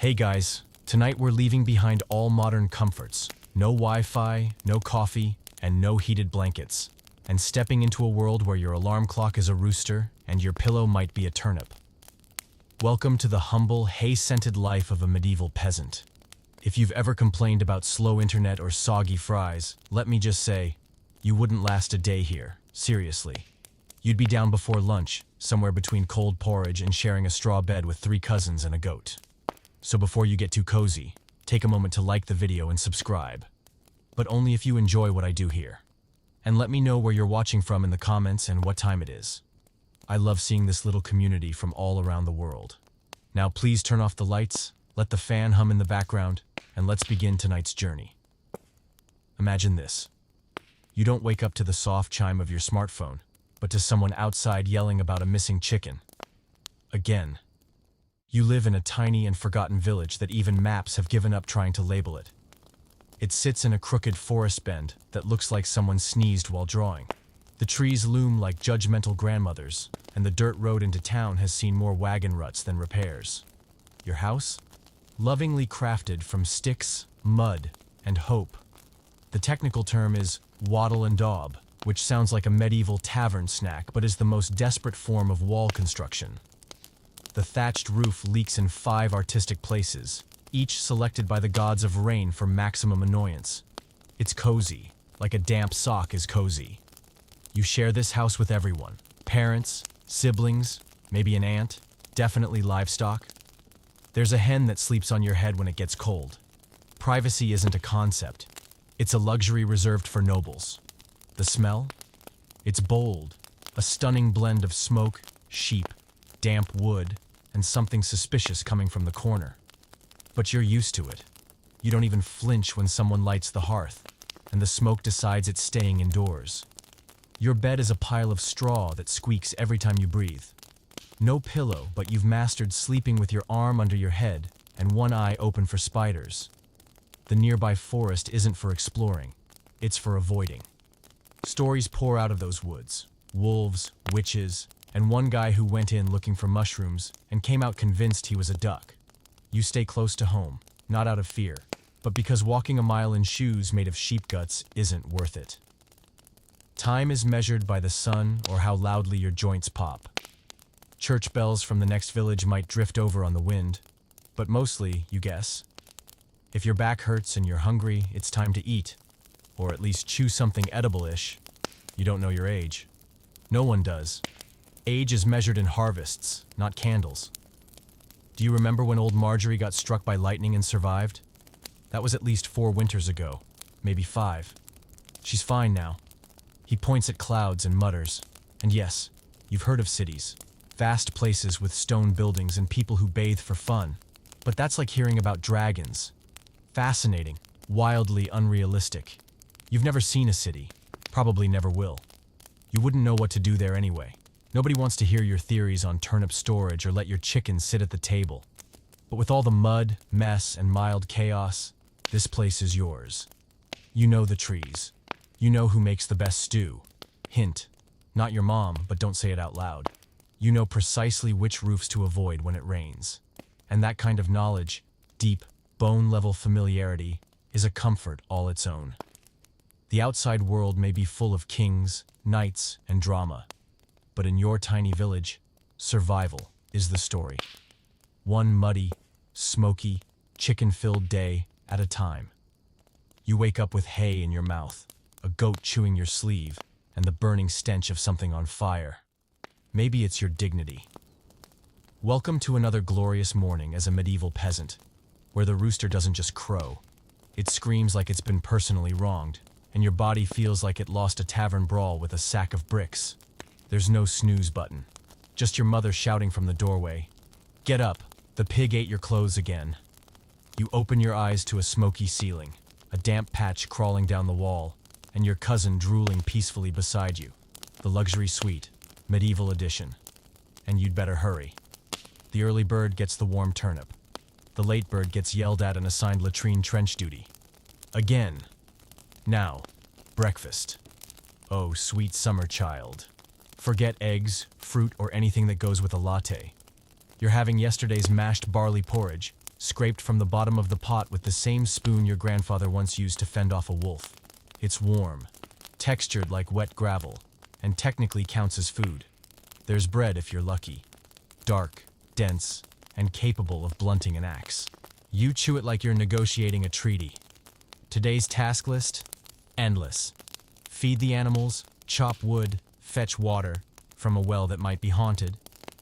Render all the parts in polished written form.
Hey guys, tonight we're leaving behind all modern comforts. No Wi-Fi, no coffee, and no heated blankets. And stepping into a world where your alarm clock is a rooster and your pillow might be a turnip. Welcome to the humble, hay-scented life of a medieval peasant. If you've ever complained about slow internet or soggy fries, let me just say, you wouldn't last a day here, seriously. You'd be down before lunch, somewhere between cold porridge and sharing a straw bed with 3 cousins and a goat. So before you get too cozy, take a moment to like the video and subscribe. But only if you enjoy what I do here. And let me know where you're watching from in the comments and what time it is. I love seeing this little community from all around the world. Now please turn off the lights, let the fan hum in the background, and let's begin tonight's journey. Imagine this. You don't wake up to the soft chime of your smartphone, but to someone outside yelling about a missing chicken. Again. You live in a tiny and forgotten village that even maps have given up trying to label it. It sits in a crooked forest bend that looks like someone sneezed while drawing. The trees loom like judgmental grandmothers, and the dirt road into town has seen more wagon ruts than repairs. Your house? Lovingly crafted from sticks, mud, and hope. The technical term is wattle and daub, which sounds like a medieval tavern snack but is the most desperate form of wall construction. The thatched roof leaks in 5 artistic places, each selected by the gods of rain for maximum annoyance. It's cozy, like a damp sock is cozy. You share this house with everyone. Parents, siblings, maybe an aunt, definitely livestock. There's a hen that sleeps on your head when it gets cold. Privacy isn't a concept. It's a luxury reserved for nobles. The smell? It's bold, a stunning blend of smoke, sheep, damp wood, and something suspicious coming from the corner. But you're used to it. You don't even flinch when someone lights the hearth, and the smoke decides it's staying indoors. Your bed is a pile of straw that squeaks every time you breathe. No pillow, but you've mastered sleeping with your arm under your head and one eye open for spiders. The nearby forest isn't for exploring, it's for avoiding. Stories pour out of those woods. Wolves, witches, and one guy who went in looking for mushrooms and came out convinced he was a duck. You stay close to home, not out of fear, but because walking a mile in shoes made of sheep guts isn't worth it. Time is measured by the sun or how loudly your joints pop. Church bells from the next village might drift over on the wind, but mostly, you guess. If your back hurts and you're hungry, it's time to eat, or at least chew something edible-ish. You don't know your age. No one does. Age is measured in harvests, not candles. Do you remember when old Marjorie got struck by lightning and survived? That was at least 4 winters ago, maybe 5. She's fine now. He points at clouds and mutters. And yes, you've heard of cities. Vast places with stone buildings and people who bathe for fun. But that's like hearing about dragons. Fascinating, wildly unrealistic. You've never seen a city, probably never will. You wouldn't know what to do there anyway. Nobody wants to hear your theories on turnip storage or let your chicken sit at the table. But with all the mud, mess, and mild chaos, this place is yours. You know the trees. You know who makes the best stew. Hint, not your mom, but don't say it out loud. You know precisely which roofs to avoid when it rains. And that kind of knowledge, deep, bone-level familiarity, is a comfort all its own. The outside world may be full of kings, knights, and drama. But in your tiny village, survival is the story. One muddy, smoky, chicken-filled day at a time. You wake up with hay in your mouth, a goat chewing your sleeve, and the burning stench of something on fire. Maybe it's your dignity. Welcome to another glorious morning as a medieval peasant, where the rooster doesn't just crow. It screams like it's been personally wronged, and your body feels like it lost a tavern brawl with a sack of bricks. There's no snooze button. Just your mother shouting from the doorway. Get up, the pig ate your clothes again. You open your eyes to a smoky ceiling, a damp patch crawling down the wall, and your cousin drooling peacefully beside you. The luxury suite, medieval edition. And you'd better hurry. The early bird gets the warm turnip. The late bird gets yelled at and assigned latrine trench duty. Again. Now, breakfast. Oh, sweet summer child. Forget eggs, fruit, or anything that goes with a latte. You're having yesterday's mashed barley porridge, scraped from the bottom of the pot with the same spoon your grandfather once used to fend off a wolf. It's warm, textured like wet gravel, and technically counts as food. There's bread if you're lucky. Dark, dense, and capable of blunting an axe. You chew it like you're negotiating a treaty. Today's task list? Endless. Feed the animals, chop wood, fetch water from a well that might be haunted,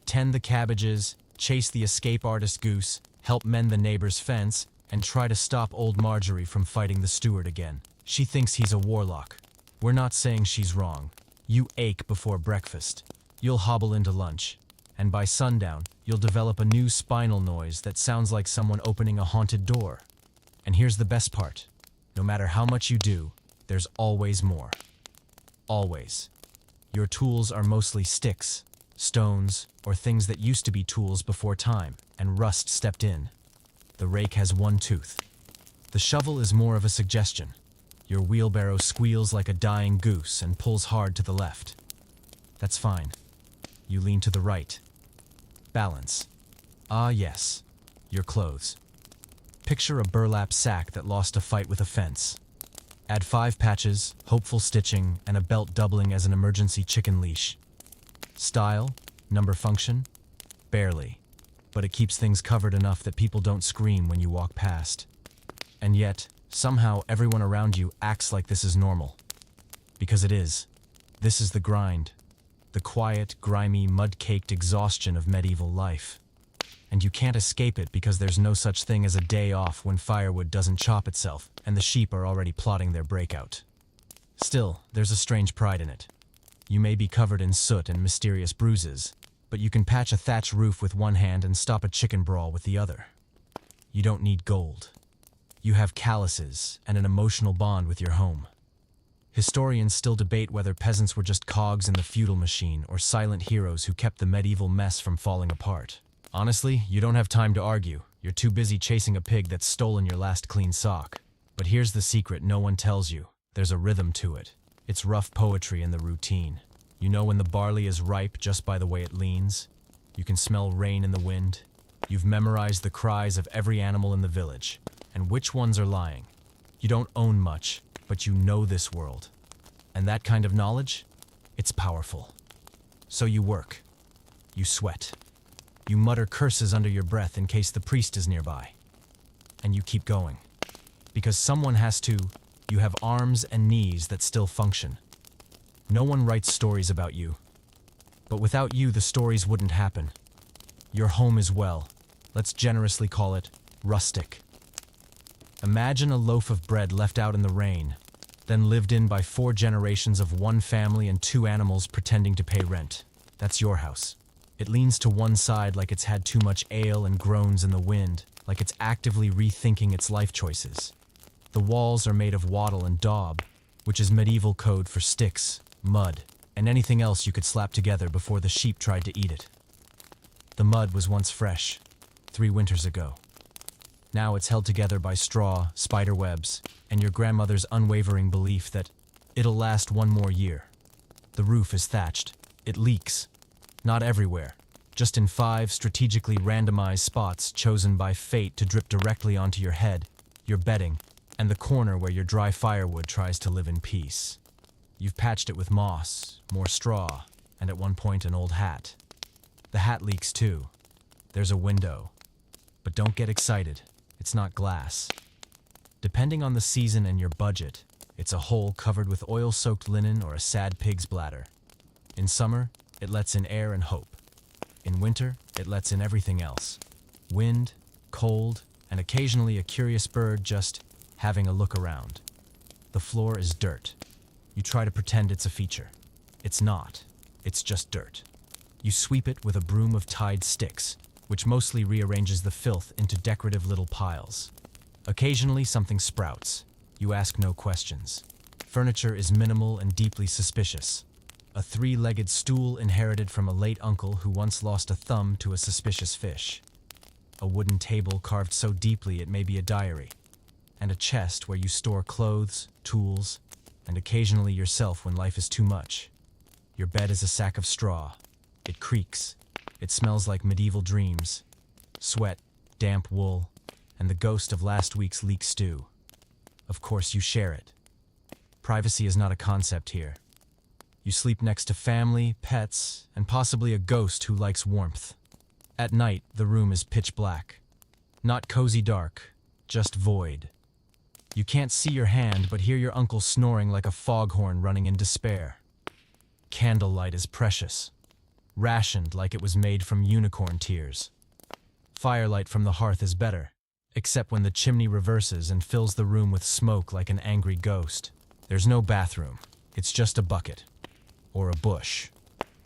tend the cabbages, chase the escape artist goose, help mend the neighbor's fence, and try to stop old Marjorie from fighting the steward again. She thinks he's a warlock. We're not saying she's wrong. You ache before breakfast. You'll hobble into lunch. And by sundown, you'll develop a new spinal noise that sounds like someone opening a haunted door. And here's the best part. No matter how much you do, there's always more. Always. Your tools are mostly sticks, stones, or things that used to be tools before time, and rust stepped in. The rake has one tooth. The shovel is more of a suggestion. Your wheelbarrow squeals like a dying goose and pulls hard to the left. That's fine. You lean to the right. Balance. Ah yes, your clothes. Picture a burlap sack that lost a fight with a fence. Add 5 patches, hopeful stitching, and a belt doubling as an emergency chicken leash. Style? Number function? Barely. But it keeps things covered enough that people don't scream when you walk past. And yet, somehow everyone around you acts like this is normal. Because it is. This is the grind. The quiet, grimy, mud-caked exhaustion of medieval life. And you can't escape it because there's no such thing as a day off when firewood doesn't chop itself and the sheep are already plotting their breakout. Still, there's a strange pride in it. You may be covered in soot and mysterious bruises, but you can patch a thatch roof with one hand and stop a chicken brawl with the other. You don't need gold. You have calluses and an emotional bond with your home. Historians still debate whether peasants were just cogs in the feudal machine or silent heroes who kept the medieval mess from falling apart. Honestly, you don't have time to argue. You're too busy chasing a pig that's stolen your last clean sock. But here's the secret no one tells you. There's a rhythm to it. It's rough poetry in the routine. You know when the barley is ripe just by the way it leans. You can smell rain in the wind. You've memorized the cries of every animal in the village. And which ones are lying. You don't own much, but you know this world. And that kind of knowledge? It's powerful. So you work. You sweat. You mutter curses under your breath in case the priest is nearby. And you keep going. Because someone has to. You have arms and knees that still function. No one writes stories about you. But without you, the stories wouldn't happen. Your home is, well, let's generously call it rustic. Imagine a loaf of bread left out in the rain, then lived in by 4 generations of one family and 2 animals pretending to pay rent. That's your house. It leans to one side like it's had too much ale and groans in the wind, like it's actively rethinking its life choices. The walls are made of wattle and daub, which is medieval code for sticks, mud, and anything else you could slap together before the sheep tried to eat it. The mud was once fresh, 3 winters ago. Now it's held together by straw, spider webs, and your grandmother's unwavering belief that it'll last 1 more year. The roof is thatched. It leaks. Not everywhere, just in 5 strategically randomized spots chosen by fate to drip directly onto your head, your bedding, and the corner where your dry firewood tries to live in peace. You've patched it with moss, more straw, and at one point an old hat. The hat leaks too. There's a window. But don't get excited. It's not glass. Depending on the season and your budget, it's a hole covered with oil-soaked linen or a sad pig's bladder. In summer, it lets in air and hope. In winter, it lets in everything else. Wind, cold, and occasionally a curious bird just having a look around. The floor is dirt. You try to pretend it's a feature. It's not. It's just dirt. You sweep it with a broom of tied sticks, which mostly rearranges the filth into decorative little piles. Occasionally something sprouts. You ask no questions. Furniture is minimal and deeply suspicious. A 3-legged stool inherited from a late uncle who once lost a thumb to a suspicious fish. A wooden table carved so deeply it may be a diary. And a chest where you store clothes, tools, and occasionally yourself when life is too much. Your bed is a sack of straw. It creaks. It smells like medieval dreams. Sweat, damp wool, and the ghost of last week's leek stew. Of course, you share it. Privacy is not a concept here. You sleep next to family, pets, and possibly a ghost who likes warmth. At night, the room is pitch black. Not cozy dark, just void. You can't see your hand but hear your uncle snoring like a foghorn running in despair. Candlelight is precious, rationed like it was made from unicorn tears. Firelight from the hearth is better, except when the chimney reverses and fills the room with smoke like an angry ghost. There's no bathroom, it's just a bucket, or a bush,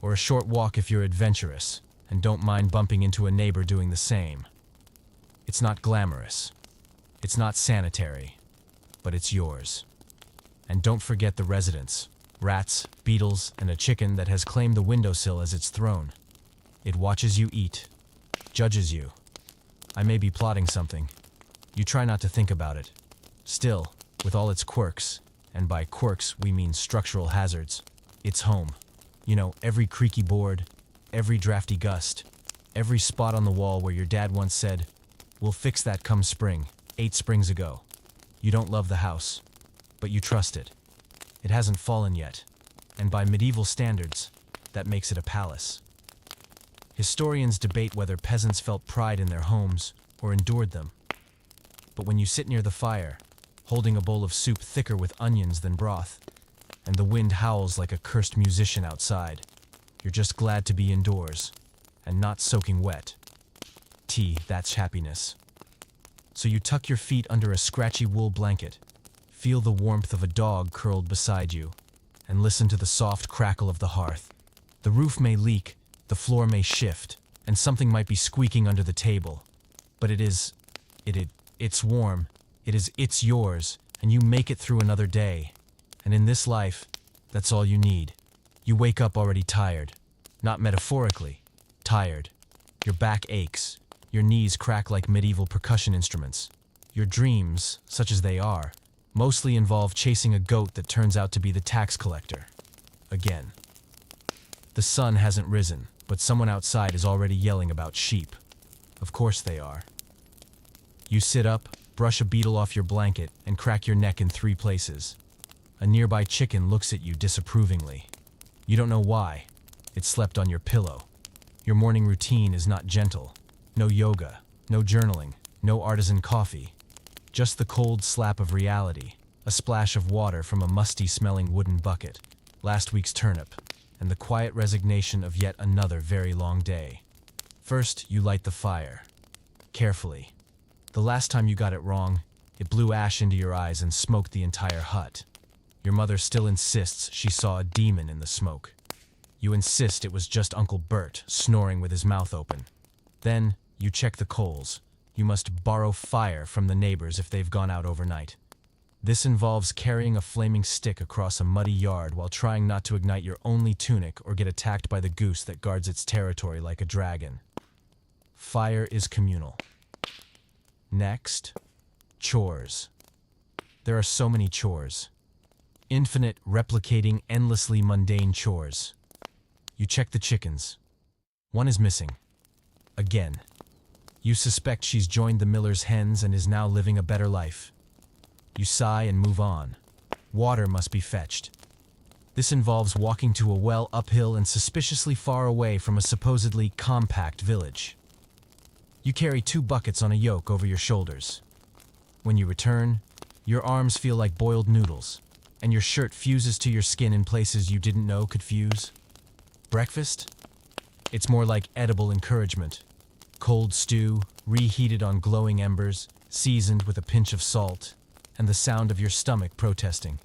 or a short walk if you're adventurous and don't mind bumping into a neighbor doing the same. It's not glamorous, it's not sanitary, but it's yours. And don't forget the residents, rats, beetles, and a chicken that has claimed the windowsill as its throne. It watches you eat, judges you. I may be plotting something. You try not to think about it. Still, with all its quirks, and by quirks we mean structural hazards, it's home. You know, every creaky board, every drafty gust, every spot on the wall where your dad once said, "We'll fix that come spring," 8 springs ago. You don't love the house, but you trust it. It hasn't fallen yet, and by medieval standards, that makes it a palace. Historians debate whether peasants felt pride in their homes or endured them. But when you sit near the fire, holding a bowl of soup thicker with onions than broth, and the wind howls like a cursed musician outside, you're just glad to be indoors, and not soaking wet. That's happiness. So you tuck your feet under a scratchy wool blanket, feel the warmth of a dog curled beside you, and listen to the soft crackle of the hearth. The roof may leak, the floor may shift, and something might be squeaking under the table. But it's warm, it's yours, and you make it through another day. And in this life, that's all you need. You wake up already tired. Not metaphorically, tired. Your back aches. Your knees crack like medieval percussion instruments. Your dreams, such as they are, mostly involve chasing a goat that turns out to be the tax collector. Again. The sun hasn't risen, but someone outside is already yelling about sheep. Of course they are. You sit up, brush a beetle off your blanket, and crack your neck in 3 places. A nearby chicken looks at you disapprovingly. You don't know why. It slept on your pillow. Your morning routine is not gentle. No yoga, no journaling, no artisan coffee. Just the cold slap of reality, a splash of water from a musty-smelling wooden bucket, last week's turnip, and the quiet resignation of yet another very long day. First, you light the fire. Carefully. The last time you got it wrong, it blew ash into your eyes and smoked the entire hut. Your mother still insists she saw a demon in the smoke. You insist it was just Uncle Bert snoring with his mouth open. Then, you check the coals. You must borrow fire from the neighbors if they've gone out overnight. This involves carrying a flaming stick across a muddy yard while trying not to ignite your only tunic or get attacked by the goose that guards its territory like a dragon. Fire is communal. Next, chores. There are so many chores. Infinite, replicating, endlessly mundane chores. You check the chickens. One is missing. Again. You suspect she's joined the miller's hens and is now living a better life. You sigh and move on. Water must be fetched. This involves walking to a well uphill and suspiciously far away from a supposedly compact village. You carry 2 buckets on a yoke over your shoulders. When you return, your arms feel like boiled noodles, and your shirt fuses to your skin in places you didn't know could fuse. Breakfast? It's more like edible encouragement. Cold stew, reheated on glowing embers, seasoned with a pinch of salt, and the sound of your stomach protesting.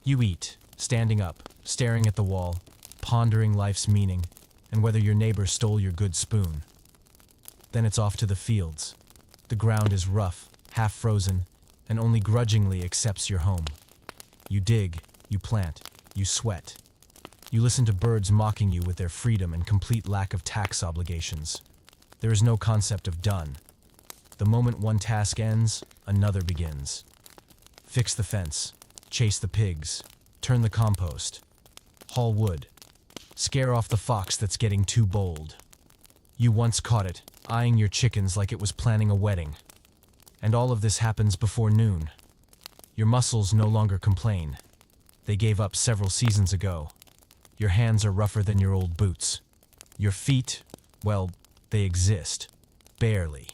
You eat, standing up, staring at the wall, pondering life's meaning, and whether your neighbor stole your good spoon. Then it's off to the fields. The ground is rough, half frozen, and only grudgingly accepts your home. You dig, you plant, you sweat. You listen to birds mocking you with their freedom and complete lack of tax obligations. There is no concept of done. The moment one task ends, another begins. Fix the fence, chase the pigs, turn the compost, haul wood, scare off the fox that's getting too bold. You once caught it, eyeing your chickens like it was planning a wedding. And all of this happens before noon. Your muscles no longer complain. They gave up several seasons ago. Your hands are rougher than your old boots. Your feet, well, they exist. Barely.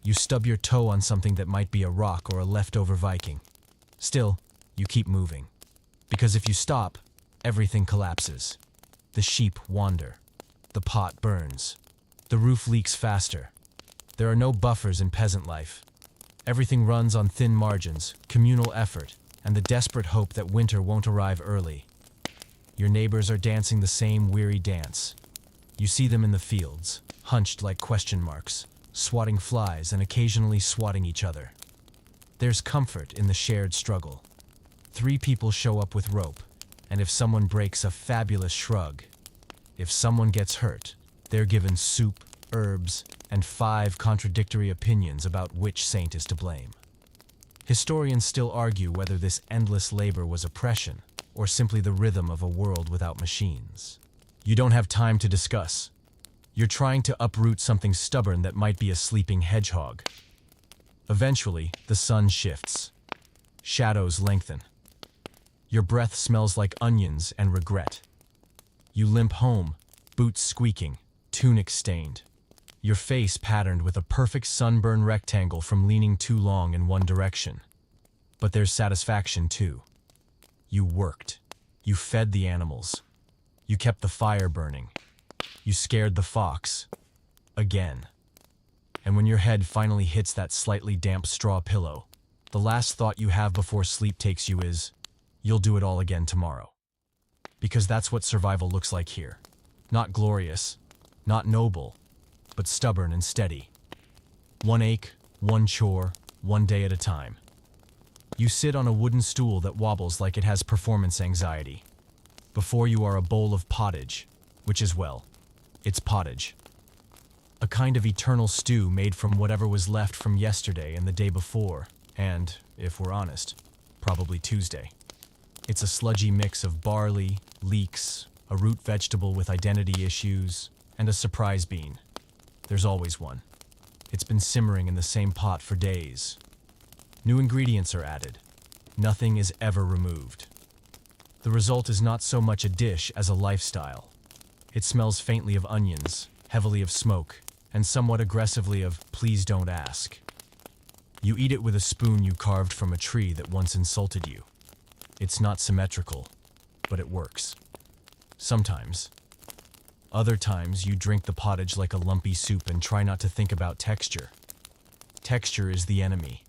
You stub your toe on something that might be a rock or a leftover Viking. Still, you keep moving. Because if you stop, everything collapses. The sheep wander. The pot burns. The roof leaks faster. There are no buffers in peasant life. Everything runs on thin margins, communal effort, and the desperate hope that winter won't arrive early. Your neighbors are dancing the same weary dance. You see them in the fields, hunched like question marks, swatting flies and occasionally swatting each other. There's comfort in the shared struggle. 3 people show up with rope, and if someone breaks, a fabulous shrug. If someone gets hurt, they're given soup, herbs, and 5 contradictory opinions about which saint is to blame. Historians still argue whether this endless labor was oppression or simply the rhythm of a world without machines. You don't have time to discuss. You're trying to uproot something stubborn that might be a sleeping hedgehog. Eventually, the sun shifts. Shadows lengthen. Your breath smells like onions and regret. You limp home, boots squeaking, tunic stained. Your face patterned with a perfect sunburn rectangle from leaning too long in one direction. But there's satisfaction too. You worked. You fed the animals. You kept the fire burning. You scared the fox. Again. And when your head finally hits that slightly damp straw pillow, the last thought you have before sleep takes you is, you'll do it all again tomorrow. Because that's what survival looks like here. Not glorious, not noble, but stubborn and steady. One ache, one chore, one day at a time. You sit on a wooden stool that wobbles like it has performance anxiety. Before you are a bowl of pottage, which is, well, it's pottage. A kind of eternal stew made from whatever was left from yesterday and the day before, and, if we're honest, probably Tuesday. It's a sludgy mix of barley, leeks, a root vegetable with identity issues, and a surprise bean. There's always one. It's been simmering in the same pot for days. New ingredients are added. Nothing is ever removed. The result is not so much a dish as a lifestyle. It smells faintly of onions, heavily of smoke, and somewhat aggressively of please don't ask. You eat it with a spoon you carved from a tree that once insulted you. It's not symmetrical, but it works. Sometimes. Other times you drink the pottage like a lumpy soup and try not to think about texture. Texture is the enemy.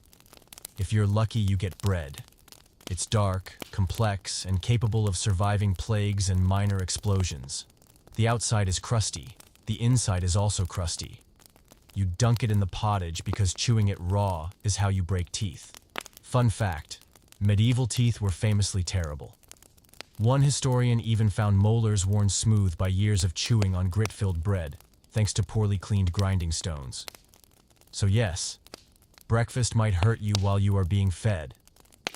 If you're lucky, you get bread. It's dark, complex, and capable of surviving plagues and minor explosions. The outside is crusty. The inside is also crusty. You dunk it in the pottage because chewing it raw is how you break teeth. Fun fact, medieval teeth were famously terrible. One historian even found molars worn smooth by years of chewing on grit-filled bread, thanks to poorly cleaned grinding stones. So yes, breakfast might hurt you while you are being fed.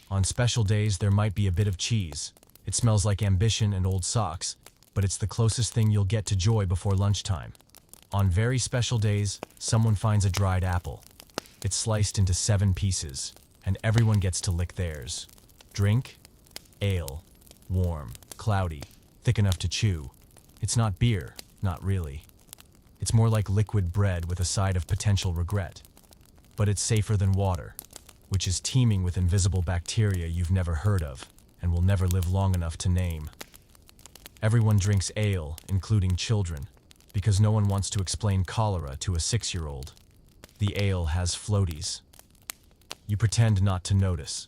On special days, there might be a bit of cheese. It smells like ambition and old socks, but it's the closest thing you'll get to joy before lunchtime. On very special days, someone finds a dried apple. It's sliced into 7 pieces, and everyone gets to lick theirs. Drink? Ale. Warm, cloudy, thick enough to chew. It's not beer, not really. It's more like liquid bread with a side of potential regret. But it's safer than water, which is teeming with invisible bacteria you've never heard of and will never live long enough to name. Everyone drinks ale, including children, because no one wants to explain cholera to a 6-year-old. The ale has floaties. You pretend not to notice.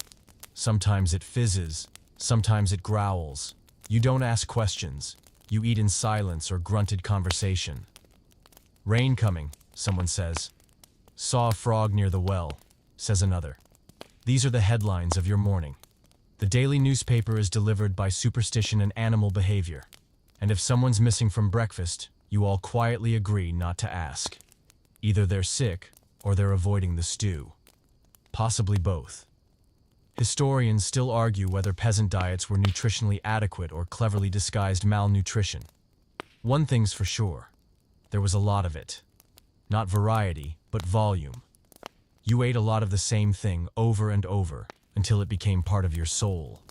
Sometimes it fizzes, sometimes it growls. You don't ask questions. You eat in silence or grunted conversation. Rain coming, someone says. Saw a frog near the well, says another. These are the headlines of your morning. The daily newspaper is delivered by superstition and animal behavior. And if someone's missing from breakfast, you all quietly agree not to ask. Either they're sick or they're avoiding the stew. Possibly both. Historians still argue whether peasant diets were nutritionally adequate or cleverly disguised malnutrition. One thing's for sure. There was a lot of it. Not variety, but volume. You ate a lot of the same thing over and over until it became part of your soul,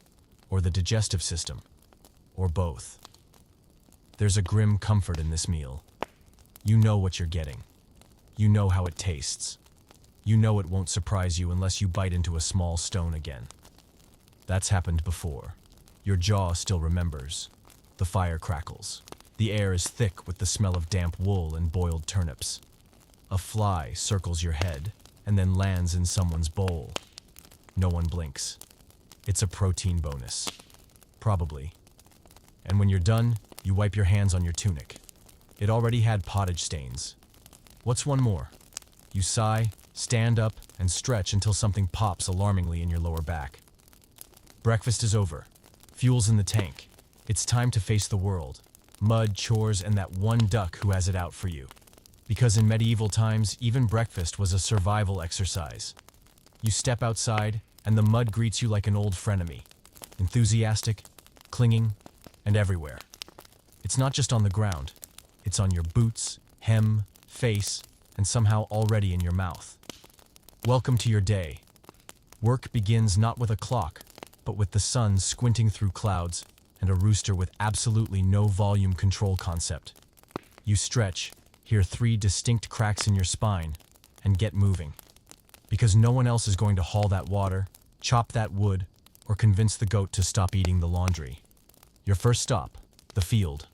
or the digestive system, or both. There's a grim comfort in this meal. You know what you're getting. You know how it tastes. You know it won't surprise you unless you bite into a small stone again. That's happened before. Your jaw still remembers. The fire crackles. The air is thick with the smell of damp wool and boiled turnips. A fly circles your head and then lands in someone's bowl. No one blinks. It's a protein bonus. Probably. And when you're done, you wipe your hands on your tunic. It already had pottage stains. What's one more? You sigh, stand up, and stretch until something pops alarmingly in your lower back. Breakfast is over. Fuel's in the tank. It's time to face the world. Mud, chores, and that one duck who has it out for you. Because in medieval times, even breakfast was a survival exercise. You step outside, and the mud greets you like an old frenemy. Enthusiastic, clinging, and everywhere. It's not just on the ground. It's on your boots, hem, face, and somehow already in your mouth. Welcome to your day. Work begins not with a clock, but with the sun squinting through clouds and a rooster with absolutely no volume control concept. You stretch, hear 3 distinct cracks in your spine, and get moving. Because no one else is going to haul that water, chop that wood, or convince the goat to stop eating the laundry. Your first stop, the field.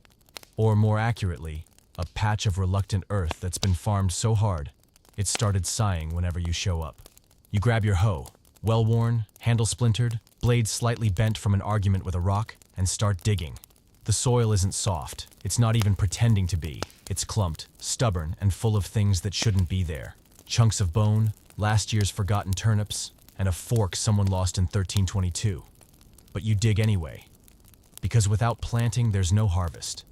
Or more accurately, a patch of reluctant earth that's been farmed so hard, it started sighing whenever you show up. You grab your hoe, well-worn, handle splintered, blade slightly bent from an argument with a rock, and start digging. The soil isn't soft. It's not even pretending to be. It's clumped, stubborn, and full of things that shouldn't be there. Chunks of bone, last year's forgotten turnips, and a fork someone lost in 1322. But you dig anyway. Because without planting, there's no harvest.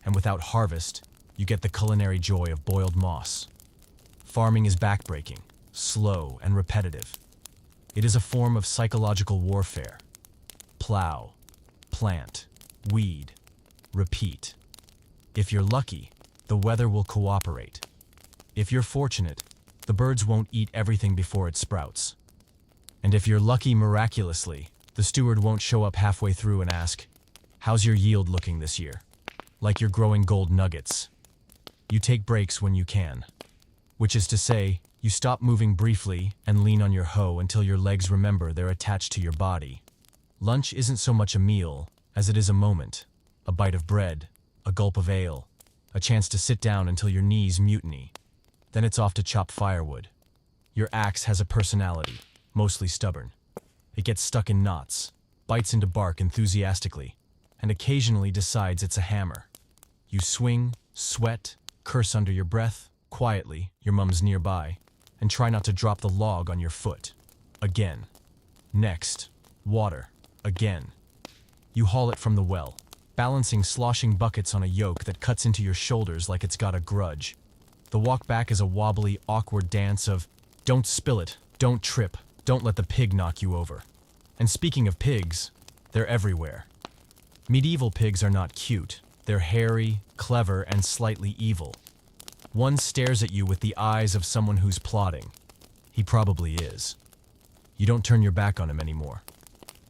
And without harvest, you get the culinary joy of boiled moss. Farming is backbreaking, slow, and repetitive. It is a form of psychological warfare. Plow, plant, weed, repeat. If you're lucky, the weather will cooperate. If you're fortunate, the birds won't eat everything before it sprouts. And if you're lucky miraculously, the steward won't show up halfway through and ask, "How's your yield looking this year?" Like you're growing gold nuggets. You take breaks when you can. Which is to say, you stop moving briefly and lean on your hoe until your legs remember they're attached to your body. Lunch isn't so much a meal as it is a moment. A bite of bread, a gulp of ale, a chance to sit down until your knees mutiny. Then it's off to chop firewood. Your axe has a personality, mostly stubborn. It gets stuck in knots, bites into bark enthusiastically, and occasionally decides it's a hammer. You swing, sweat, curse under your breath, quietly, your mum's nearby, and try not to drop the log on your foot. Again. Next, water. Again. You haul it from the well, balancing sloshing buckets on a yoke that cuts into your shoulders like it's got a grudge. The walk back is a wobbly, awkward dance of, don't spill it, don't trip, don't let the pig knock you over. And speaking of pigs, they're everywhere. Medieval pigs are not cute. They're hairy, clever, and slightly evil. One stares at you with the eyes of someone who's plotting. He probably is. You don't turn your back on him anymore.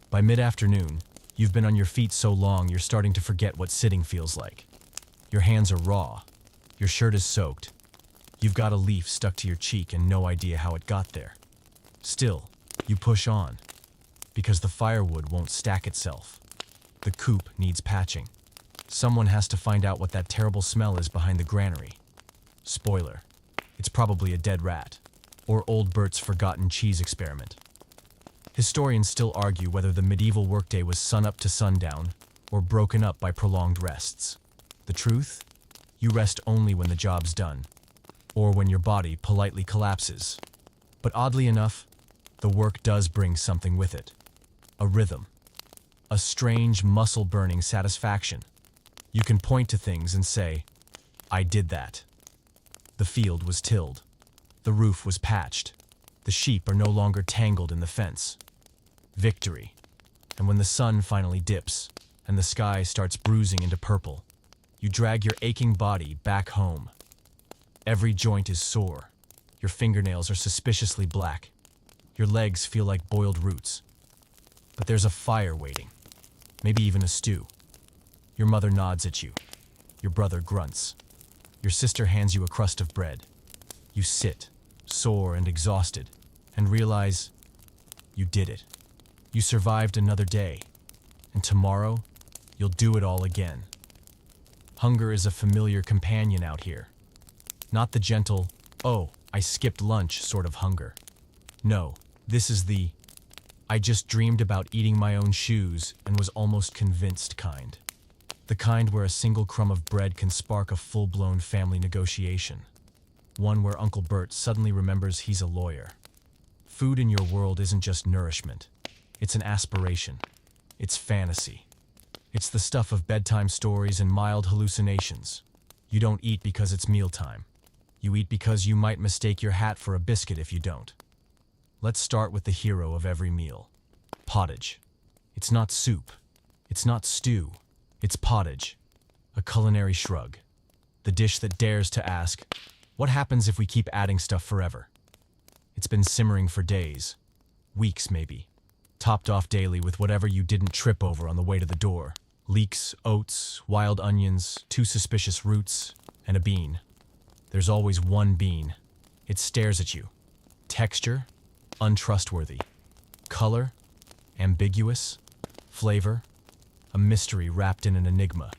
By mid-afternoon, you've been on your feet so long you're starting to forget what sitting feels like. Your hands are raw. Your shirt is soaked. You've got a leaf stuck to your cheek and no idea how it got there. Still, you push on, because the firewood won't stack itself. The coop needs patching. Someone has to find out what that terrible smell is behind the granary. Spoiler, it's probably a dead rat, or old Bert's forgotten cheese experiment. Historians still argue whether the medieval workday was sunup to sundown, or broken up by prolonged rests. The truth? You rest only when the job's done, or when your body politely collapses. But oddly enough, the work does bring something with it. A rhythm. A strange, muscle-burning satisfaction. You can point to things and say, I did that. The field was tilled. The roof was patched. The sheep are no longer tangled in the fence. Victory. And when the sun finally dips, and the sky starts bruising into purple, you drag your aching body back home. Every joint is sore. Your fingernails are suspiciously black. Your legs feel like boiled roots. But there's a fire waiting. Maybe even a stew. Your mother nods at you. Your brother grunts. Your sister hands you a crust of bread. You sit, sore and exhausted, and realize you did it. You survived another day, and tomorrow you'll do it all again. Hunger is a familiar companion out here. Not the gentle, oh, I skipped lunch sort of hunger. No, this is the, I just dreamed about eating my own shoes and was almost convinced kind. The kind where a single crumb of bread can spark a full-blown family negotiation. One where Uncle Bert suddenly remembers he's a lawyer. Food in your world isn't just nourishment. It's an aspiration. It's fantasy. It's the stuff of bedtime stories and mild hallucinations. You don't eat because it's mealtime. You eat because you might mistake your hat for a biscuit if you don't. Let's start with the hero of every meal. Pottage. It's not soup. It's not stew. It's pottage. A culinary shrug. The dish that dares to ask, what happens if we keep adding stuff forever? It's been simmering for days. Weeks, maybe. Topped off daily with whatever you didn't trip over on the way to the door. Leeks, oats, wild onions, 2 suspicious roots, and a bean. There's always one bean. It stares at you. Texture, untrustworthy. Color, ambiguous. Flavor, a mystery wrapped in an enigma.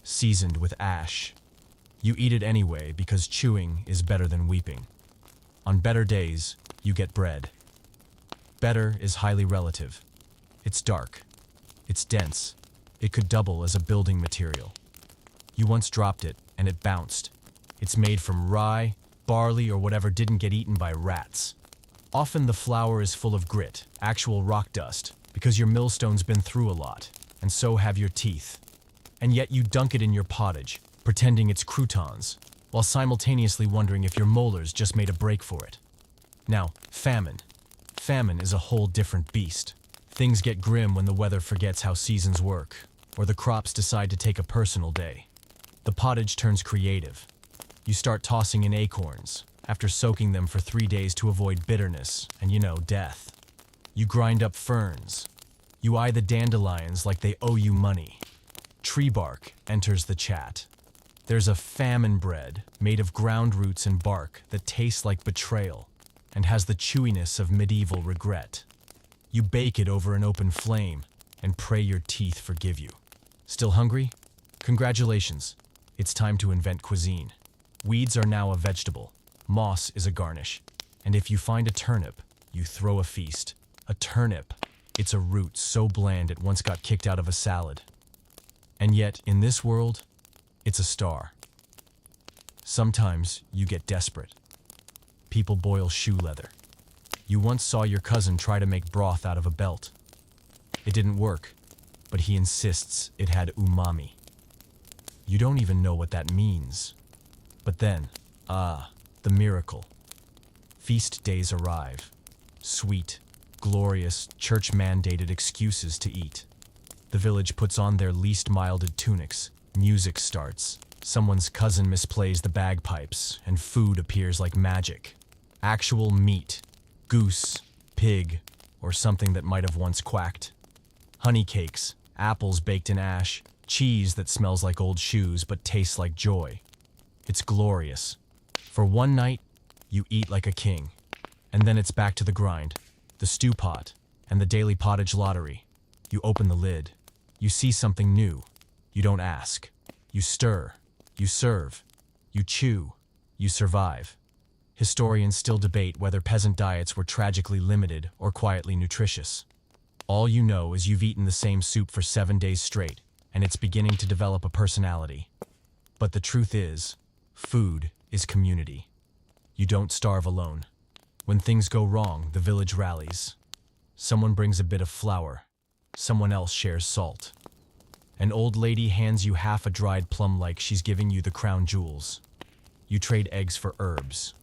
Seasoned with ash. You eat it anyway because chewing is better than weeping. On better days, you get bread. Better is highly relative. It's dark. It's dense. It could double as a building material. You once dropped it, and it bounced. It's made from rye, barley, or whatever didn't get eaten by rats. Often the flour is full of grit, actual rock dust, because your millstone's been through a lot, and so have your teeth. And yet you dunk it in your pottage, pretending it's croutons, while simultaneously wondering if your molars just made a break for it. Now, famine. Famine is a whole different beast. Things get grim when the weather forgets how seasons work, or the crops decide to take a personal day. The pottage turns creative. You start tossing in acorns, after soaking them for 3 days to avoid bitterness and, death. You grind up ferns. You eye the dandelions like they owe you money. Tree bark enters the chat. There's a famine bread made of ground roots and bark that tastes like betrayal and has the chewiness of medieval regret. You bake it over an open flame and pray your teeth forgive you. Still hungry? Congratulations. It's time to invent cuisine. Weeds are now a vegetable. Moss is a garnish. And if you find a turnip, you throw a feast. A turnip. It's a root so bland it once got kicked out of a salad. And yet, in this world, it's a star. Sometimes you get desperate. People boil shoe leather. You once saw your cousin try to make broth out of a belt. It didn't work, but he insists it had umami. You don't even know what that means. But then, the miracle. Feast days arrive. Sweet, glorious, church-mandated excuses to eat. The village puts on their least milded tunics. Music starts. Someone's cousin misplays the bagpipes, and food appears like magic. Actual meat. Goose, pig, or something that might have once quacked. Honey cakes, apples baked in ash, cheese that smells like old shoes but tastes like joy. It's glorious. For one night, you eat like a king. And then it's back to the grind, the stew pot, and the daily pottage lottery. You open the lid. You see something new. You don't ask. You stir. You serve. You chew. You survive. Historians still debate whether peasant diets were tragically limited or quietly nutritious. All you know is you've eaten the same soup for 7 days straight, and it's beginning to develop a personality. But the truth is, food is community. You don't starve alone. When things go wrong, the village rallies. Someone brings a bit of flour. Someone else shares salt. An old lady hands you half a dried plum like she's giving you the crown jewels. You trade eggs for herbs.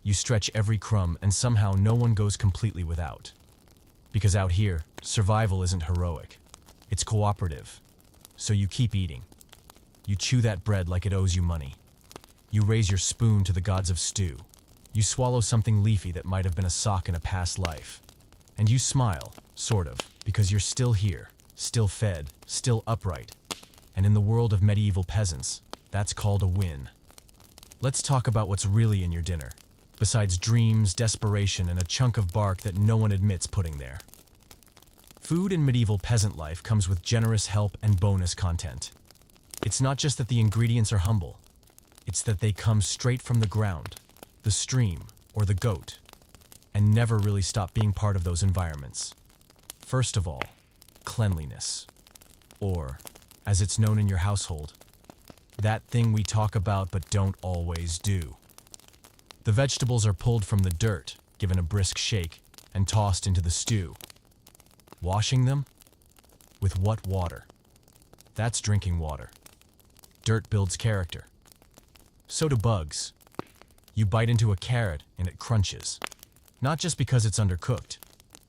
You stretch every crumb, and somehow no one goes completely without. Because out here, survival isn't heroic. It's cooperative. So you keep eating. You chew that bread like it owes you money. You raise your spoon to the gods of stew. You swallow something leafy that might have been a sock in a past life. And you smile, sort of, because you're still here, still fed, still upright. And in the world of medieval peasants, that's called a win. Let's talk about what's really in your dinner, besides dreams, desperation, and a chunk of bark that no one admits putting there. Food in medieval peasant life comes with generous help and bonus content. It's not just that the ingredients are humble, it's that they come straight from the ground, the stream, or the goat, and never really stop being part of those environments. First of all, cleanliness. Or, as it's known in your household, that thing we talk about but don't always do. The vegetables are pulled from the dirt, given a brisk shake, and tossed into the stew. Washing them? With what water? That's drinking water. Dirt builds character. So do bugs. You bite into a carrot and it crunches. Not just because it's undercooked,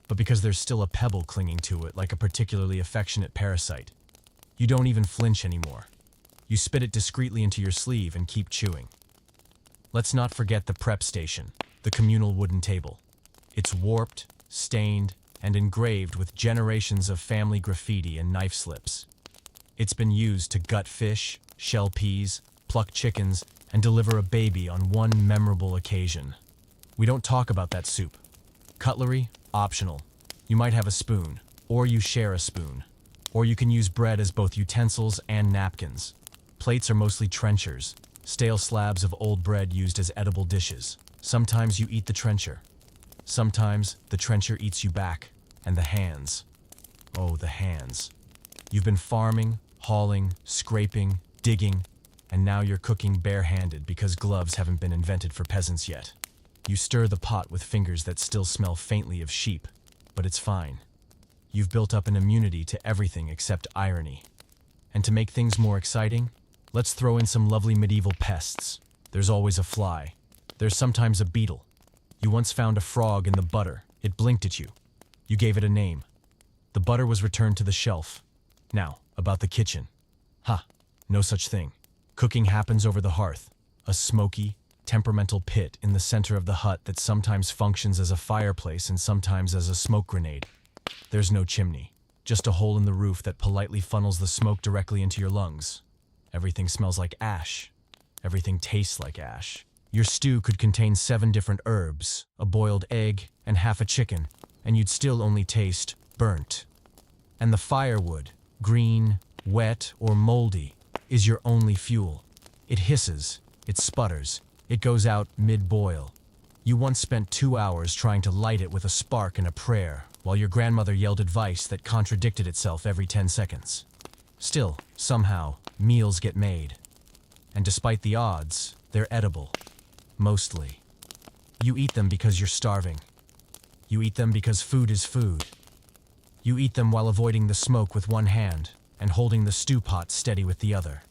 but because there's still a pebble clinging to it like a particularly affectionate parasite. You don't even flinch anymore. You spit it discreetly into your sleeve and keep chewing. Let's not forget the prep station, the communal wooden table. It's warped, stained, and engraved with generations of family graffiti and knife slips. It's been used to gut fish, shell peas, pluck chickens, and deliver a baby on one memorable occasion. We don't talk about that soup. Cutlery, optional. You might have a spoon, or you share a spoon. Or you can use bread as both utensils and napkins. Plates are mostly trenchers, stale slabs of old bread used as edible dishes. Sometimes you eat the trencher. Sometimes the trencher eats you back. And the hands. Oh, the hands. You've been farming, hauling, scraping, digging, and now you're cooking barehanded because gloves haven't been invented for peasants yet. You stir the pot with fingers that still smell faintly of sheep, but it's fine. You've built up an immunity to everything except irony. And to make things more exciting, let's throw in some lovely medieval pests. There's always a fly. There's sometimes a beetle. You once found a frog in the butter. It blinked at you. You gave it a name. The butter was returned to the shelf. Now, about the kitchen. No such thing. Cooking happens over the hearth, a smoky, temperamental pit in the center of the hut that sometimes functions as a fireplace and sometimes as a smoke grenade. There's no chimney, just a hole in the roof that politely funnels the smoke directly into your lungs. Everything smells like ash. Everything tastes like ash. Your stew could contain 7 different herbs, a boiled egg, and half a chicken, and you'd still only taste burnt. And the firewood, green, wet, or moldy, is your only fuel. It hisses, it sputters, it goes out mid-boil. You once spent 2 hours trying to light it with a spark and a prayer, while your grandmother yelled advice that contradicted itself every 10 seconds. Still, somehow, meals get made. And despite the odds, they're edible. Mostly. You eat them because you're starving. You eat them because food is food. You eat them while avoiding the smoke with one hand and holding the stew pot steady with the other.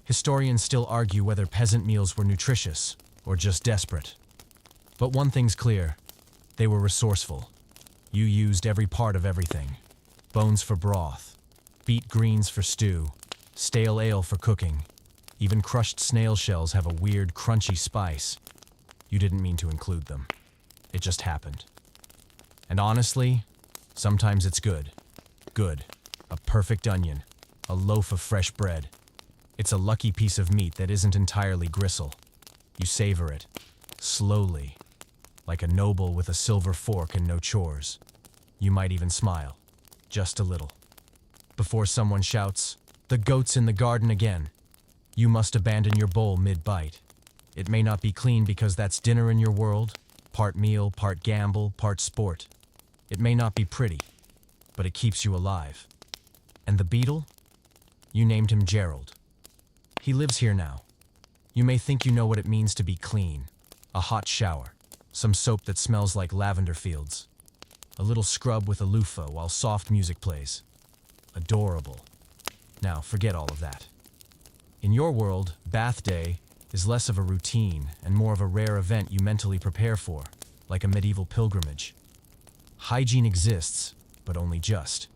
Historians still argue whether peasant meals were nutritious or just desperate. But one thing's clear. They were resourceful. You used every part of everything. Bones for broth, beet greens for stew, stale ale for cooking. Even crushed snail shells have a weird, crunchy spice. You didn't mean to include them. It just happened. And honestly, sometimes it's good. Good. A perfect onion. A loaf of fresh bread. It's a lucky piece of meat that isn't entirely gristle. You savor it. Slowly. Like a noble with a silver fork and no chores. You might even smile. Just a little. Before someone shouts, "The goat's in the garden again." You must abandon your bowl mid-bite. It may not be clean because that's dinner in your world, part meal, part gamble, part sport. It may not be pretty, but it keeps you alive. And the beetle? You named him Gerald. He lives here now. You may think you know what it means to be clean. A hot shower, some soap that smells like lavender fields, a little scrub with a loofah while soft music plays. Adorable. Now, forget all of that. In your world, bath day is less of a routine and more of a rare event you mentally prepare for, like a medieval pilgrimage. Hygiene exists, but only just,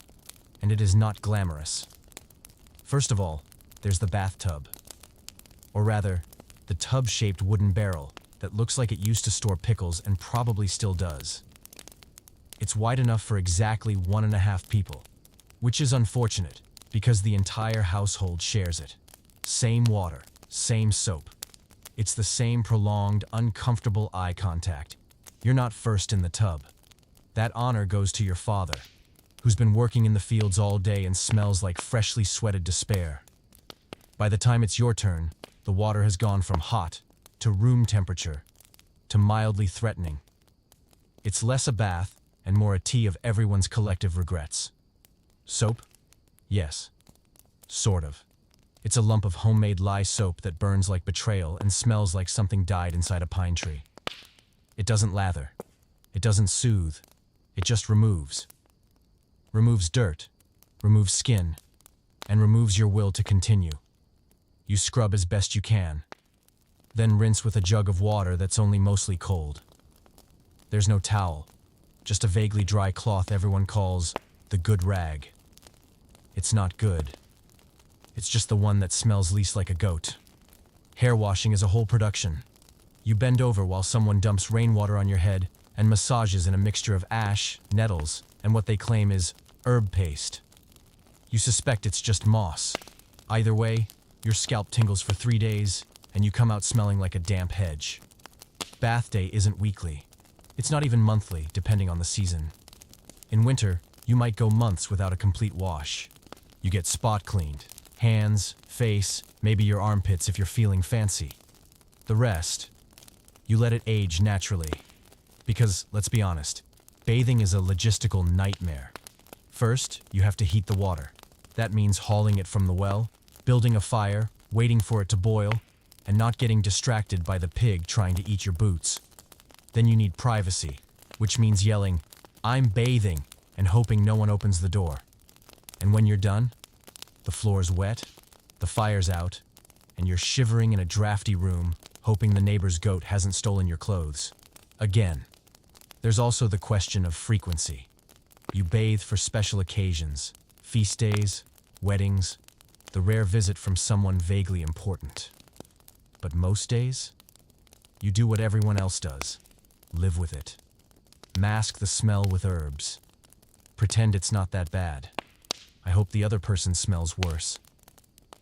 and it is not glamorous. First of all, there's the bathtub. Or rather, the tub-shaped wooden barrel that looks like it used to store pickles and probably still does. It's wide enough for exactly 1.5 people, which is unfortunate because the entire household shares it. Same water, same soap. It's the same prolonged, uncomfortable eye contact. You're not first in the tub. That honor goes to your father, who's been working in the fields all day and smells like freshly sweated despair. By the time it's your turn, the water has gone from hot to room temperature to mildly threatening. It's less a bath and more a tea of everyone's collective regrets. Soap? Yes. Sort of. It's a lump of homemade lye soap that burns like betrayal and smells like something died inside a pine tree. It doesn't lather. It doesn't soothe. It just removes. Removes dirt, removes skin, and removes your will to continue. You scrub as best you can, then rinse with a jug of water that's only mostly cold. There's no towel, just a vaguely dry cloth everyone calls the good rag. It's not good. It's just the one that smells least like a goat. Hair washing is a whole production. You bend over while someone dumps rainwater on your head and massages in a mixture of ash, nettles, and what they claim is herb paste. You suspect it's just moss. Either way, your scalp tingles for 3 days, and you come out smelling like a damp hedge. Bath day isn't weekly. It's not even monthly, depending on the season. In winter, you might go months without a complete wash. You get spot cleaned. Hands, face, maybe your armpits if you're feeling fancy. The rest, you let it age naturally. Because, let's be honest, bathing is a logistical nightmare. First, you have to heat the water. That means hauling it from the well, building a fire, waiting for it to boil, and not getting distracted by the pig trying to eat your boots. Then you need privacy, which means yelling, "I'm bathing," and hoping no one opens the door. And when you're done, the floor's wet, the fire's out, and you're shivering in a drafty room, hoping the neighbor's goat hasn't stolen your clothes. Again. There's also the question of frequency. You bathe for special occasions, feast days, weddings, the rare visit from someone vaguely important. But most days, you do what everyone else does. Live with it. Mask the smell with herbs. Pretend it's not that bad. I hope the other person smells worse.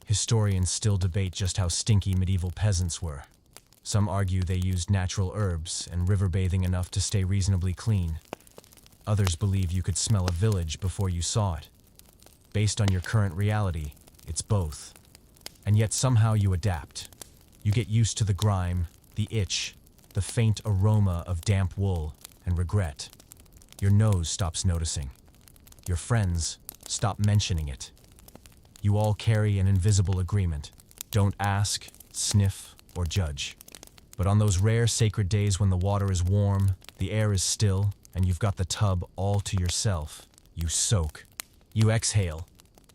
Historians still debate just how stinky medieval peasants were. Some argue they used natural herbs and river bathing enough to stay reasonably clean. Others believe you could smell a village before you saw it. Based on your current reality, it's both. And yet somehow you adapt. You get used to the grime, the itch, the faint aroma of damp wool, and regret. Your nose stops noticing. Your friends stop mentioning it. You all carry an invisible agreement. Don't ask, sniff, or judge. But on those rare sacred days when the water is warm, the air is still, and you've got the tub all to yourself, you soak. You exhale.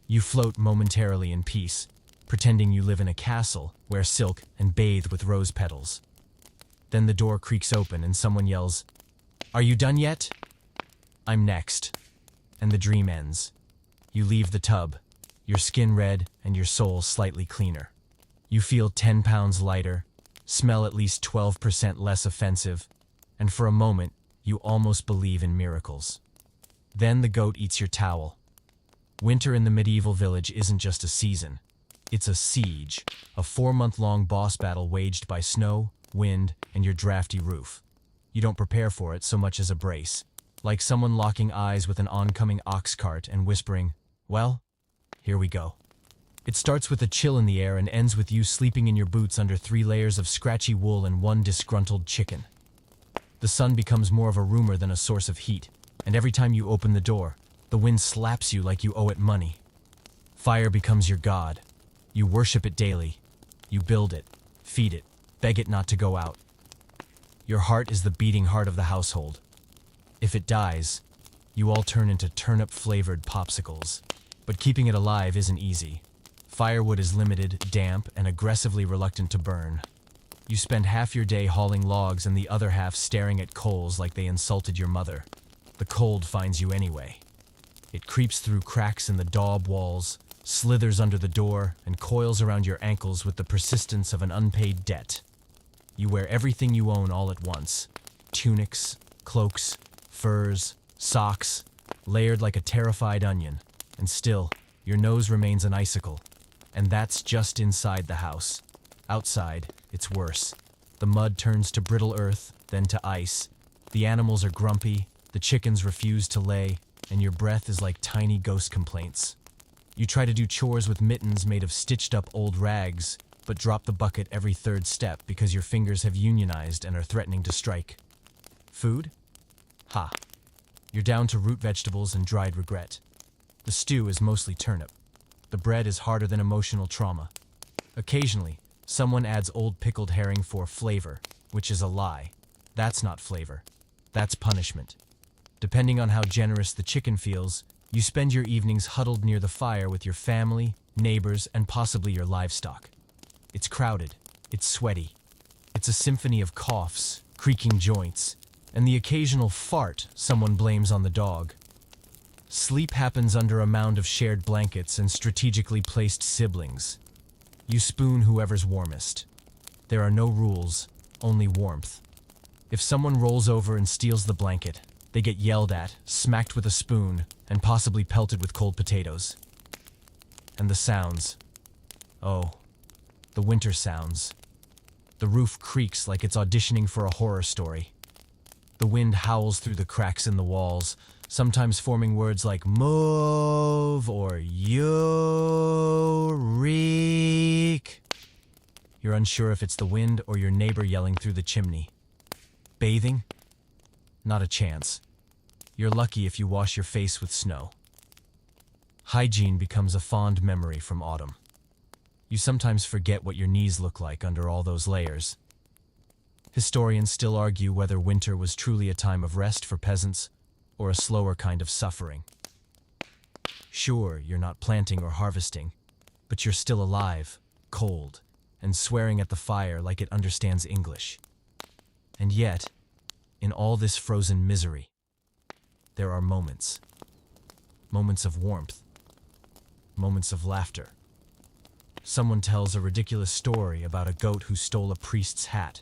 You float momentarily in peace, pretending you live in a castle, wear silk, and bathe with rose petals. Then the door creaks open and someone yells, "Are you done yet?" "I'm next." And the dream ends. You leave the tub, your skin red and your soul slightly cleaner. You feel 10 pounds lighter, smell at least 12% less offensive, and for a moment, you almost believe in miracles. Then the goat eats your towel. Winter in the medieval village isn't just a season. It's a siege, a 4-month-long boss battle waged by snow, wind, and your drafty roof. You don't prepare for it so much as a brace, like someone locking eyes with an oncoming ox cart and whispering, "Well, here we go." It starts with a chill in the air and ends with you sleeping in your boots under 3 layers of scratchy wool and 1 disgruntled chicken. The sun becomes more of a rumor than a source of heat, and every time you open the door, the wind slaps you like you owe it money. Fire becomes your god. You worship it daily. You build it, feed it, beg it not to go out. Your heart is the beating heart of the household. If it dies, you all turn into turnip-flavored popsicles. But keeping it alive isn't easy. Firewood is limited, damp, and aggressively reluctant to burn. You spend half your day hauling logs and the other half staring at coals like they insulted your mother. The cold finds you anyway. It creeps through cracks in the daub walls, slithers under the door, and coils around your ankles with the persistence of an unpaid debt. You wear everything you own all at once. Tunics, cloaks, furs, socks, layered like a terrified onion. And still, your nose remains an icicle. And that's just inside the house. Outside, it's worse. The mud turns to brittle earth, then to ice. The animals are grumpy, the chickens refuse to lay, and your breath is like tiny ghost complaints. You try to do chores with mittens made of stitched-up old rags, but drop the bucket every third step because your fingers have unionized and are threatening to strike. Food? Ha. You're down to root vegetables and dried regret. The stew is mostly turnip. The bread is harder than emotional trauma. Occasionally, someone adds old pickled herring for flavor, which is a lie. That's not flavor. That's punishment. Depending on how generous the chicken feels, you spend your evenings huddled near the fire with your family, neighbors, and possibly your livestock. It's crowded. It's sweaty. It's a symphony of coughs, creaking joints, and the occasional fart someone blames on the dog. Sleep happens under a mound of shared blankets and strategically placed siblings. You spoon whoever's warmest. There are no rules, only warmth. If someone rolls over and steals the blanket, they get yelled at, smacked with a spoon, and possibly pelted with cold potatoes. And the sounds. Oh, the winter sounds. The roof creaks like it's auditioning for a horror story. The wind howls through the cracks in the walls, sometimes forming words like move or you reek. You're unsure if it's the wind or your neighbor yelling through the chimney. Bathing? Not a chance. You're lucky if you wash your face with snow. Hygiene becomes a fond memory from autumn. You sometimes forget what your knees look like under all those layers. Historians still argue whether winter was truly a time of rest for peasants or a slower kind of suffering. Sure, you're not planting or harvesting, but you're still alive, cold, and swearing at the fire like it understands English. And yet, in all this frozen misery, there are moments. Moments of warmth. Moments of laughter. Someone tells a ridiculous story about a goat who stole a priest's hat.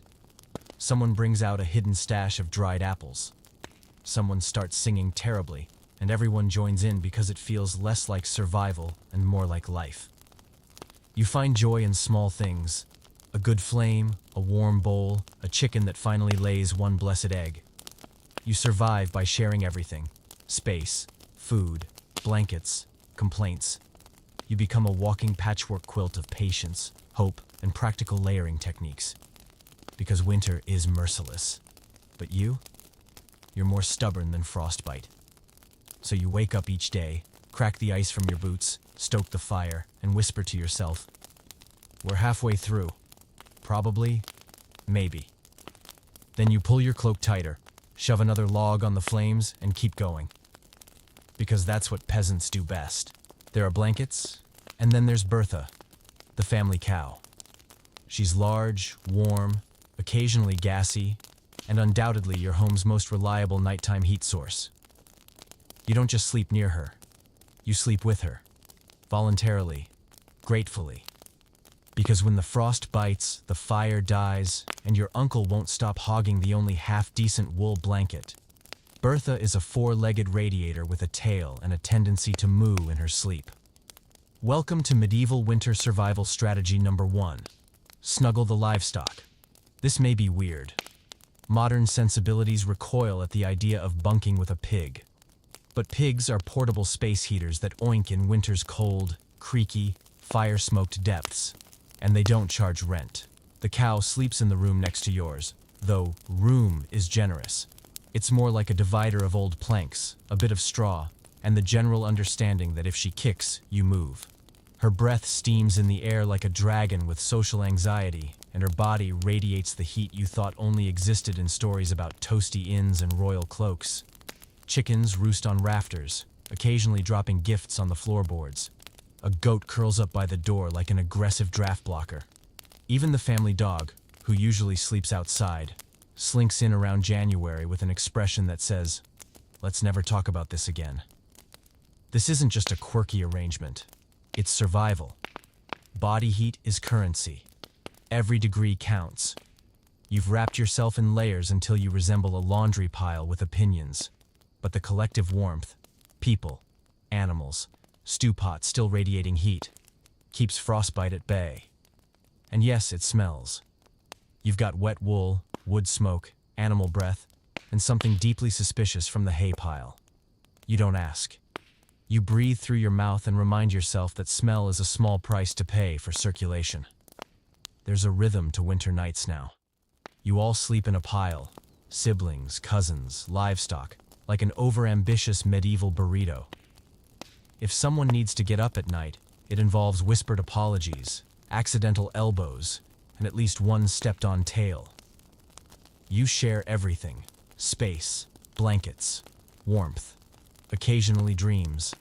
Someone brings out a hidden stash of dried apples. Someone starts singing terribly, and everyone joins in because it feels less like survival and more like life. You find joy in small things. A good flame, a warm bowl, a chicken that finally lays one blessed egg. You survive by sharing everything. Space, food, blankets, complaints. You become a walking patchwork quilt of patience, hope, and practical layering techniques. Because winter is merciless. But you're more stubborn than frostbite. So you wake up each day, crack the ice from your boots, stoke the fire, and whisper to yourself, "We're halfway through. Probably, maybe." Then you pull your cloak tighter, shove another log on the flames, and keep going. Because that's what peasants do best. There are blankets, and then there's Bertha, the family cow. She's large, warm, occasionally gassy, and undoubtedly your home's most reliable nighttime heat source. You don't just sleep near her. You sleep with her. Voluntarily. Gratefully. Because when the frost bites, the fire dies, and your uncle won't stop hogging the only half-decent wool blanket, Bertha is a four-legged radiator with a tail and a tendency to moo in her sleep. Welcome to medieval winter survival strategy number 1. Snuggle the livestock. This may be weird. Modern sensibilities recoil at the idea of bunking with a pig. But pigs are portable space heaters that oink in winter's cold, creaky, fire-smoked depths. And they don't charge rent. The cow sleeps in the room next to yours, though room is generous. It's more like a divider of old planks, a bit of straw, and the general understanding that if she kicks, you move. Her breath steams in the air like a dragon with social anxiety, and her body radiates the heat you thought only existed in stories about toasty inns and royal cloaks. Chickens roost on rafters, occasionally dropping gifts on the floorboards. A goat curls up by the door like an aggressive draft blocker. Even the family dog, who usually sleeps outside, slinks in around January with an expression that says, "Let's never talk about this again." This isn't just a quirky arrangement. It's survival. Body heat is currency. Every degree counts. You've wrapped yourself in layers until you resemble a laundry pile with opinions. But the collective warmth, people, animals, stew pot still radiating heat, keeps frostbite at bay. And yes, it smells. You've got wet wool, wood smoke, animal breath, and something deeply suspicious from the hay pile. You don't ask. You breathe through your mouth and remind yourself that smell is a small price to pay for circulation. There's a rhythm to winter nights now. You all sleep in a pile, siblings, cousins, livestock, like an overambitious medieval burrito. If someone needs to get up at night, it involves whispered apologies, accidental elbows, and at least one stepped-on tail. You share everything: space, blankets, warmth, occasionally dreams.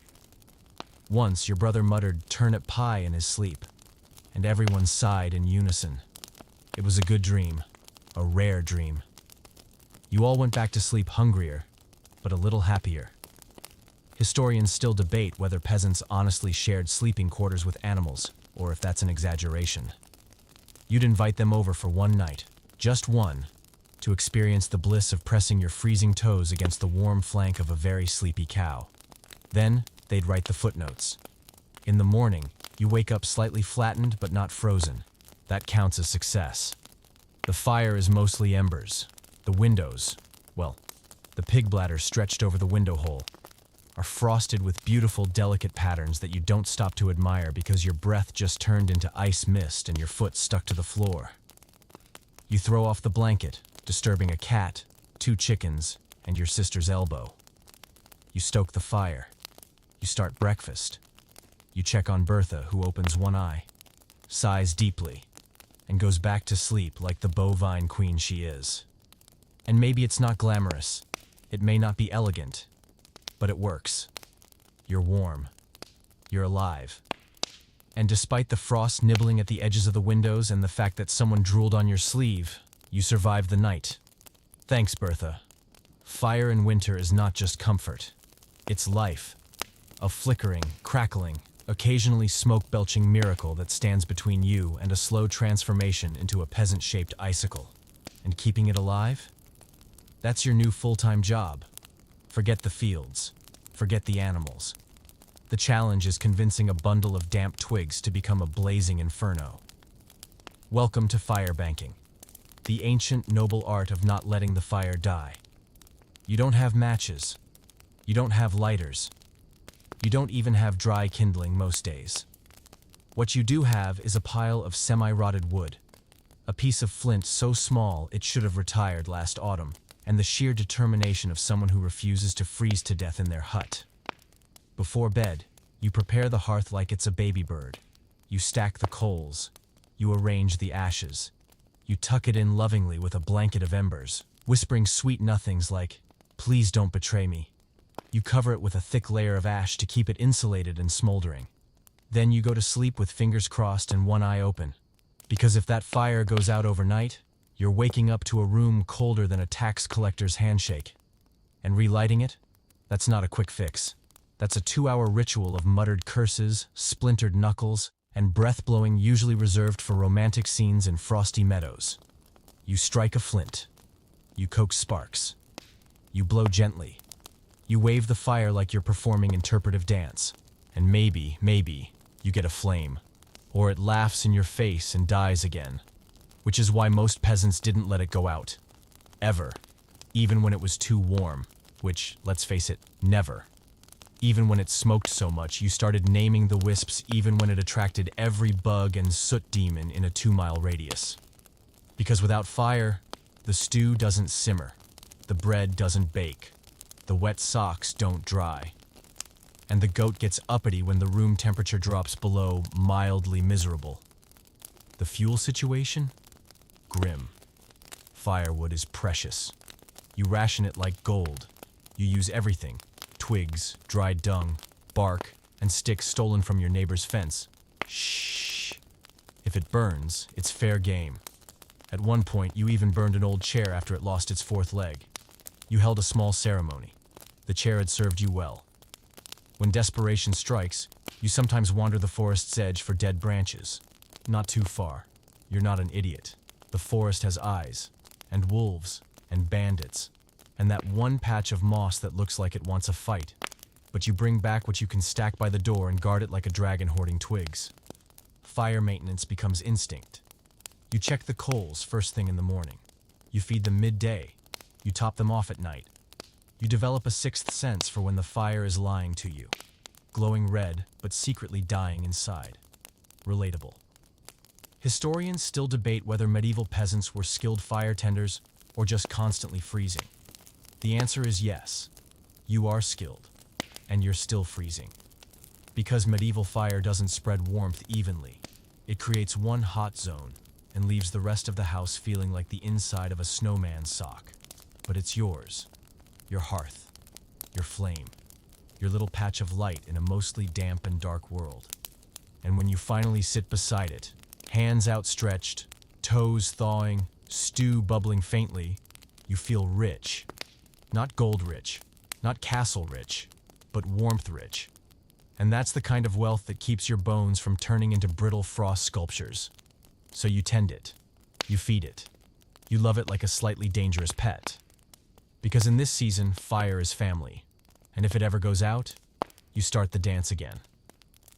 Once your brother muttered turnip pie in his sleep, and everyone sighed in unison. It was a good dream, a rare dream. You all went back to sleep hungrier, but a little happier. Historians still debate whether peasants honestly shared sleeping quarters with animals, or if that's an exaggeration. You'd invite them over for one night, just one, to experience the bliss of pressing your freezing toes against the warm flank of a very sleepy cow. Then, they'd write the footnotes. In the morning, you wake up slightly flattened but not frozen. That counts as success. The fire is mostly embers. The windows, well, the pig bladder stretched over the window hole, are frosted with beautiful, delicate patterns that you don't stop to admire because your breath just turned into ice mist and your foot stuck to the floor. You throw off the blanket, disturbing a cat, 2 chickens, and your sister's elbow. You stoke the fire. You start breakfast. You check on Bertha, who opens one eye, sighs deeply, and goes back to sleep like the bovine queen she is. And maybe it's not glamorous. It may not be elegant, but it works. You're warm. You're alive. And despite the frost nibbling at the edges of the windows and the fact that someone drooled on your sleeve, you survived the night. Thanks, Bertha. Fire in winter is not just comfort. It's life. A flickering, crackling, occasionally smoke-belching miracle that stands between you and a slow transformation into a peasant-shaped icicle. And keeping it alive? That's your new full-time job. Forget the fields. Forget the animals. The challenge is convincing a bundle of damp twigs to become a blazing inferno. Welcome to fire banking, the ancient, noble art of not letting the fire die. You don't have matches. You don't have lighters. You don't even have dry kindling most days. What you do have is a pile of semi-rotted wood, a piece of flint so small it should have retired last autumn, and the sheer determination of someone who refuses to freeze to death in their hut. Before bed, you prepare the hearth like it's a baby bird. You stack the coals. You arrange the ashes. You tuck it in lovingly with a blanket of embers, whispering sweet nothings like, "Please don't betray me." You cover it with a thick layer of ash to keep it insulated and smoldering. Then you go to sleep with fingers crossed and one eye open. Because if that fire goes out overnight, you're waking up to a room colder than a tax collector's handshake. And relighting it? That's not a quick fix. That's a 2-hour ritual of muttered curses, splintered knuckles, and breath-blowing usually reserved for romantic scenes in frosty meadows. You strike a flint. You coax sparks. You blow gently. You wave the fire like you're performing interpretive dance. And maybe, you get a flame. Or it laughs in your face and dies again. Which is why most peasants didn't let it go out. Ever. Even when it was too warm. Which, let's face it, never. Even when it smoked so much, you started naming the wisps even when it attracted every bug and soot demon in a 2-mile radius. Because without fire, the stew doesn't simmer. The bread doesn't bake. The wet socks don't dry. And the goat gets uppity when the room temperature drops below mildly miserable. The fuel situation? Grim. Firewood is precious. You ration it like gold. You use everything. Twigs, dried dung, bark, and sticks stolen from your neighbor's fence. Shh. If it burns, it's fair game. At one point, you even burned an old chair after it lost its 4th leg. You held a small ceremony. The chair had served you well. When desperation strikes, you sometimes wander the forest's edge for dead branches. Not too far. You're not an idiot. The forest has eyes. and wolves, and bandits, and that one patch of moss that looks like it wants a fight. But you bring back what you can stack by the door and guard it like a dragon hoarding twigs. Fire maintenance becomes instinct. You check the coals first thing in the morning. You feed them midday. You top them off at night. You develop a sixth sense for when the fire is lying to you, glowing red but secretly dying inside. Relatable. Historians still debate whether medieval peasants were skilled fire tenders or just constantly freezing. The answer is yes. You are skilled, and you're still freezing. Because medieval fire doesn't spread warmth evenly. It creates one hot zone and leaves the rest of the house feeling like the inside of a snowman's sock. But it's yours. Your hearth. Your flame. Your little patch of light in a mostly damp and dark world. And when you finally sit beside it, hands outstretched, toes thawing, stew bubbling faintly, you feel rich. Not gold rich, not castle rich, but warmth rich. And that's the kind of wealth that keeps your bones from turning into brittle frost sculptures. So you tend it. You feed it. You love it like a slightly dangerous pet. Because in this season, fire is family. And if it ever goes out, you start the dance again.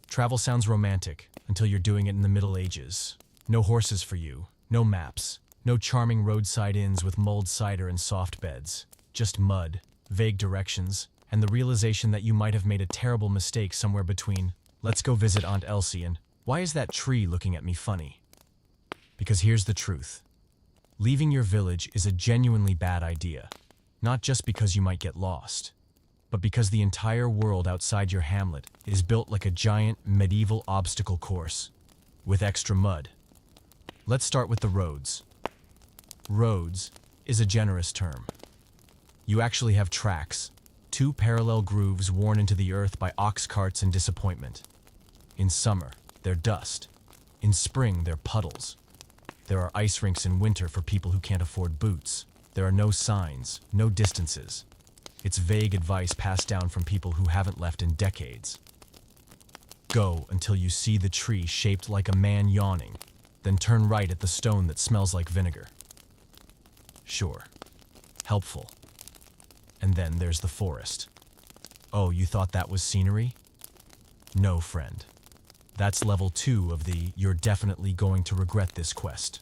Travel sounds romantic until you're doing it in the Middle Ages. No horses for you, no maps, no charming roadside inns with mulled cider and soft beds. Just mud, vague directions, and the realization that you might have made a terrible mistake somewhere between, let's go visit Aunt Elsie and, why is that tree looking at me funny? Because here's the truth. Leaving your village is a genuinely bad idea. Not just because you might get lost, but because the entire world outside your hamlet is built like a giant medieval obstacle course, with extra mud. Let's start with the roads. Roads is a generous term. You actually have tracks, two parallel grooves worn into the earth by ox carts and disappointment. In summer, they're dust. In spring, they're puddles. There are ice rinks in winter for people who can't afford boots. There are no signs, no distances. It's vague advice passed down from people who haven't left in decades. Go until you see the tree shaped like a man yawning, then turn right at the stone that smells like vinegar. Sure. Helpful. And then there's the forest. Oh, you thought that was scenery? No, friend. That's level 2 of the you're definitely going to regret this quest.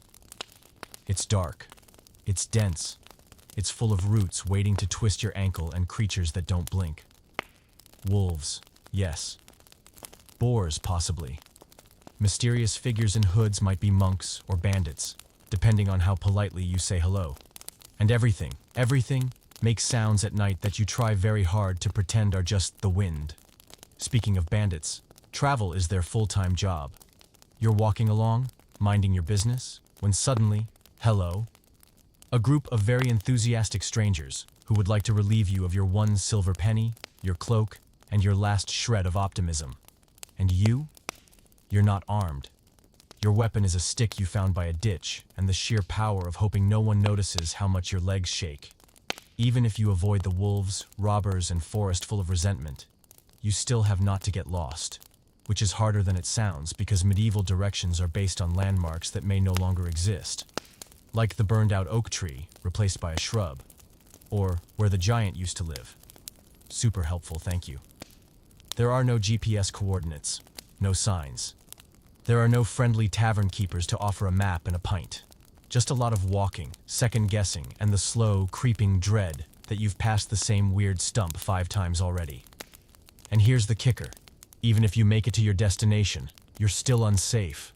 It's dark. It's dense. It's full of roots waiting to twist your ankle and creatures that don't blink. Wolves, yes. Boars, possibly. Mysterious figures in hoods might be monks or bandits, depending on how politely you say hello. And everything makes sounds at night that you try very hard to pretend are just the wind. Speaking of bandits, travel is their full-time job. You're walking along, minding your business, when suddenly, hello, a group of very enthusiastic strangers who would like to relieve you of your one silver penny, your cloak, and your last shred of optimism. And you're not armed. Your weapon is a stick you found by a ditch, and the sheer power of hoping no one notices how much your legs shake. Even if you avoid the wolves, robbers, and forest full of resentment, you still have not to get lost, which is harder than it sounds because medieval directions are based on landmarks that may no longer exist. Like the burned-out oak tree, replaced by a shrub, or where the giant used to live. Super helpful, thank you. There are no GPS coordinates, no signs. There are no friendly tavern keepers to offer a map and a pint. Just a lot of walking, second-guessing, and the slow, creeping dread that you've passed the same weird stump 5 times already. And here's the kicker. Even if you make it to your destination, you're still unsafe.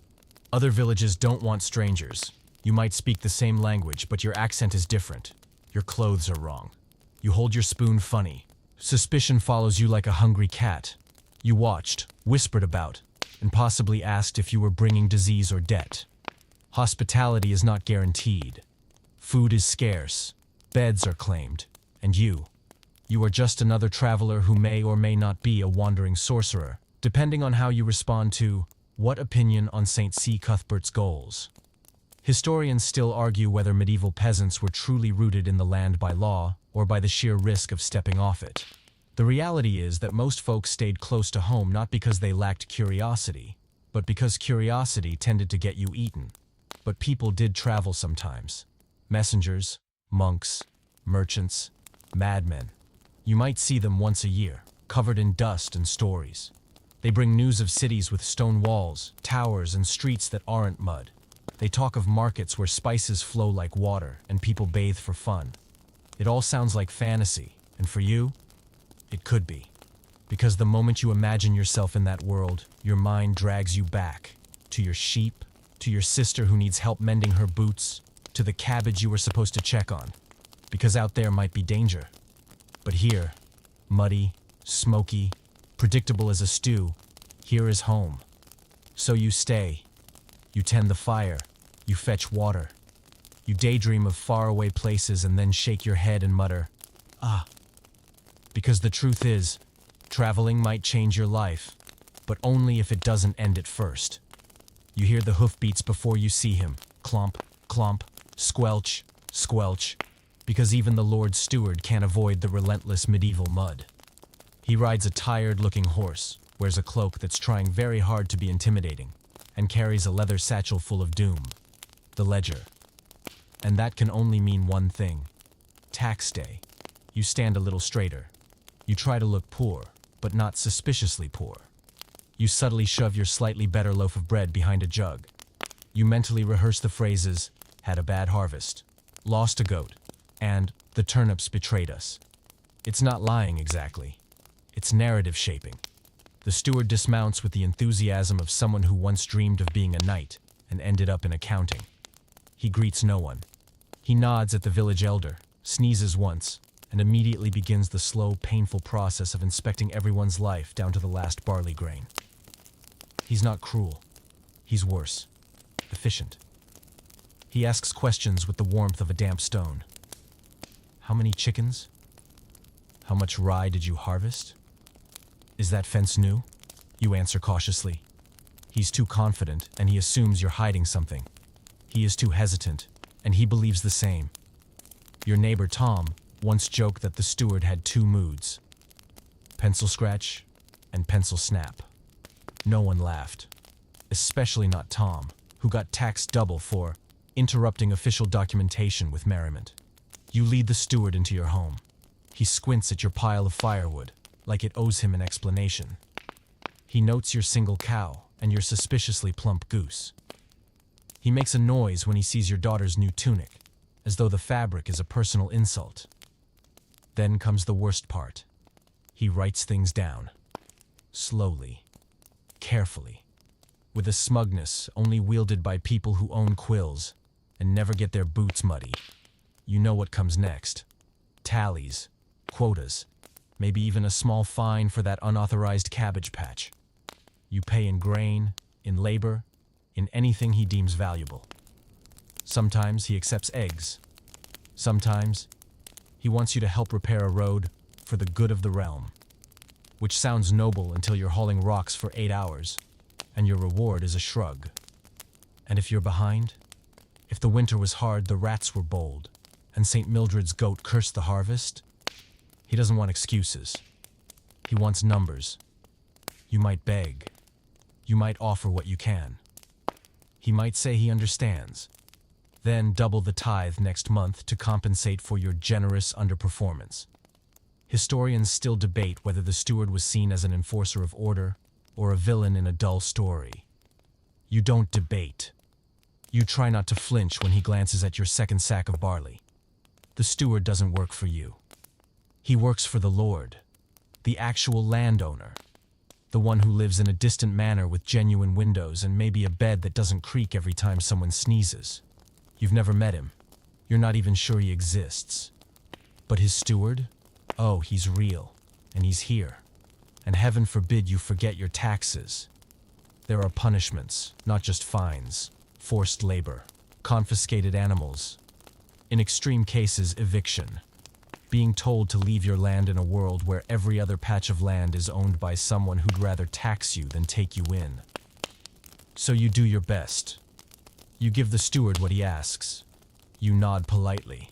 Other villages don't want strangers. You might speak the same language, but your accent is different. Your clothes are wrong. You hold your spoon funny. Suspicion follows you like a hungry cat. You watched, whispered about, and possibly asked if you were bringing disease or debt. Hospitality is not guaranteed. Food is scarce. Beds are claimed. And you are just another traveler who may or may not be a wandering sorcerer, depending on how you respond to, what opinion on St. C. Cuthbert's goals? Historians still argue whether medieval peasants were truly rooted in the land by law or by the sheer risk of stepping off it. The reality is that most folks stayed close to home not because they lacked curiosity, but because curiosity tended to get you eaten. But people did travel sometimes. Messengers, monks, merchants, madmen. You might see them once a year, covered in dust and stories. They bring news of cities with stone walls, towers, and streets that aren't mud. They talk of markets where spices flow like water and people bathe for fun. It all sounds like fantasy, and for you, it could be. Because the moment you imagine yourself in that world, your mind drags you back to your sheep, to your sister who needs help mending her boots, to the cabbage you were supposed to check on. Because out there might be danger. But here, muddy, smoky, predictable as a stew, here is home. So you stay. You tend the fire. You fetch water. You daydream of faraway places and then shake your head and mutter, "Ah." Because the truth is, traveling might change your life, but only if it doesn't end it first. You hear the hoofbeats before you see him. Clomp, clomp, squelch, squelch. Because even the Lord Steward can't avoid the relentless medieval mud. He rides a tired-looking horse, wears a cloak that's trying very hard to be intimidating, and carries a leather satchel full of doom. The ledger. And that can only mean one thing. Tax day. You stand a little straighter. You try to look poor, but not suspiciously poor. You subtly shove your slightly better loaf of bread behind a jug. You mentally rehearse the phrases, "had a bad harvest," "lost a goat," and "the turnips betrayed us." It's not lying exactly. It's narrative shaping. The steward dismounts with the enthusiasm of someone who once dreamed of being a knight and ended up in accounting. He greets no one. He nods at the village elder, sneezes once, and immediately begins the slow, painful process of inspecting everyone's life down to the last barley grain. He's not cruel. He's worse. Efficient. He asks questions with the warmth of a damp stone. How many chickens? How much rye did you harvest? Is that fence new? You answer cautiously. He's too confident, and he assumes you're hiding something. He is too hesitant, and he believes the same. Your neighbor Tom once joked that the steward had two moods: pencil scratch and pencil snap. No one laughed, especially not Tom, who got taxed double for interrupting official documentation with merriment. You lead the steward into your home. He squints at your pile of firewood, like it owes him an explanation. He notes your single cow and your suspiciously plump goose. He makes a noise when he sees your daughter's new tunic, as though the fabric is a personal insult. Then comes the worst part. He writes things down. Slowly. Carefully. With a smugness only wielded by people who own quills and never get their boots muddy. You know what comes next. Tallies. Quotas. Maybe even a small fine for that unauthorized cabbage patch. You pay in grain, in labor, in anything he deems valuable. Sometimes he accepts eggs. Sometimes he wants you to help repair a road for the good of the realm, which sounds noble until you're hauling rocks for 8 hours, and your reward is a shrug. And if you're behind, if the winter was hard, the rats were bold, and St. Mildred's goat cursed the harvest, he doesn't want excuses. He wants numbers. You might beg. You might offer what you can. He might say he understands. Then double the tithe next month to compensate for your generous underperformance. Historians still debate whether the steward was seen as an enforcer of order or a villain in a dull story. You don't debate. You try not to flinch when he glances at your second sack of barley. The steward doesn't work for you. He works for the Lord, the actual landowner, the one who lives in a distant manor with genuine windows and maybe a bed that doesn't creak every time someone sneezes. You've never met him. You're not even sure he exists. But his steward? Oh, he's real, and he's here. And heaven forbid you forget your taxes. There are punishments, not just fines, forced labor, confiscated animals. In extreme cases, eviction. Being told to leave your land in a world where every other patch of land is owned by someone who'd rather tax you than take you in. So you do your best. You give the steward what he asks. You nod politely.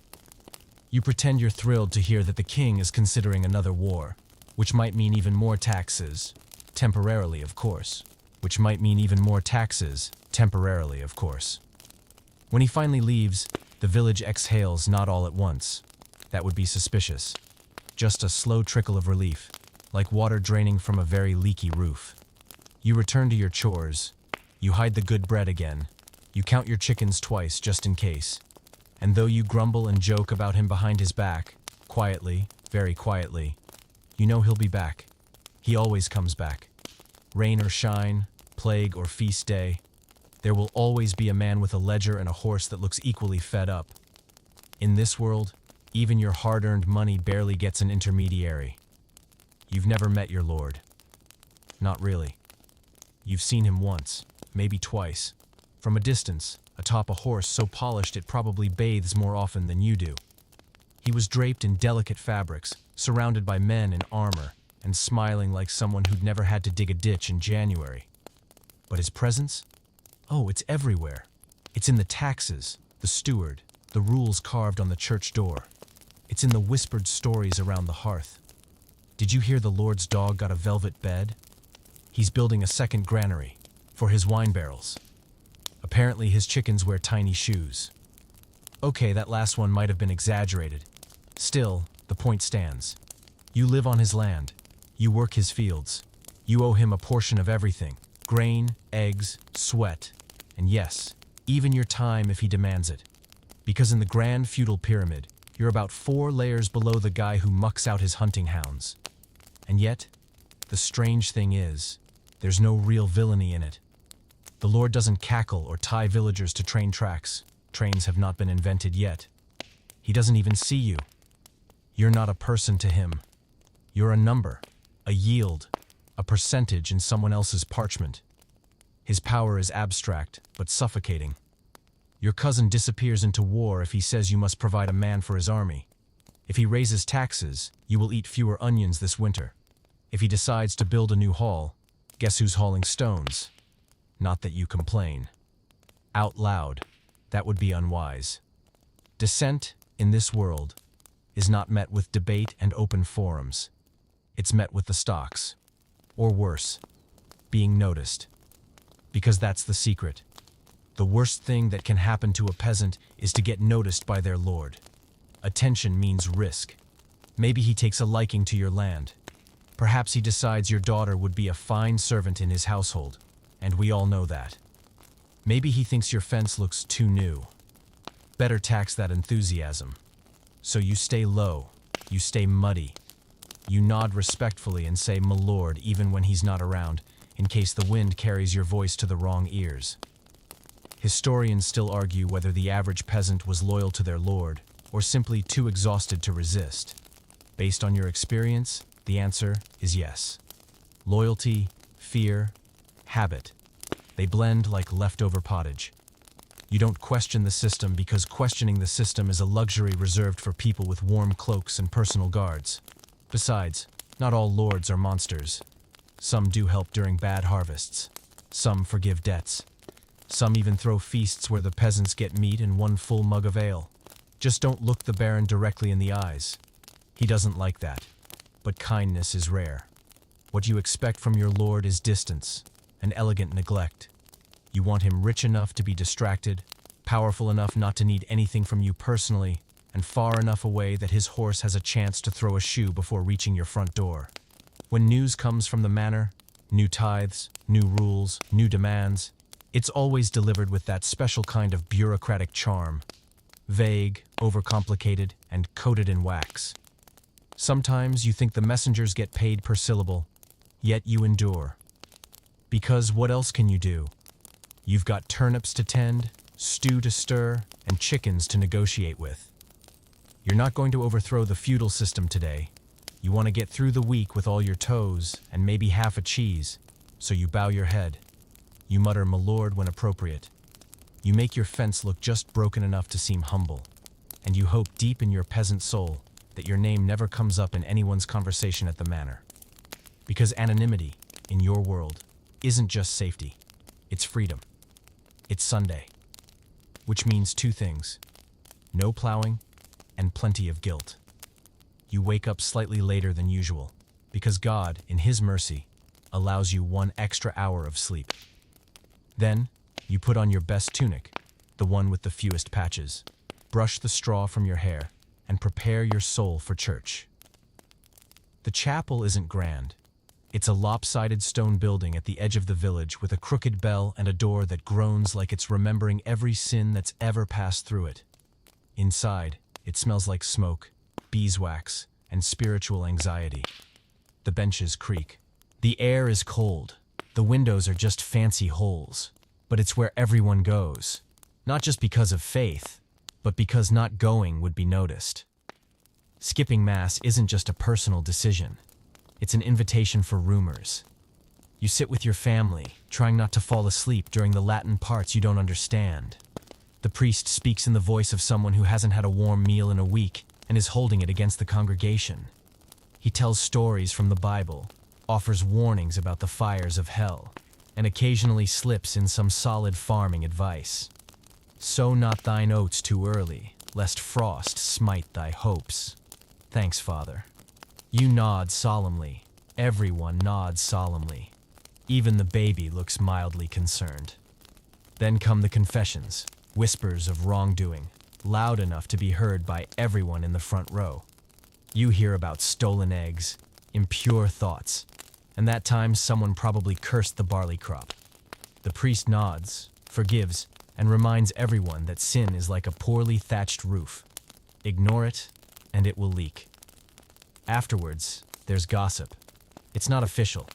You pretend you're thrilled to hear that the king is considering another war, which might mean even more taxes, temporarily, of course. Which might mean even more taxes, temporarily, of course. When he finally leaves, The village exhales not all at once. That would be suspicious. Just a slow trickle of relief, like water draining from a very leaky roof. You return to your chores. You hide the good bread again. You count your chickens twice, just in case. And though you grumble and joke about him behind his back, quietly, very quietly, you know he'll be back. He always comes back. Rain or shine, plague or feast day, there will always be a man with a ledger and a horse that looks equally fed up. In this world, even your hard-earned money barely gets an intermediary. You've never met your Lord. Not really. You've seen him once, maybe twice, from a distance, atop a horse so polished it probably bathes more often than you do. He was draped in delicate fabrics, surrounded by men in armor, and smiling like someone who'd never had to dig a ditch in January. But his presence? Oh, it's everywhere. It's in the taxes, the steward, the rules carved on the church door. It's in the whispered stories around the hearth. Did you hear the Lord's dog got a velvet bed? He's building a second granary for his wine barrels. Apparently his chickens wear tiny shoes. Okay, that last one might have been exaggerated. Still, the point stands. You live on his land. You work his fields. You owe him a portion of everything. Grain, eggs, sweat, and yes, even your time if he demands it. Because in the grand feudal pyramid, you're about 4 layers below the guy who mucks out his hunting hounds. And yet, the strange thing is, there's no real villainy in it. The Lord doesn't cackle or tie villagers to train tracks. Trains have not been invented yet. He doesn't even see you. You're not a person to him. You're a number, a yield, a percentage in someone else's parchment. His power is abstract, but suffocating. Your cousin disappears into war if he says you must provide a man for his army. If he raises taxes, you will eat fewer onions this winter. If he decides to build a new hall, guess who's hauling stones? Not that you complain. Out loud, that would be unwise. Dissent, in this world, is not met with debate and open forums. It's met with the stocks. Or worse, being noticed. Because that's the secret. The worst thing that can happen to a peasant is to get noticed by their lord. Attention means risk. Maybe he takes a liking to your land. Perhaps he decides your daughter would be a fine servant in his household, and we all know that. Maybe he thinks your fence looks too new. Better tax that enthusiasm. So you stay low, you stay muddy. You nod respectfully and say "my lord" even when he's not around, in case the wind carries your voice to the wrong ears. Historians still argue whether the average peasant was loyal to their lord, or simply too exhausted to resist. Based on your experience, the answer is yes. Loyalty, fear, habit. They blend like leftover pottage. You don't question the system because questioning the system is a luxury reserved for people with warm cloaks and personal guards. Besides, not all lords are monsters. Some do help during bad harvests. Some forgive debts. Some even throw feasts where the peasants get meat and 1 full mug of ale. Just don't look the Baron directly in the eyes. He doesn't like that. But kindness is rare. What you expect from your lord is distance, an elegant neglect. You want him rich enough to be distracted, powerful enough not to need anything from you personally, and far enough away that his horse has a chance to throw a shoe before reaching your front door. When news comes from the manor, new tithes, new rules, new demands, it's always delivered with that special kind of bureaucratic charm. Vague, overcomplicated, and coated in wax. Sometimes you think the messengers get paid per syllable, yet you endure. Because what else can you do? You've got turnips to tend, stew to stir, and chickens to negotiate with. You're not going to overthrow the feudal system today. You want to get through the week with all your toes and maybe half a cheese, so you bow your head. You mutter "my lord" when appropriate. You make your fence look just broken enough to seem humble, and you hope deep in your peasant soul that your name never comes up in anyone's conversation at the manor. Because anonymity, in your world, isn't just safety, it's freedom. It's Sunday, which means 2 things: no plowing and plenty of guilt. You wake up slightly later than usual, because God, in His mercy, allows you 1 extra hour of sleep. Then, you put on your best tunic, the one with the fewest patches. brush the straw from your hair, and prepare your soul for church. The chapel isn't grand. It's a lopsided stone building at the edge of the village with a crooked bell and a door that groans like it's remembering every sin that's ever passed through it. Inside, it smells like smoke, beeswax, and spiritual anxiety. The benches creak. The air is cold. The windows are just fancy holes. But it's where everyone goes. Not just because of faith, but because not going would be noticed. Skipping Mass isn't just a personal decision. It's an invitation for rumors. You sit with your family, trying not to fall asleep during the Latin parts you don't understand. The priest speaks in the voice of someone who hasn't had a warm meal in a week and is holding it against the congregation. He tells stories from the Bible, offers warnings about the fires of hell, and occasionally slips in some solid farming advice. Sow not thine oats too early, lest frost smite thy hopes. Thanks, Father. You nod solemnly. Everyone nods solemnly. Even the baby looks mildly concerned. Then come the confessions, whispers of wrongdoing, loud enough to be heard by everyone in the front row. You hear about stolen eggs, impure thoughts, and that time someone probably cursed the barley crop. The priest nods, forgives, and reminds everyone that sin is like a poorly thatched roof. Ignore it, and it will leak. Afterwards, there's gossip. It's not official,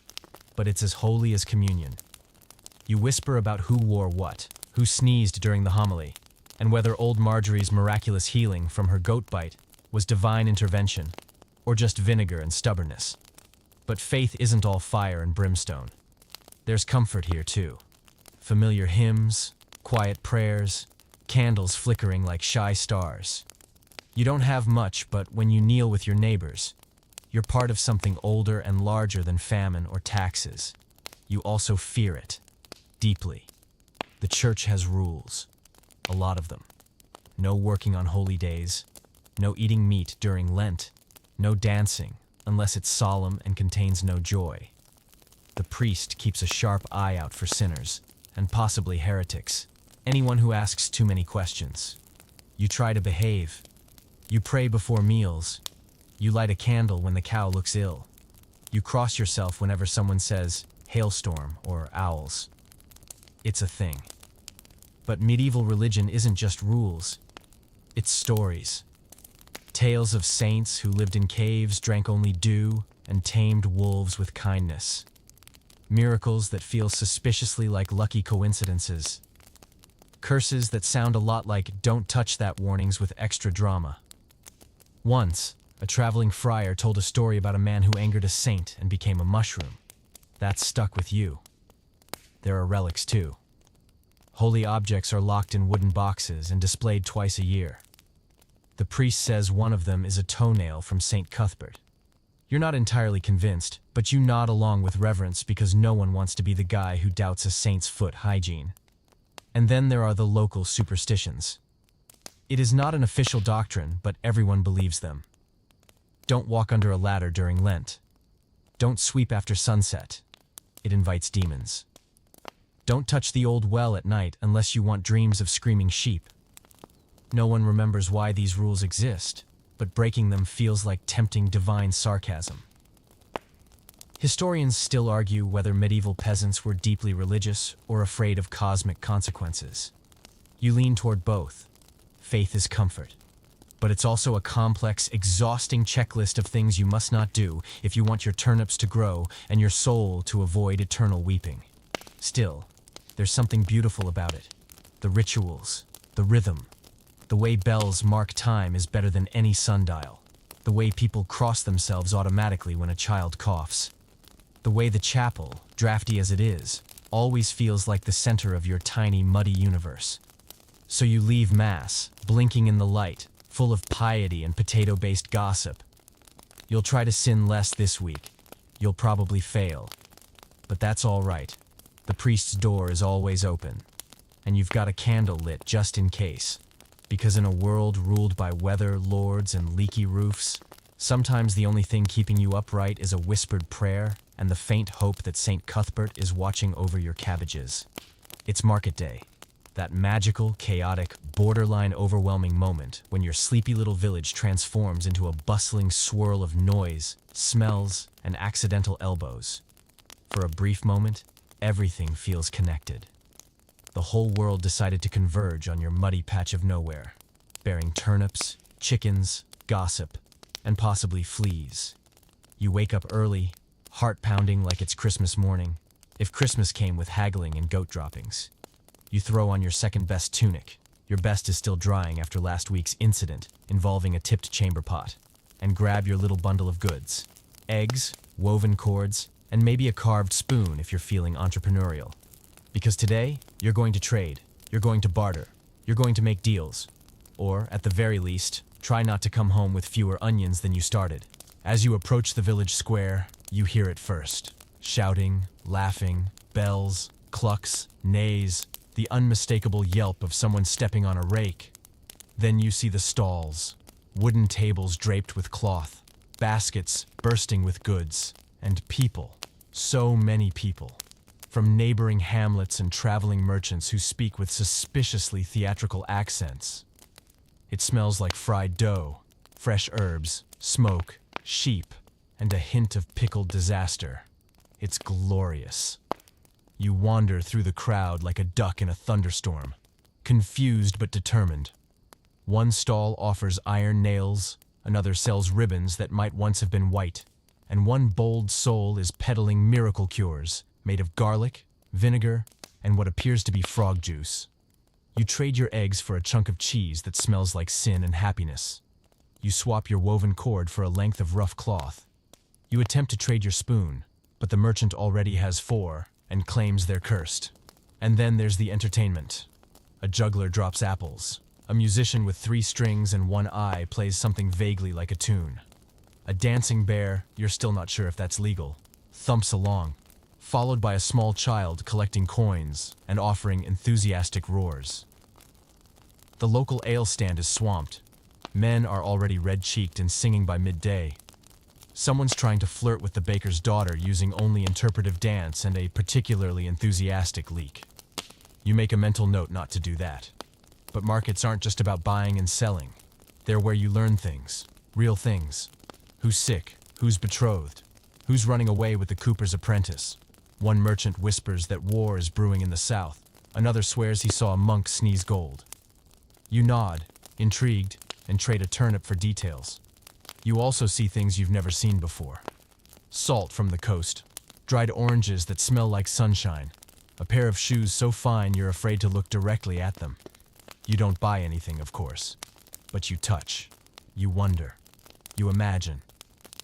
but it's as holy as communion. You whisper about who wore what, who sneezed during the homily, and whether old Marjorie's miraculous healing from her goat bite was divine intervention, or just vinegar and stubbornness. But faith isn't all fire and brimstone. There's comfort here, too. Familiar hymns, quiet prayers, candles flickering like shy stars. You don't have much, but when you kneel with your neighbors, you're part of something older and larger than famine or taxes. You also fear it, deeply. The church has rules, a lot of them. No working on holy days, no eating meat during Lent, no dancing unless it's solemn and contains no joy. The priest keeps a sharp eye out for sinners, and possibly heretics, anyone who asks too many questions. You try to behave. You pray before meals. You light a candle when the cow looks ill. You cross yourself whenever someone says hailstorm or owls. It's a thing. But medieval religion isn't just rules. It's stories. Tales of saints who lived in caves, drank only dew, and tamed wolves with kindness. Miracles that feel suspiciously like lucky coincidences. Curses that sound a lot like "don't touch that" warnings with extra drama. Once, a traveling friar told a story about a man who angered a saint and became a mushroom. That stuck with you. There are relics too. Holy objects are locked in wooden boxes and displayed twice a year. The priest says one of them is a toenail from St. Cuthbert. You're not entirely convinced, but you nod along with reverence because no one wants to be the guy who doubts a saint's foot hygiene. And then there are the local superstitions. It is not an official doctrine, but everyone believes them. Don't walk under a ladder during Lent. Don't sweep after sunset. It invites demons. Don't touch the old well at night unless you want dreams of screaming sheep. No one remembers why these rules exist, but breaking them feels like tempting divine sarcasm. Historians still argue whether medieval peasants were deeply religious or afraid of cosmic consequences. You lean toward both. Faith is comfort. But it's also a complex, exhausting checklist of things you must not do if you want your turnips to grow and your soul to avoid eternal weeping. Still, there's something beautiful about it. The rituals, the rhythm. The way bells mark time is better than any sundial. The way people cross themselves automatically when a child coughs. The way the chapel, drafty as it is, always feels like the center of your tiny, muddy universe. So you leave Mass, blinking in the light, full of piety and potato-based gossip. You'll try to sin less this week. You'll probably fail. But that's all right. The priest's door is always open. And you've got a candle lit just in case. Because in a world ruled by weather lords and leaky roofs, sometimes the only thing keeping you upright is a whispered prayer and the faint hope that St. Cuthbert is watching over your cabbages. It's market day. That magical, chaotic, borderline overwhelming moment when your sleepy little village transforms into a bustling swirl of noise, smells, and accidental elbows. For a brief moment, everything feels connected. The whole world decided to converge on your muddy patch of nowhere, bearing turnips, chickens, gossip, and possibly fleas. You wake up early, heart pounding like it's Christmas morning, if Christmas came with haggling and goat droppings. You throw on your second best tunic. Your best is still drying after last week's incident involving a tipped chamber pot. And grab your little bundle of goods. Eggs, woven cords, and maybe a carved spoon if you're feeling entrepreneurial. Because today, you're going to trade, you're going to barter, you're going to make deals. Or, at the very least, try not to come home with fewer onions than you started. As you approach the village square, you hear it first. Shouting, laughing, bells, clucks, neighs, the unmistakable yelp of someone stepping on a rake. Then you see the stalls, wooden tables draped with cloth, baskets bursting with goods, and people, so many people, from neighboring hamlets and traveling merchants who speak with suspiciously theatrical accents. It smells like fried dough, fresh herbs, smoke, sheep, and a hint of pickled disaster. It's glorious. You wander through the crowd like a duck in a thunderstorm, confused but determined. One stall offers iron nails, another sells ribbons that might once have been white, and one bold soul is peddling miracle cures made of garlic, vinegar, and what appears to be frog juice. You trade your eggs for a chunk of cheese that smells like sin and happiness. You swap your woven cord for a length of rough cloth. You attempt to trade your spoon, but the merchant already has 4 and claims they're cursed. And then there's the entertainment. A juggler drops apples. A musician with 3 strings and 1 eye plays something vaguely like a tune. A dancing bear, you're still not sure if that's legal, thumps along, followed by a small child collecting coins and offering enthusiastic roars. The local ale stand is swamped. Men are already red-cheeked and singing by midday. Someone's trying to flirt with the baker's daughter using only interpretive dance and a particularly enthusiastic leek. You make a mental note not to do that. But markets aren't just about buying and selling. They're where you learn things, real things. Who's sick? Who's betrothed? Who's running away with the cooper's apprentice? One merchant whispers that war is brewing in the south. Another swears he saw a monk sneeze gold. You nod, intrigued, and trade a turnip for details. You also see things you've never seen before. Salt from the coast, dried oranges that smell like sunshine, a pair of shoes so fine you're afraid to look directly at them. You don't buy anything, of course, but you touch, you wonder, you imagine.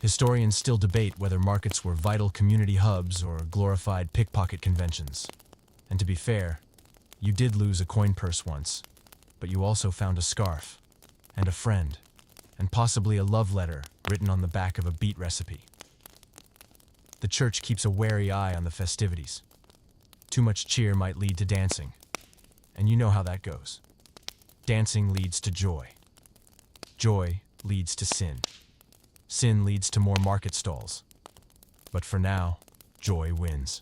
Historians still debate whether markets were vital community hubs or glorified pickpocket conventions. And to be fair, you did lose a coin purse once, but you also found a scarf, and a friend, and possibly a love letter written on the back of a beet recipe. The church keeps a wary eye on the festivities. Too much cheer might lead to dancing, and you know how that goes. Dancing leads to joy. Joy leads to sin. Sin leads to more market stalls. But for now, joy wins.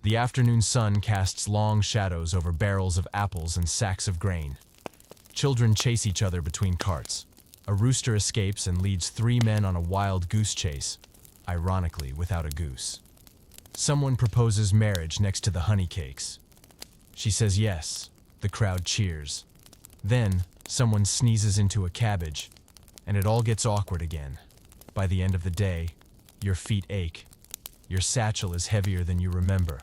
The afternoon sun casts long shadows over barrels of apples and sacks of grain. Children chase each other between carts. A rooster escapes and leads 3 men on a wild goose chase, ironically without a goose. Someone proposes marriage next to the honey cakes. She says yes. The crowd cheers. Then, someone sneezes into a cabbage, and it all gets awkward again. By the end of the day, your feet ache. Your satchel is heavier than you remember,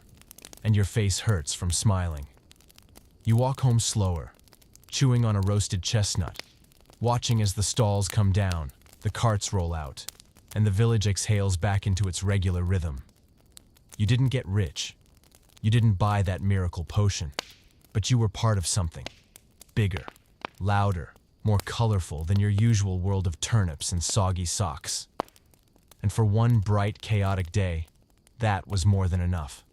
and your face hurts from smiling. You walk home slower, chewing on a roasted chestnut, watching as the stalls come down, the carts roll out, and the village exhales back into its regular rhythm. You didn't get rich. You didn't buy that miracle potion, but you were part of something. Bigger, louder, more colorful than your usual world of turnips and soggy socks. And for one bright, chaotic day, that was more than enough.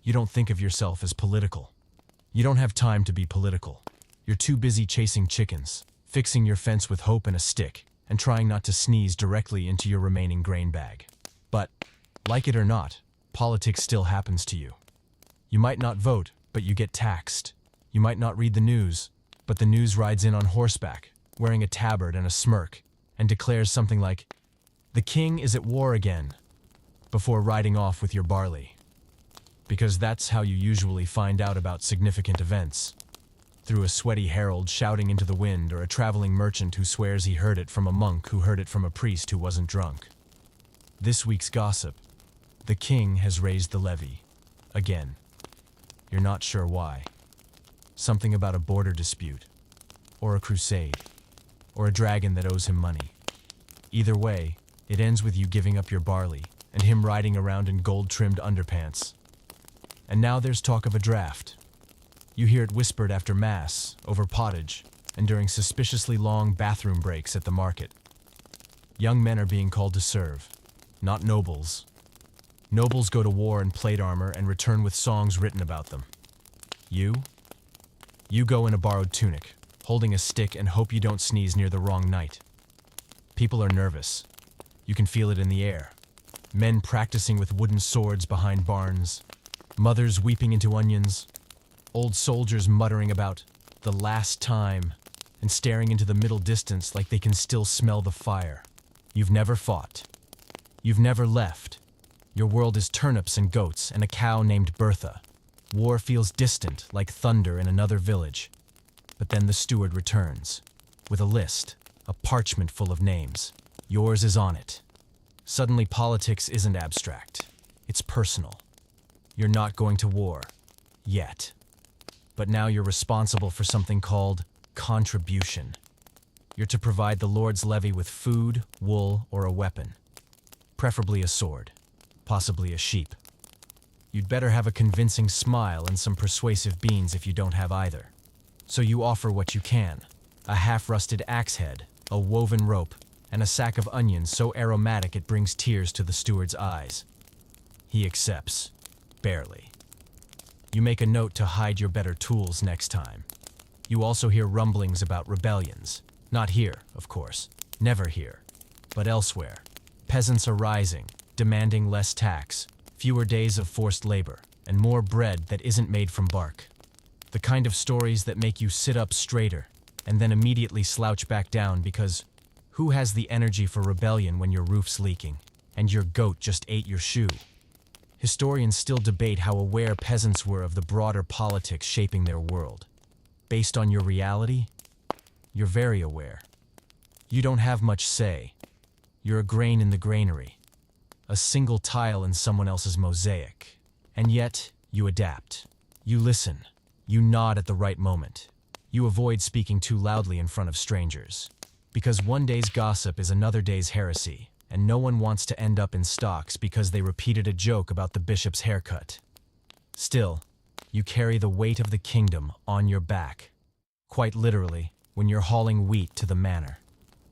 You don't think of yourself as political. You don't have time to be political. You're too busy chasing chickens, fixing your fence with hope and a stick, and trying not to sneeze directly into your remaining grain bag. But, like it or not, politics still happens to you. You might not vote, but you get taxed. You might not read the news, but the news rides in on horseback, wearing a tabard and a smirk, and declares something like, "The king is at war again," before riding off with your barley. Because that's how you usually find out about significant events. Through a sweaty herald shouting into the wind, or a traveling merchant who swears he heard it from a monk who heard it from a priest who wasn't drunk. This week's gossip: the king has raised the levy. Again. You're not sure why. Something about a border dispute, or a crusade, or a dragon that owes him money. Either way, it ends with you giving up your barley, and him riding around in gold-trimmed underpants. And now there's talk of a draft. You hear it whispered after Mass, over pottage, and during suspiciously long bathroom breaks at the market. Young men are being called to serve, not nobles. Nobles go to war in plate armor and return with songs written about them. You go in a borrowed tunic, holding a stick and hope you don't sneeze near the wrong knight. People are nervous. You can feel it in the air. Men practicing with wooden swords behind barns, mothers weeping into onions, old soldiers muttering about the last time and staring into the middle distance like they can still smell the fire. You've never fought. You've never left. Your world is turnips and goats and a cow named Bertha. War feels distant, like thunder in another village. But then the steward returns, with a list, a parchment full of names. Yours is on it. Suddenly politics isn't abstract. It's personal. You're not going to war. Yet. But now you're responsible for something called contribution. You're to provide the Lord's levy with food, wool, or a weapon. Preferably a sword. Possibly a sheep. You'd better have a convincing smile and some persuasive beans if you don't have either. So you offer what you can: a half-rusted axe head, a woven rope, and a sack of onions so aromatic it brings tears to the steward's eyes. He accepts. Barely. You make a note to hide your better tools next time. You also hear rumblings about rebellions. Not here, of course. Never here. But elsewhere. Peasants are rising, demanding less tax, fewer days of forced labor, and more bread that isn't made from bark. The kind of stories that make you sit up straighter, and then immediately slouch back down because who has the energy for rebellion when your roof's leaking, and your goat just ate your shoe? Historians still debate how aware peasants were of the broader politics shaping their world. Based on your reality, you're very aware. You don't have much say. You're a grain in the granary. A single tile in someone else's mosaic. And yet, you adapt. You listen. You nod at the right moment. You avoid speaking too loudly in front of strangers. Because one day's gossip is another day's heresy, and no one wants to end up in stocks because they repeated a joke about the bishop's haircut. Still, you carry the weight of the kingdom on your back. Quite literally, when you're hauling wheat to the manor.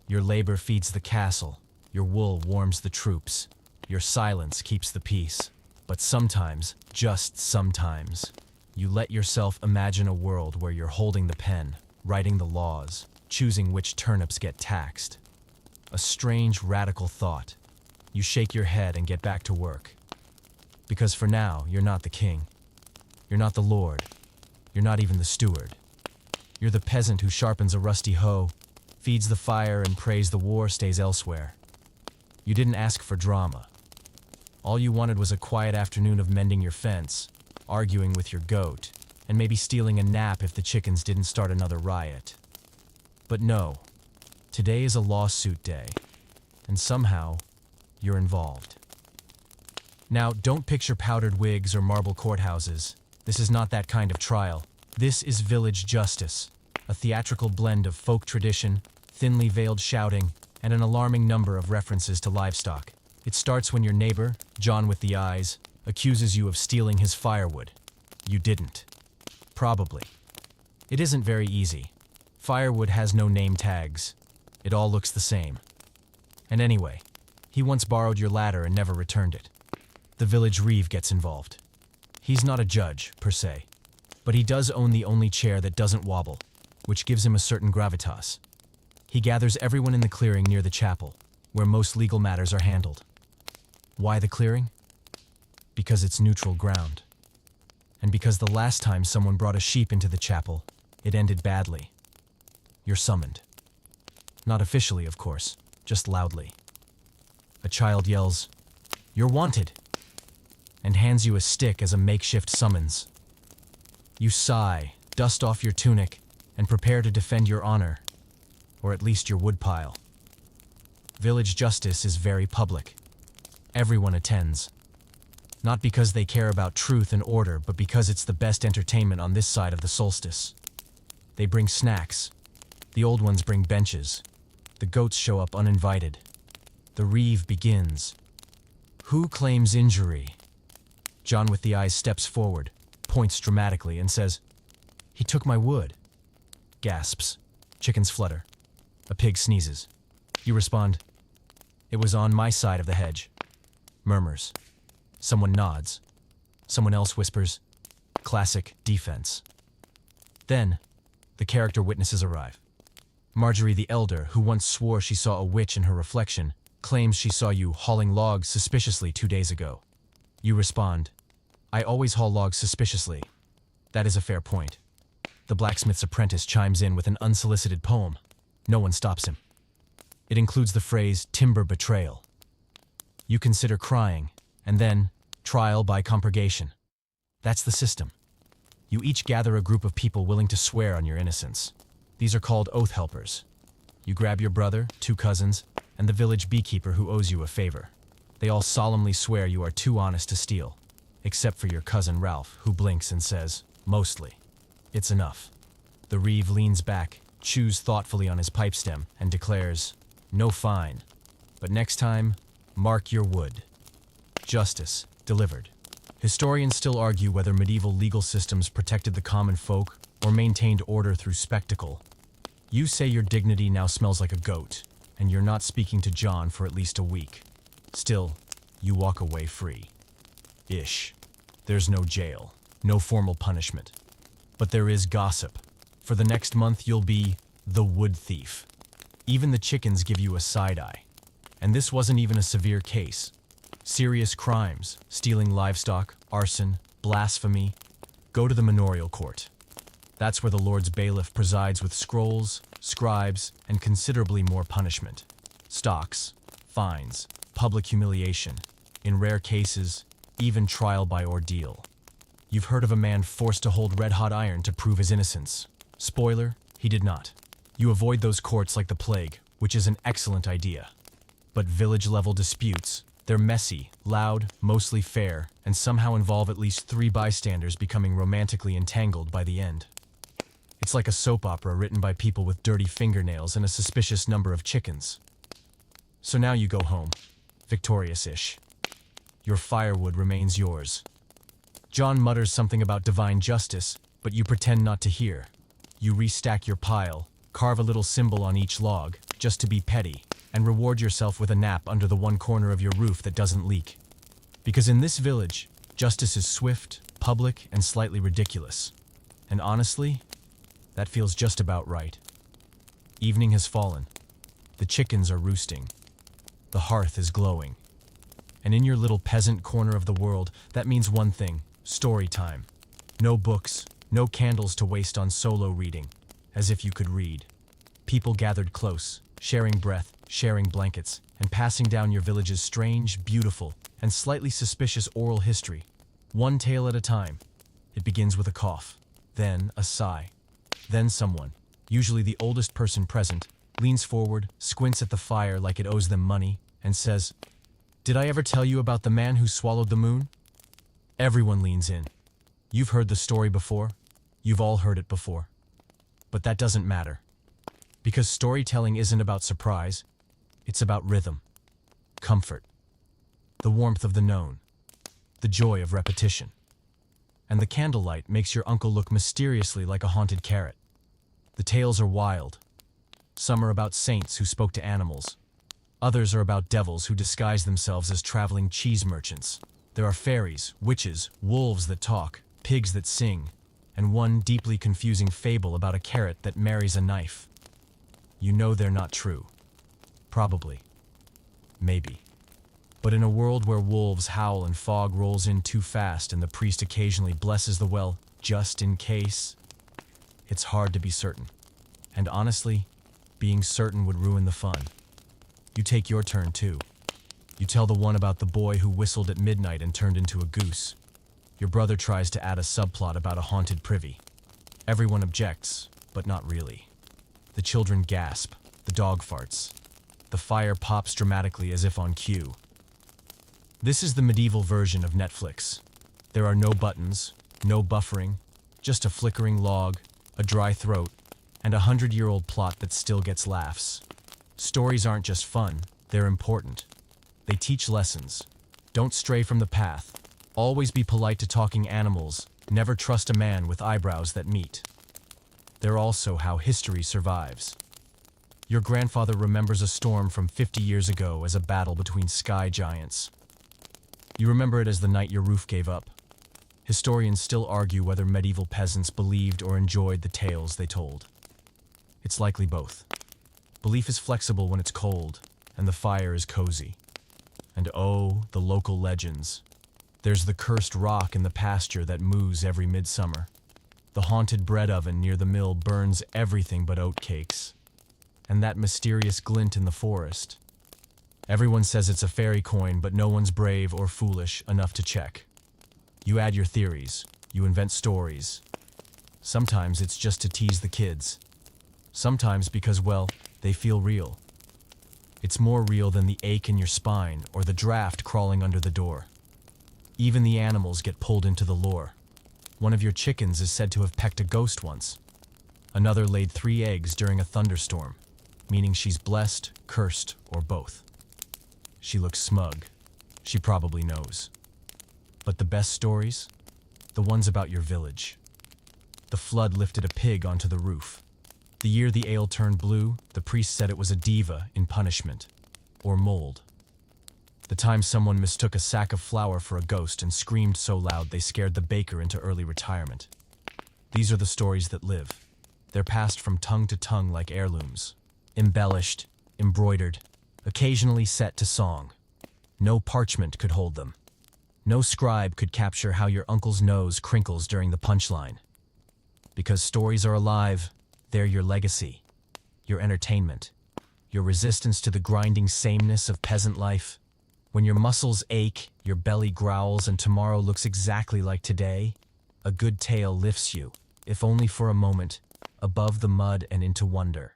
Your labor feeds the castle. Your wool warms the troops. Your silence keeps the peace. But sometimes, just sometimes, you let yourself imagine a world where you're holding the pen, writing the laws, choosing which turnips get taxed. A strange, radical thought. You shake your head and get back to work. Because for now, you're not the king. You're not the lord. You're not even the steward. You're the peasant who sharpens a rusty hoe, feeds the fire, and prays the war stays elsewhere. You didn't ask for drama. All you wanted was a quiet afternoon of mending your fence, arguing with your goat, and maybe stealing a nap if the chickens didn't start another riot. But no, today is a lawsuit day, and somehow, you're involved. Now, don't picture powdered wigs or marble courthouses. This is not that kind of trial. This is village justice, a theatrical blend of folk tradition, thinly veiled shouting, and an alarming number of references to livestock. It starts when your neighbor, John with the eyes, accuses you of stealing his firewood. You didn't. Probably. It isn't very easy. Firewood has no name tags. It all looks the same. And anyway, he once borrowed your ladder and never returned it. The village reeve gets involved. He's not a judge, per se, but he does own the only chair that doesn't wobble, which gives him a certain gravitas. He gathers everyone in the clearing near the chapel, where most legal matters are handled. Why the clearing? Because it's neutral ground. And because the last time someone brought a sheep into the chapel, it ended badly. You're summoned. Not officially, of course, just loudly. A child yells, "You're wanted," and hands you a stick as a makeshift summons. You sigh, dust off your tunic, and prepare to defend your honor, or at least your woodpile. Village justice is very public. Everyone attends. Not because they care about truth and order, but because it's the best entertainment on this side of the solstice. They bring snacks. The old ones bring benches. The goats show up uninvited. The reeve begins. Who claims injury? John with the eyes steps forward, points dramatically, and says, "He took my wood." Gasps. Chickens flutter. A pig sneezes. You respond, "It was on my side of the hedge." Murmurs. Someone nods. Someone else whispers, "Classic defense." Then, the character witnesses arrive. Marjorie the elder, who once swore she saw a witch in her reflection, claims she saw you hauling logs suspiciously 2 days ago. You respond, "I always haul logs suspiciously." That is a fair point. The blacksmith's apprentice chimes in with an unsolicited poem. No one stops him. It includes the phrase timber betrayal. You consider crying, and then trial by compurgation. That's the system. You each gather a group of people willing to swear on your innocence. These are called oath helpers. You grab your brother, 2 cousins, and the village beekeeper who owes you a favor. They all solemnly swear you are too honest to steal, except for your cousin Ralph, who blinks and says, "Mostly." It's enough. The reeve leans back, chews thoughtfully on his pipe stem, and declares, "No fine. But next time, mark your wood." Justice delivered. Historians still argue whether medieval legal systems protected the common folk or maintained order through spectacle. You say your dignity now smells like a goat, and you're not speaking to John for at least a week. Still, you walk away free. Ish. There's no jail, no formal punishment. But there is gossip. For the next month, you'll be the wood thief. Even the chickens give you a side eye. And this wasn't even a severe case. Serious crimes, stealing livestock, arson, blasphemy, go to the manorial court. That's where the Lord's bailiff presides with scrolls, scribes, and considerably more punishment. Stocks, fines, public humiliation, in rare cases, even trial by ordeal. You've heard of a man forced to hold red-hot iron to prove his innocence. Spoiler, he did not. You avoid those courts like the plague, which is an excellent idea. But village-level disputes, they're messy, loud, mostly fair, and somehow involve at least 3 bystanders becoming romantically entangled by the end. It's like a soap opera written by people with dirty fingernails and a suspicious number of chickens. So now you go home, victorious-ish. Your firewood remains yours. John mutters something about divine justice, but you pretend not to hear. You restack your pile, carve a little symbol on each log, just to be petty, and reward yourself with a nap under the one corner of your roof that doesn't leak. Because in this village, justice is swift, public, and slightly ridiculous. And honestly, that feels just about right. Evening has fallen. The chickens are roosting. The hearth is glowing. And in your little peasant corner of the world, that means one thing: story time. No books, no candles to waste on solo reading, as if you could read. People gathered close, sharing breath, sharing blankets, and passing down your village's strange, beautiful, and slightly suspicious oral history, one tale at a time. It begins with a cough, then a sigh. Then someone, usually the oldest person present, leans forward, squints at the fire like it owes them money, and says, "Did I ever tell you about the man who swallowed the moon?" Everyone leans in. You've heard the story before. You've all heard it before. But that doesn't matter. Because storytelling isn't about surprise. It's about rhythm, comfort, the warmth of the known, the joy of repetition. And the candlelight makes your uncle look mysteriously like a haunted carrot. The tales are wild. Some are about saints who spoke to animals. Others are about devils who disguise themselves as traveling cheese merchants. There are fairies, witches, wolves that talk, pigs that sing, and one deeply confusing fable about a carrot that marries a knife. You know they're not true. Probably. Maybe. But in a world where wolves howl and fog rolls in too fast and the priest occasionally blesses the well just in case, it's hard to be certain. And honestly, being certain would ruin the fun. You take your turn too. You tell the one about the boy who whistled at midnight and turned into a goose. Your brother tries to add a subplot about a haunted privy. Everyone objects, but not really. The children gasp, the dog farts. The fire pops dramatically as if on cue. This is the medieval version of Netflix. There are no buttons, no buffering, just a flickering log, a dry throat, and a 100-year-old plot that still gets laughs. Stories aren't just fun, they're important. They teach lessons. Don't stray from the path. Always be polite to talking animals. Never trust a man with eyebrows that meet. They're also how history survives. Your grandfather remembers a storm from 50 years ago as a battle between sky giants. You remember it as the night your roof gave up. Historians still argue whether medieval peasants believed or enjoyed the tales they told. It's likely both. Belief is flexible when it's cold, and the fire is cozy. And oh, the local legends. There's the cursed rock in the pasture that moos every midsummer. The haunted bread oven near the mill burns everything but oat cakes. And that mysterious glint in the forest. Everyone says it's a fairy coin, but no one's brave or foolish enough to check. You add your theories, you invent stories. Sometimes it's just to tease the kids. Sometimes because, well, they feel real. It's more real than the ache in your spine or the draft crawling under the door. Even the animals get pulled into the lore. One of your chickens is said to have pecked a ghost once. Another laid 3 eggs during a thunderstorm, meaning she's blessed, cursed, or both. She looks smug. She probably knows. But the best stories? The ones about your village. The flood lifted a pig onto the roof. The year the ale turned blue, the priest said it was a diva in punishment. Or mold. The time someone mistook a sack of flour for a ghost and screamed so loud they scared the baker into early retirement. These are the stories that live. They're passed from tongue to tongue like heirlooms. Embellished, embroidered, occasionally set to song. No parchment could hold them. No scribe could capture how your uncle's nose crinkles during the punchline. Because stories are alive, they're your legacy, your entertainment, your resistance to the grinding sameness of peasant life. When your muscles ache, your belly growls, and tomorrow looks exactly like today, a good tale lifts you, if only for a moment, above the mud and into wonder.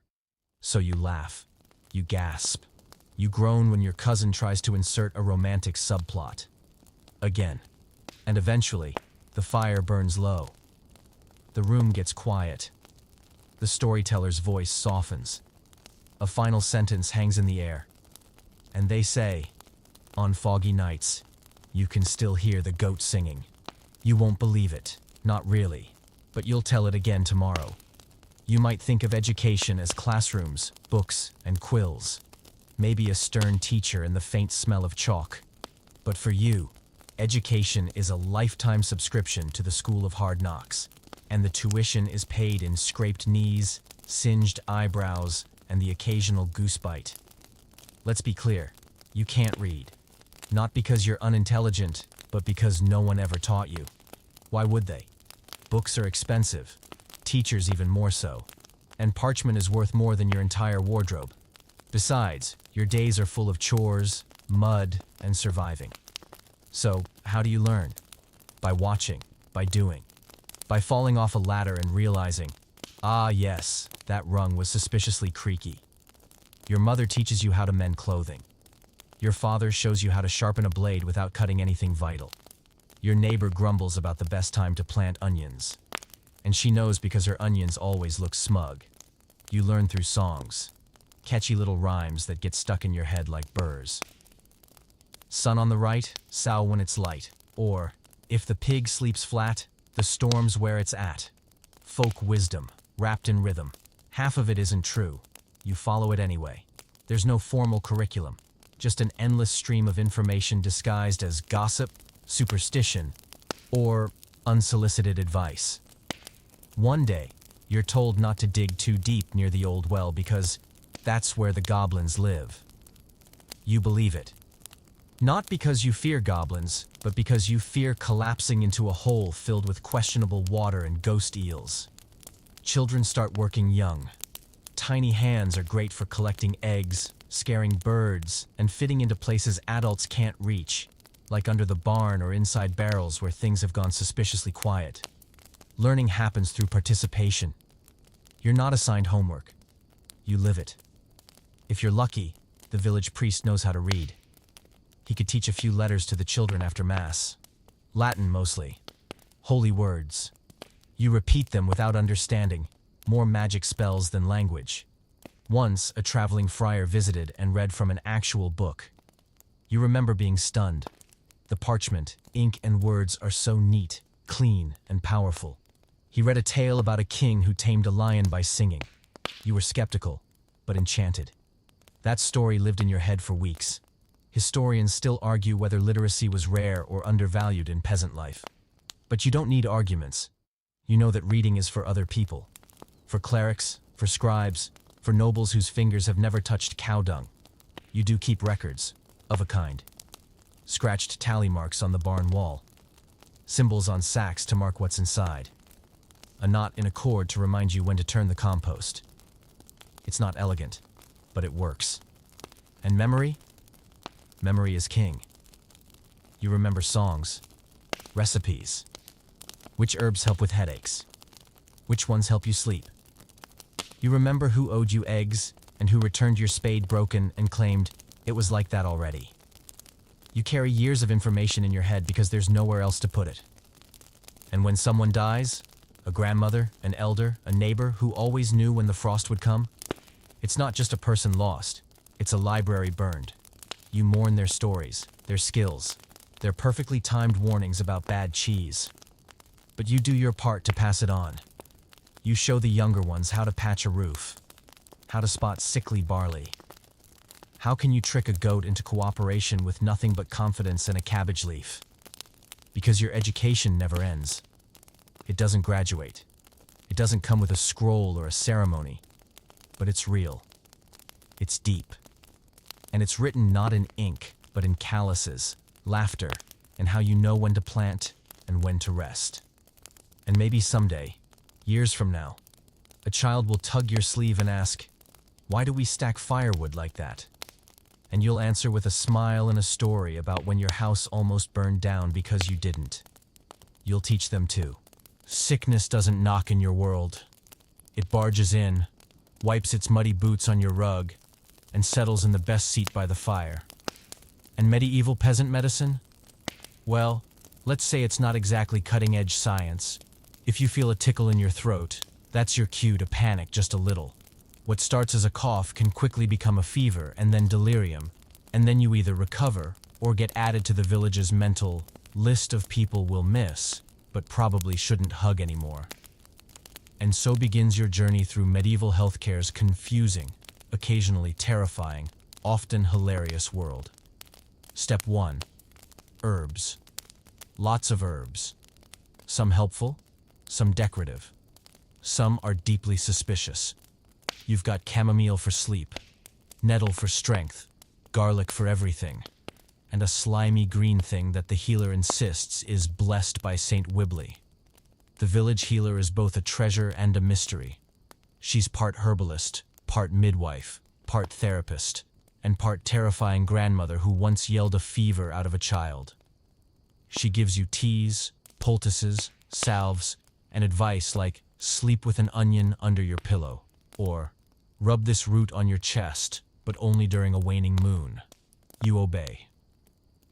So you laugh, you gasp, you groan when your cousin tries to insert a romantic subplot. Again. And eventually, the fire burns low. The room gets quiet. The storyteller's voice softens. A final sentence hangs in the air. And they say, on foggy nights, you can still hear the goat singing. You won't believe it, not really, but you'll tell it again tomorrow. You might think of education as classrooms, books, and quills. Maybe a stern teacher and the faint smell of chalk. But for you, education is a lifetime subscription to the School of Hard Knocks, and the tuition is paid in scraped knees, singed eyebrows, and the occasional goose bite. Let's be clear, you can't read. Not because you're unintelligent, but because no one ever taught you. Why would they? Books are expensive, teachers even more so, and parchment is worth more than your entire wardrobe. Besides, your days are full of chores, mud, and surviving. So, how do you learn? By watching, by doing, by falling off a ladder and realizing, ah yes, that rung was suspiciously creaky. Your mother teaches you how to mend clothing. Your father shows you how to sharpen a blade without cutting anything vital. Your neighbor grumbles about the best time to plant onions. And she knows because her onions always look smug. You learn through songs, catchy little rhymes that get stuck in your head like burrs. Sun on the right, sow when it's light. Or, if the pig sleeps flat, the storm's where it's at. Folk wisdom, wrapped in rhythm. Half of it isn't true. You follow it anyway. There's no formal curriculum, just an endless stream of information disguised as gossip, superstition, or unsolicited advice. One day, you're told not to dig too deep near the old well because that's where the goblins live. You believe it. Not because you fear goblins, but because you fear collapsing into a hole filled with questionable water and ghost eels. Children start working young. Tiny hands are great for collecting eggs, scaring birds, and fitting into places adults can't reach, like under the barn or inside barrels where things have gone suspiciously quiet. Learning happens through participation. You're not assigned homework. You live it. If you're lucky, the village priest knows how to read. He could teach a few letters to the children after Mass. Latin mostly. Holy words. You repeat them without understanding, more magic spells than language. Once, a traveling friar visited and read from an actual book. You remember being stunned. The parchment, ink, and words are so neat, clean, and powerful. He read a tale about a king who tamed a lion by singing. You were skeptical, but enchanted. That story lived in your head for weeks. Historians still argue whether literacy was rare or undervalued in peasant life. But you don't need arguments. You know that reading is for other people. For clerics, for scribes, for nobles whose fingers have never touched cow dung. You do keep records, of a kind. Scratched tally marks on the barn wall. Symbols on sacks to mark what's inside. A knot in a cord to remind you when to turn the compost. It's not elegant, but it works. And memory? Memory is king. You remember songs, recipes. Which herbs help with headaches? Which ones help you sleep? You remember who owed you eggs and who returned your spade broken and claimed, "It was like that already." You carry years of information in your head because there's nowhere else to put it. And when someone dies, a grandmother, an elder, a neighbor who always knew when the frost would come, it's not just a person lost, it's a library burned. You mourn their stories, their skills, their perfectly timed warnings about bad cheese. But you do your part to pass it on. You show the younger ones how to patch a roof, how to spot sickly barley. How can you trick a goat into cooperation with nothing but confidence and a cabbage leaf? Because your education never ends. It doesn't graduate. It doesn't come with a scroll or a ceremony. But it's real. It's deep. And it's written not in ink, but in calluses, laughter, and how you know when to plant and when to rest. And maybe someday, years from now, a child will tug your sleeve and ask, "Why do we stack firewood like that?" And you'll answer with a smile and a story about when your house almost burned down because you didn't. You'll teach them too. Sickness doesn't knock in your world. It barges in, wipes its muddy boots on your rug, and settles in the best seat by the fire. And medieval peasant medicine? Well, let's say it's not exactly cutting-edge science. If you feel a tickle in your throat, that's your cue to panic just a little. What starts as a cough can quickly become a fever and then delirium, and then you either recover or get added to the village's mental list of people we'll miss, but probably shouldn't hug anymore. And so begins your journey through medieval healthcare's confusing, occasionally terrifying, often hilarious world. Step 1. Herbs. Lots of herbs. Some helpful, some decorative. Some are deeply suspicious. You've got chamomile for sleep, nettle for strength, garlic for everything, and a slimy green thing that the healer insists is blessed by Saint Wibbly. The village healer is both a treasure and a mystery. She's part herbalist, part midwife, part therapist, and part terrifying grandmother who once yelled a fever out of a child. She gives you teas, poultices, salves, and advice like sleep with an onion under your pillow, or rub this root on your chest, but only during a waning moon. You obey.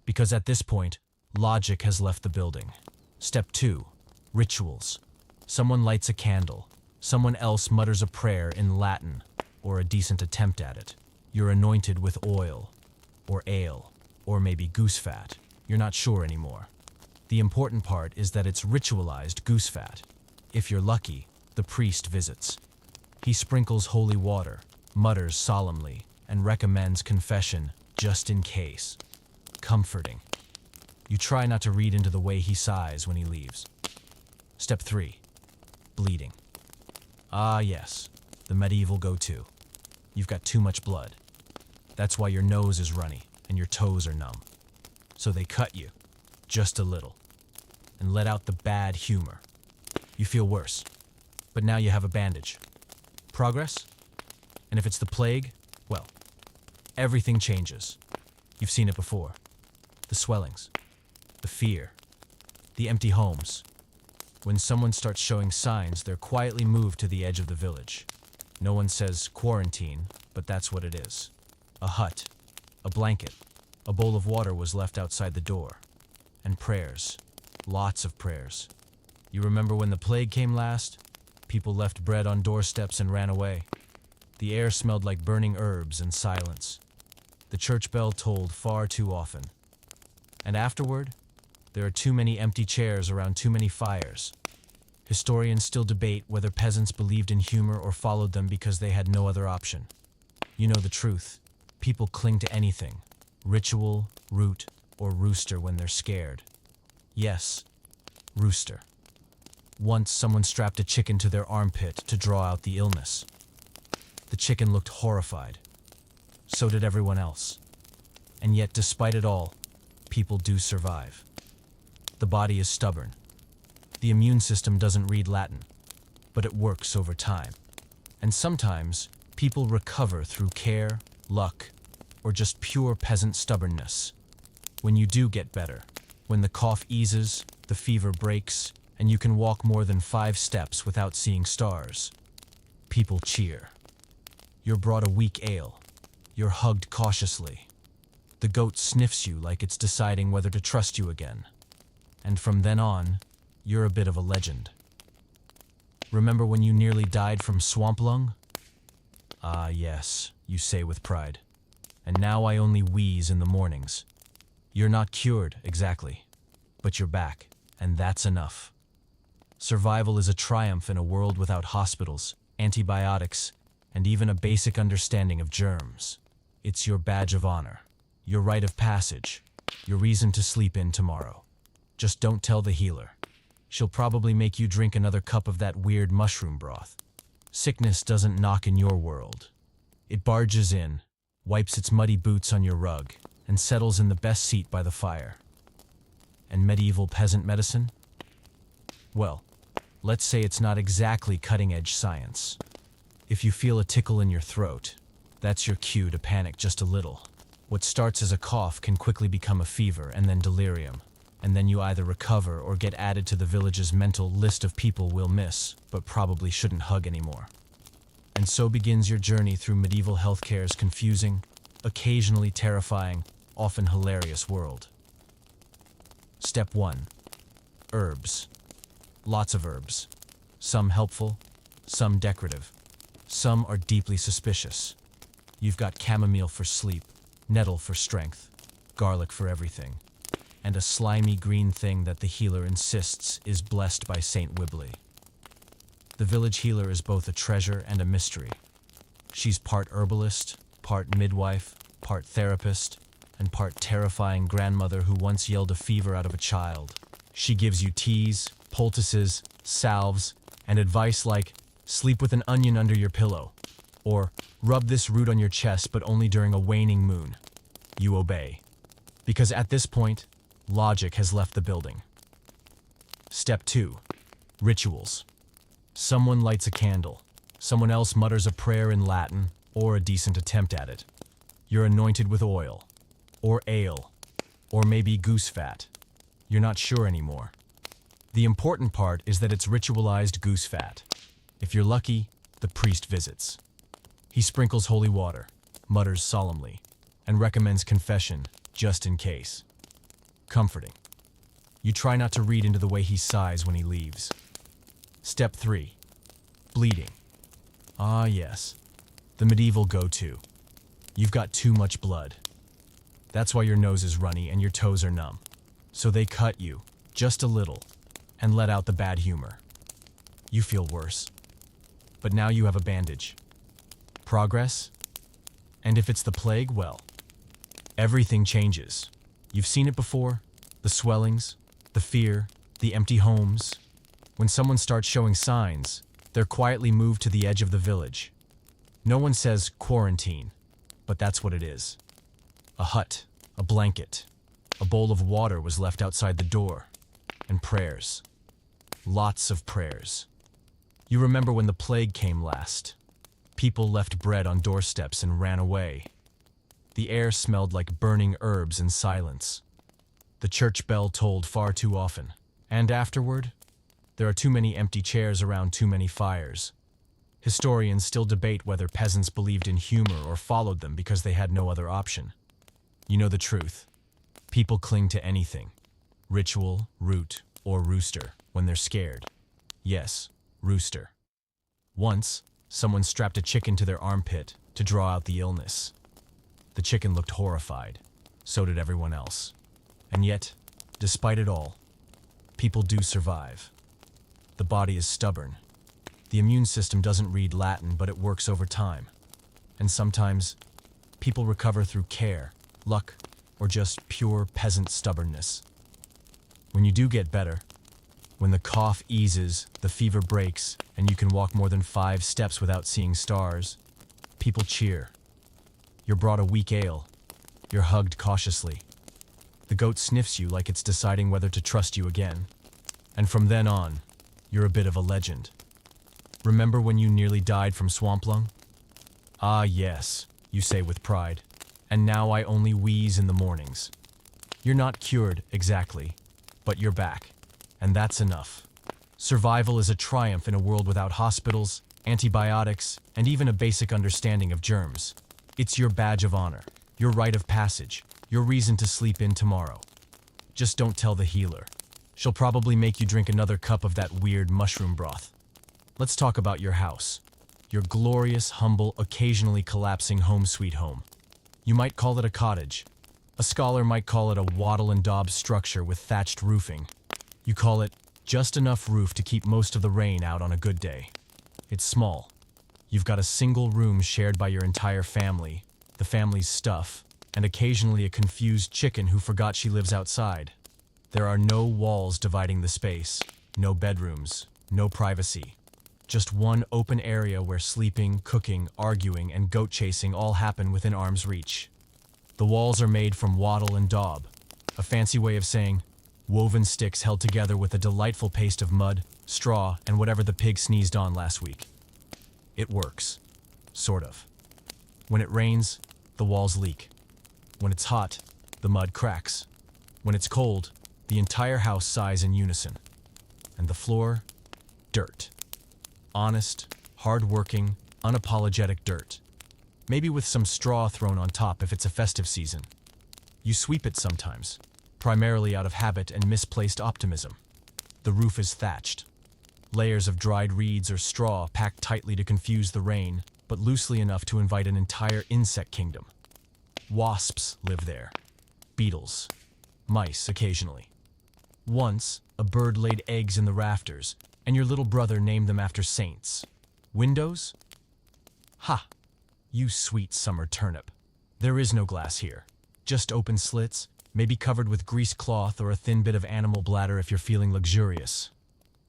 Because at this point, logic has left the building. Step 2. Rituals. Someone lights a candle. Someone else mutters a prayer in Latin, or a decent attempt at it. You're anointed with oil, or ale, or maybe goose fat. You're not sure anymore. The important part is that it's ritualized goose fat. If you're lucky, the priest visits. He sprinkles holy water, mutters solemnly, and recommends confession just in case. Comforting. You try not to read into the way he sighs when he leaves. Step 3. Bleeding. Ah yes, the medieval go-to. You've got too much blood. That's why your nose is runny and your toes are numb. So they cut you, just a little, and let out the bad humor. You feel worse, but now you have a bandage. Progress? And if it's the plague, well, everything changes. You've seen it before. The swellings, the fear, the empty homes. When someone starts showing signs, they're quietly moved to the edge of the village. No one says quarantine, but that's what it is. A hut, a blanket, a bowl of water was left outside the door. And prayers, lots of prayers. You remember when the plague came last? People left bread on doorsteps and ran away. The air smelled like burning herbs and silence. The church bell tolled far too often. And afterward, there are too many empty chairs around too many fires. Historians still debate whether peasants believed in humor or followed them because they had no other option. You know the truth. People cling to anything, ritual, root, or rooster when they're scared. Yes, rooster. Once someone strapped a chicken to their armpit to draw out the illness. The chicken looked horrified. So did everyone else. And yet, despite it all, people do survive. The body is stubborn. The immune system doesn't read Latin, but it works over time. And sometimes, people recover through care, luck, or just pure peasant stubbornness. When you do get better, when the cough eases, the fever breaks, and you can walk more than 5 steps without seeing stars, people cheer. You're brought a weak ale. You're hugged cautiously. The goat sniffs you like it's deciding whether to trust you again. And from then on, you're a bit of a legend. Remember when you nearly died from swamp lung? Ah, yes, you say with pride. And now I only wheeze in the mornings. You're not cured, exactly. But you're back, and that's enough. Survival is a triumph in a world without hospitals, antibiotics, and even a basic understanding of germs. It's your badge of honor, your rite of passage, your reason to sleep in tomorrow. Just don't tell the healer. She'll probably make you drink another cup of that weird mushroom broth. Sickness doesn't knock in your world. It barges in, wipes its muddy boots on your rug, and settles in the best seat by the fire. And medieval peasant medicine? Well, let's say it's not exactly cutting-edge science. If you feel a tickle in your throat, that's your cue to panic just a little. What starts as a cough can quickly become a fever and then delirium. And then you either recover or get added to the village's mental list of people we'll miss, but probably shouldn't hug anymore. And so begins your journey through medieval healthcare's confusing, occasionally terrifying, often hilarious world. Step 1. Herbs. Lots of herbs. Some helpful, some decorative. Some are deeply suspicious. You've got chamomile for sleep, nettle for strength, garlic for everything, and a slimy green thing that the healer insists is blessed by Saint Wibbly. The village healer is both a treasure and a mystery. She's part herbalist, part midwife, part therapist, and part terrifying grandmother who once yelled a fever out of a child. She gives you teas, poultices, salves, and advice like, sleep with an onion under your pillow, or rub this root on your chest but only during a waning moon. You obey. Because at this point, logic has left the building. Step 2. Rituals. Someone lights a candle. Someone else mutters a prayer in Latin, or a decent attempt at it. You're anointed with oil, or ale, or maybe goose fat. You're not sure anymore. The important part is that it's ritualized goose fat. If you're lucky, the priest visits. He sprinkles holy water, mutters solemnly, and recommends confession, just in case. Comforting. You try not to read into the way he sighs when he leaves. Step 3. Bleeding. Ah, yes. The medieval go-to. You've got too much blood. That's why your nose is runny and your toes are numb. So they cut you, just a little, and let out the bad humor. You feel worse. But now you have a bandage. Progress? And if it's the plague, well, everything changes. You've seen it before. The swellings, the fear, the empty homes. When someone starts showing signs, they're quietly moved to the edge of the village. No one says quarantine, but that's what it is. A hut, a blanket, A bowl of water was left outside the door. And prayers. Lots of prayers. You remember when the plague came last. People left bread on doorsteps and ran away. The air smelled like burning herbs and silence. The church bell tolled far too often. And afterward, there are too many empty chairs around too many fires. Historians still debate whether peasants believed in humor or followed them because they had no other option. You know the truth. People cling to anything. Ritual, root, or rooster when they're scared. Yes, rooster. Once, someone strapped a chicken to their armpit to draw out the illness. The chicken looked horrified. So did everyone else. And yet, despite it all, people do survive. The body is stubborn. The immune system doesn't read Latin, but it works over time. And sometimes, people recover through care, luck, or just pure peasant stubbornness. When you do get better, when the cough eases, the fever breaks, and you can walk more than 5 steps without seeing stars, people cheer. You're brought a weak ale. You're hugged cautiously. The goat sniffs you like it's deciding whether to trust you again. And from then on, you're a bit of a legend. Remember when you nearly died from swamp lung? Ah, yes, you say with pride. And now I only wheeze in the mornings. You're not cured, exactly, but you're back. And that's enough. Survival is a triumph in a world without hospitals, antibiotics, and even a basic understanding of germs. It's your badge of honor, your rite of passage, your reason to sleep in tomorrow. Just don't tell the healer. She'll probably make you drink another cup of that weird mushroom broth. Let's talk about your house. Your glorious, humble, occasionally collapsing home sweet home. You might call it a cottage. A scholar might call it a wattle and daub structure with thatched roofing. You call it just enough roof to keep most of the rain out on a good day. It's small. You've got a single room shared by your entire family, the family's stuff, and occasionally a confused chicken who forgot she lives outside. There are no walls dividing the space, no bedrooms, no privacy. Just one open area where sleeping, cooking, arguing, and goat chasing all happen within arm's reach. The walls are made from wattle and daub, a fancy way of saying woven sticks held together with a delightful paste of mud, straw, and whatever the pig sneezed on last week. It works. Sort of. When it rains, the walls leak. When it's hot, the mud cracks. When it's cold, the entire house sighs in unison. And the floor? Dirt. Honest, hard-working, unapologetic dirt. Maybe with some straw thrown on top if it's a festive season. You sweep it sometimes, primarily out of habit and misplaced optimism. The roof is thatched. Layers of dried reeds or straw packed tightly to confuse the rain, but loosely enough to invite an entire insect kingdom. Wasps live there. Beetles. Mice occasionally. Once, a bird laid eggs in the rafters, and your little brother named them after saints. Windows? Ha! You sweet summer turnip. There is no glass here. Just open slits, maybe covered with grease cloth or a thin bit of animal bladder if you're feeling luxurious.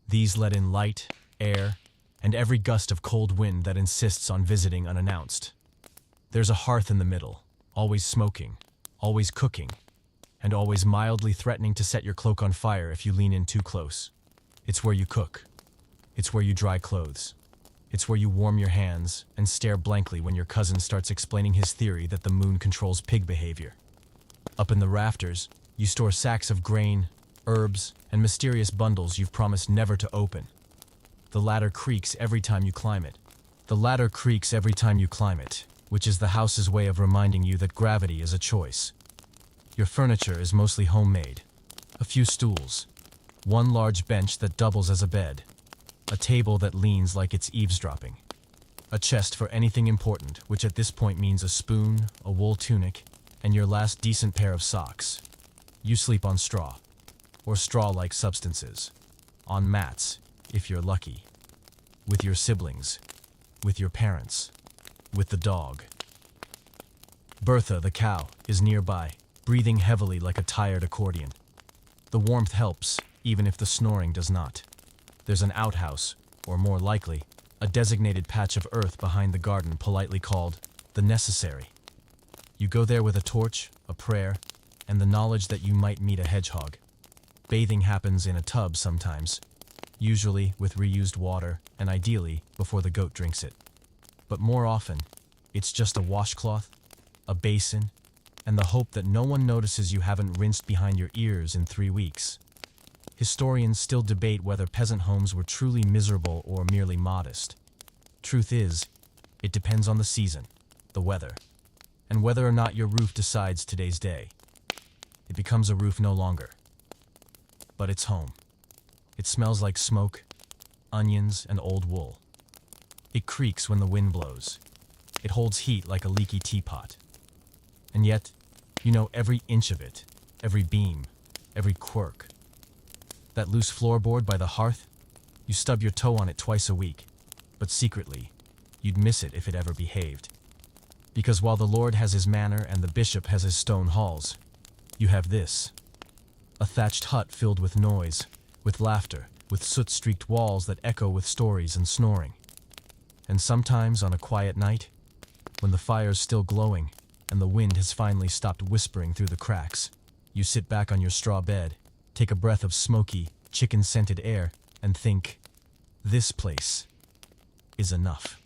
These let in light, air, and every gust of cold wind that insists on visiting unannounced. There's a hearth in the middle, always smoking, always cooking, and always mildly threatening to set your cloak on fire if you lean in too close. It's where you cook. It's where you dry clothes. It's where you warm your hands and stare blankly when your cousin starts explaining his theory that the moon controls pig behavior. Up in the rafters, you store sacks of grain, herbs, and mysterious bundles you've promised never to open. The ladder creaks every time you climb it. The ladder creaks every time you climb it, which is the house's way of reminding you that gravity is a choice. Your furniture is mostly homemade. A few stools, one large bench that doubles as a bed, a table that leans like it's eavesdropping, a chest for anything important, which at this point means a spoon, a wool tunic, and your last decent pair of socks. You sleep on straw, or straw-like substances, on mats, if you're lucky, with your siblings, with your parents, with the dog. Bertha, the cow, is nearby, breathing heavily like a tired accordion. The warmth helps, even if the snoring does not. There's an outhouse, or more likely, a designated patch of earth behind the garden politely called the necessary. You go there with a torch, a prayer, and the knowledge that you might meet a hedgehog. Bathing happens in a tub sometimes, usually with reused water and ideally before the goat drinks it. But more often, it's just a washcloth, a basin, and the hope that no one notices you haven't rinsed behind your ears in 3 weeks. Historians still debate whether peasant homes were truly miserable or merely modest. Truth is, it depends on the season, the weather, and whether or not your roof decides today's day. It becomes a roof no longer. But it's home. It smells like smoke, onions, and old wool. It creaks when the wind blows. It holds heat like a leaky teapot. And yet, you know every inch of it, every beam, every quirk. That loose floorboard by the hearth, you stub your toe on it twice a week, but secretly, you'd miss it if it ever behaved. Because while the Lord has his manor and the bishop has his stone halls, you have this. A thatched hut filled with noise, with laughter, with soot-streaked walls that echo with stories and snoring. And sometimes on a quiet night, when the fire's still glowing and the wind has finally stopped whispering through the cracks, you sit back on your straw bed, take a breath of smoky, chicken-scented air, and think, this place is enough.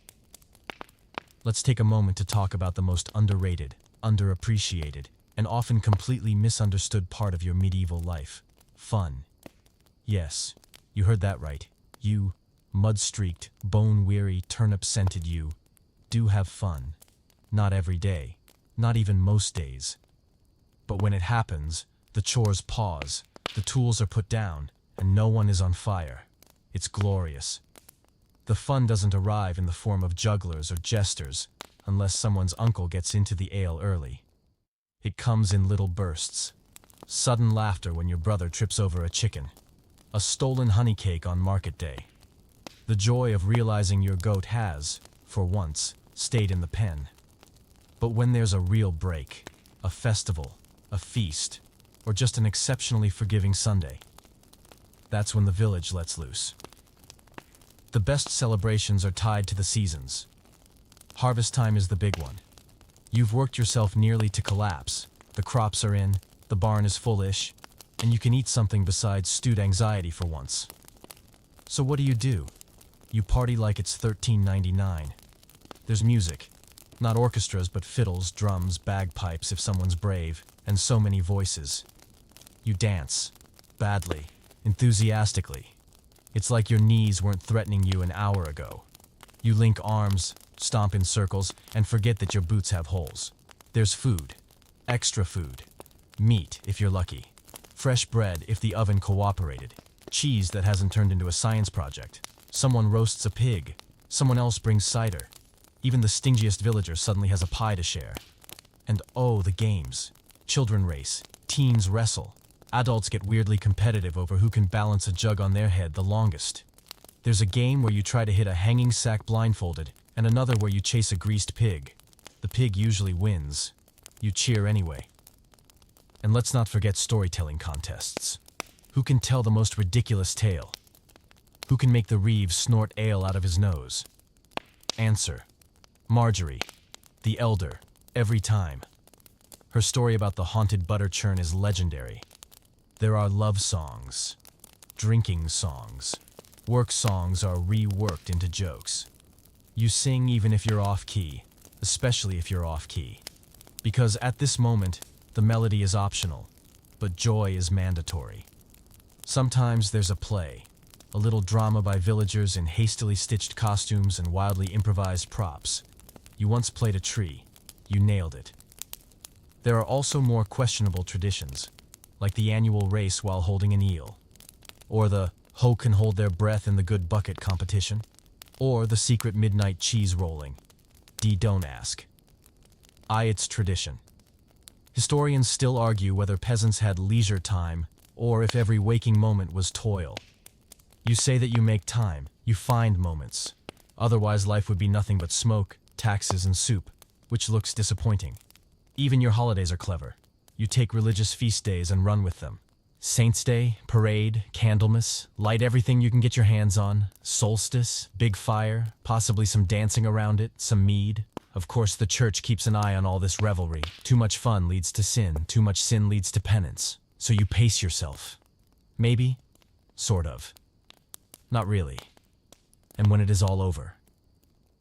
Let's take a moment to talk about the most underrated, underappreciated, and often completely misunderstood part of your medieval life: fun. Yes, you heard that right. You, mud-streaked, bone-weary, turnip-scented you, do have fun. Not every day, not even most days. But when it happens, the chores pause, the tools are put down, and no one is on fire. It's glorious. The fun doesn't arrive in the form of jugglers or jesters, unless someone's uncle gets into the ale early. It comes in little bursts. Sudden laughter when your brother trips over a chicken. A stolen honey cake on market day. The joy of realizing your goat has, for once, stayed in the pen. But when there's a real break, a festival, a feast, or just an exceptionally forgiving Sunday, that's when the village lets loose. The best celebrations are tied to the seasons. Harvest time is the big one. You've worked yourself nearly to collapse. The crops are in, the barn is full-ish, and you can eat something besides stewed anxiety for once. So what do? You party like it's $13.99. There's music. Not orchestras, but fiddles, drums, bagpipes if someone's brave, and so many voices. You dance. Badly. Enthusiastically. It's like your knees weren't threatening you an hour ago. You link arms, stomp in circles, and forget that your boots have holes. There's food. Extra food. Meat, if you're lucky. Fresh bread, if the oven cooperated. Cheese that hasn't turned into a science project. Someone roasts a pig. Someone else brings cider. Even the stingiest villager suddenly has a pie to share. And oh, the games. Children race. Teens wrestle. Adults get weirdly competitive over who can balance a jug on their head the longest. There's a game where you try to hit a hanging sack blindfolded, and another where you chase a greased pig. The pig usually wins. You cheer anyway. And let's not forget storytelling contests. Who can tell the most ridiculous tale? Who can make the Reeve snort ale out of his nose? Answer: Marjorie, the elder, every time. Her story about the haunted butter churn is legendary. There are love songs, drinking songs, work songs are reworked into jokes. You sing even if you're off-key, especially if you're off-key. Because at this moment, the melody is optional, but joy is mandatory. Sometimes there's a play, a little drama by villagers in hastily stitched costumes and wildly improvised props. You once played a tree. You nailed it. There are also more questionable traditions, like the annual race while holding an eel, or the "Ho can hold their breath in the good bucket" competition, or the secret midnight cheese rolling. Don't ask. It's tradition. Historians still argue whether peasants had leisure time or if every waking moment was toil. You say that you make time, you find moments. Otherwise, life would be nothing but smoke, taxes, and soup, which looks disappointing. Even your holidays are clever. You take religious feast days and run with them. Saints' Day, Parade, Candlemas, light everything you can get your hands on, Solstice, big fire, possibly some dancing around it, some mead. Of course, the church keeps an eye on all this revelry. Too much fun leads to sin, too much sin leads to penance. So you pace yourself. Maybe, sort of. Not really. And when it is all over,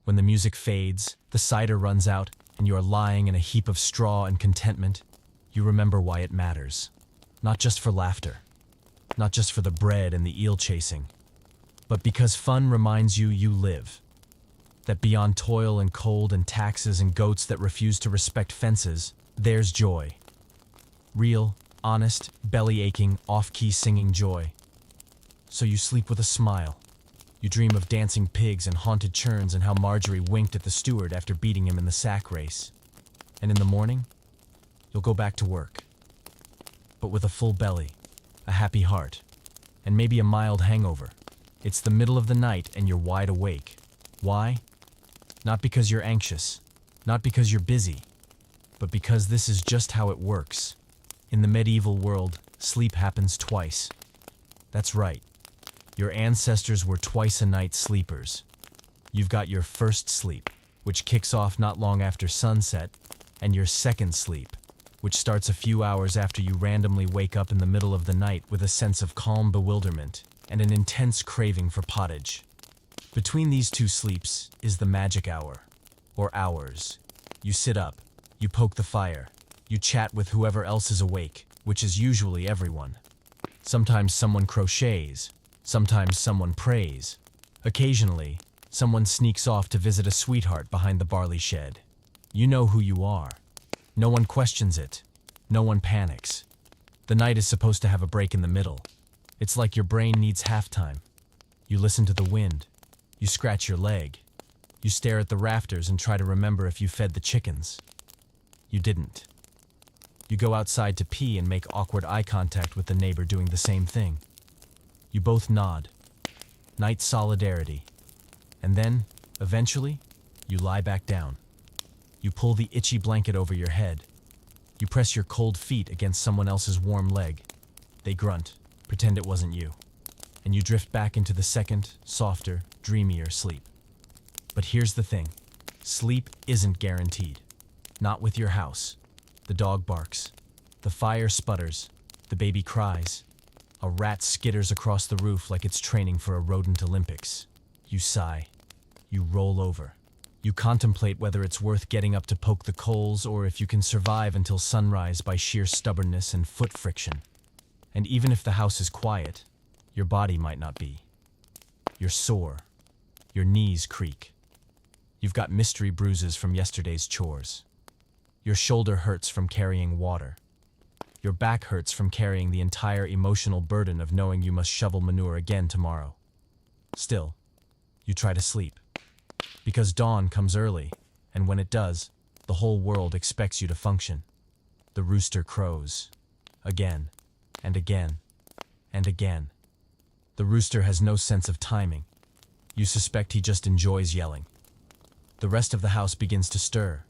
when the music fades, the cider runs out, and you are lying in a heap of straw and contentment, you remember why it matters. Not just for laughter, not just for the bread and the eel chasing, but because fun reminds you you live. That beyond toil and cold and taxes and goats that refuse to respect fences, there's joy. Real, honest, belly-aching, off-key singing joy. So you sleep with a smile. You dream of dancing pigs and haunted churns and how Marjorie winked at the steward after beating him in the sack race. And in the morning, you'll go back to work. But with a full belly, a happy heart, and maybe a mild hangover. It's the middle of the night and you're wide awake. Why? Not because you're anxious, not because you're busy, but because this is just how it works. In the medieval world, sleep happens twice. That's right. Your ancestors were twice-a-night sleepers. You've got your first sleep, which kicks off not long after sunset, and your second sleep, which starts a few hours after you randomly wake up in the middle of the night with a sense of calm bewilderment and an intense craving for pottage. Between these two sleeps is the magic hour, or hours. You sit up, you poke the fire, you chat with whoever else is awake, which is usually everyone. Sometimes someone crochets, sometimes someone prays. Occasionally, someone sneaks off to visit a sweetheart behind the barley shed. You know who you are. No one questions it. No one panics. The night is supposed to have a break in the middle. It's like your brain needs halftime. You listen to the wind. You scratch your leg. You stare at the rafters and try to remember if you fed the chickens. You didn't. You go outside to pee and make awkward eye contact with the neighbor doing the same thing. You both nod. Night solidarity. And then, eventually, you lie back down. You pull the itchy blanket over your head. You press your cold feet against someone else's warm leg. They grunt, pretend it wasn't you. And you drift back into the second, softer, dreamier sleep. But here's the thing. Sleep isn't guaranteed. Not with your house. The dog barks. The fire sputters. The baby cries. A rat skitters across the roof like it's training for a rodent Olympics. You sigh. You roll over. You contemplate whether it's worth getting up to poke the coals or if you can survive until sunrise by sheer stubbornness and foot friction. And even if the house is quiet, your body might not be. You're sore. Your knees creak. You've got mystery bruises from yesterday's chores. Your shoulder hurts from carrying water. Your back hurts from carrying the entire emotional burden of knowing you must shovel manure again tomorrow. Still, you try to sleep. Because dawn comes early, and when it does, the whole world expects you to function. The rooster crows. Again, and again, and again. The rooster has no sense of timing. You suspect he just enjoys yelling. The rest of the house begins to stir.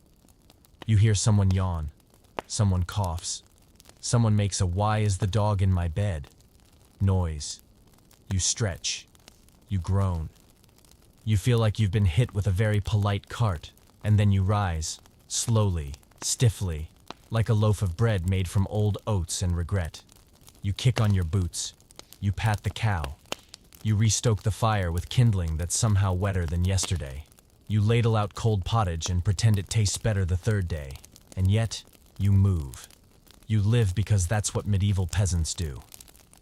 You hear someone yawn. Someone coughs. Someone makes a "why is the dog in my bed?" noise. You stretch. You groan. You feel like you've been hit with a very polite cart, and then you rise, slowly, stiffly, like a loaf of bread made from old oats and regret. You kick on your boots. You pat the cow. You restoke the fire with kindling that's somehow wetter than yesterday. You ladle out cold pottage and pretend it tastes better the third day. And yet, you move. You live because that's what medieval peasants do.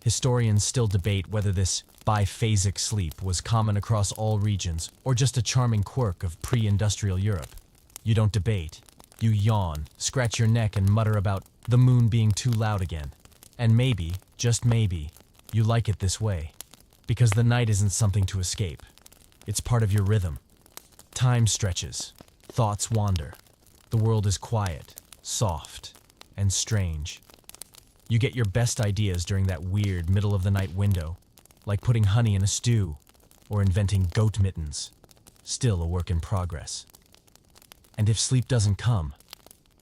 Historians still debate whether this biphasic sleep was common across all regions or just a charming quirk of pre-industrial Europe. You don't debate. You yawn, scratch your neck and mutter about the moon being too loud again. And maybe, just maybe, you like it this way. Because the night isn't something to escape. It's part of your rhythm. Time stretches. Thoughts wander. The world is quiet, soft, and strange. You get your best ideas during that weird middle-of-the-night window, like putting honey in a stew or inventing goat mittens. Still a work in progress. And if sleep doesn't come,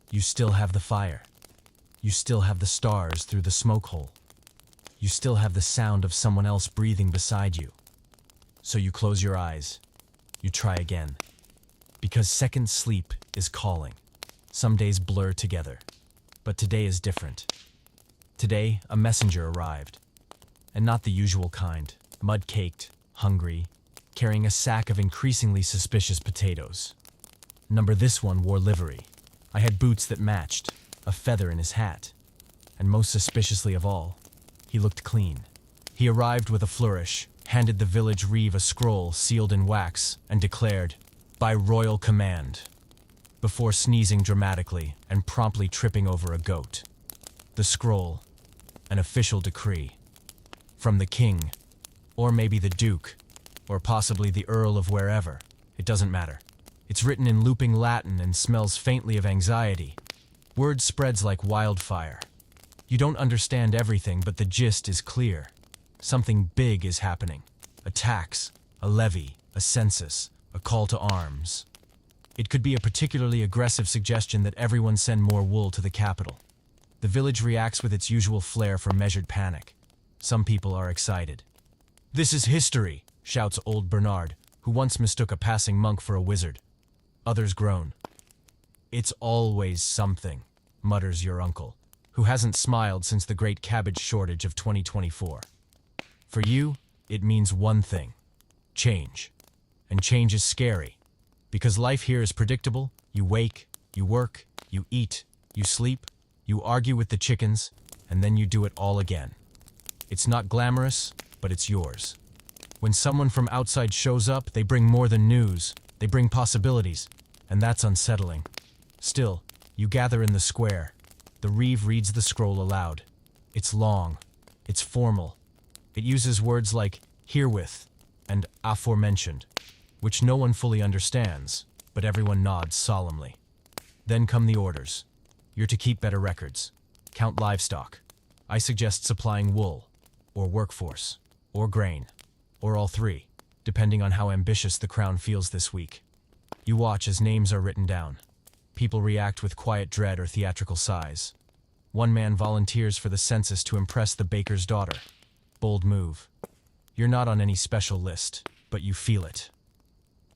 you still have the fire. You still have the stars through the smoke hole. You still have the sound of someone else breathing beside you. So you close your eyes. You try again. Because second sleep is calling. Some days blur together, but today is different. Today, a messenger arrived, and not the usual kind, mud-caked, hungry, carrying a sack of increasingly suspicious potatoes. Number this one wore livery. I had boots that matched, a feather in his hat, and most suspiciously of all, he looked clean. He arrived with a flourish, handed the village reeve a scroll sealed in wax, and declared, "By royal command," before sneezing dramatically and promptly tripping over a goat. The scroll, an official decree. From the king, or maybe the duke, or possibly the earl of wherever. It doesn't matter. It's written in looping Latin and smells faintly of anxiety. Word spreads like wildfire. You don't understand everything, but the gist is clear. Something big is happening. A tax, a levy, a census, a call to arms. It could be a particularly aggressive suggestion that everyone send more wool to the capital. The village reacts with its usual flair for measured panic. Some people are excited. "This is history," shouts old Bernard, who once mistook a passing monk for a wizard. Others groan. "It's always something," mutters your uncle, who hasn't smiled since the great cabbage shortage of 2024. For you, it means one thing: change. And change is scary, because life here is predictable. You wake, you work, you eat, you sleep, you argue with the chickens, and then you do it all again. It's not glamorous, but it's yours. When someone from outside shows up, they bring more than news. They bring possibilities, and that's unsettling. Still, you gather in the square. The reeve reads the scroll aloud. It's long. It's formal. It uses words like herewith and aforementioned, which no one fully understands, but everyone nods solemnly. Then come the orders. You're to keep better records. Count livestock. I suggest supplying wool, or workforce, or grain, or all three, depending on how ambitious the crown feels this week. You watch as names are written down. People react with quiet dread or theatrical sighs. One man volunteers for the census to impress the baker's daughter. Bold move. You're not on any special list, but you feel it.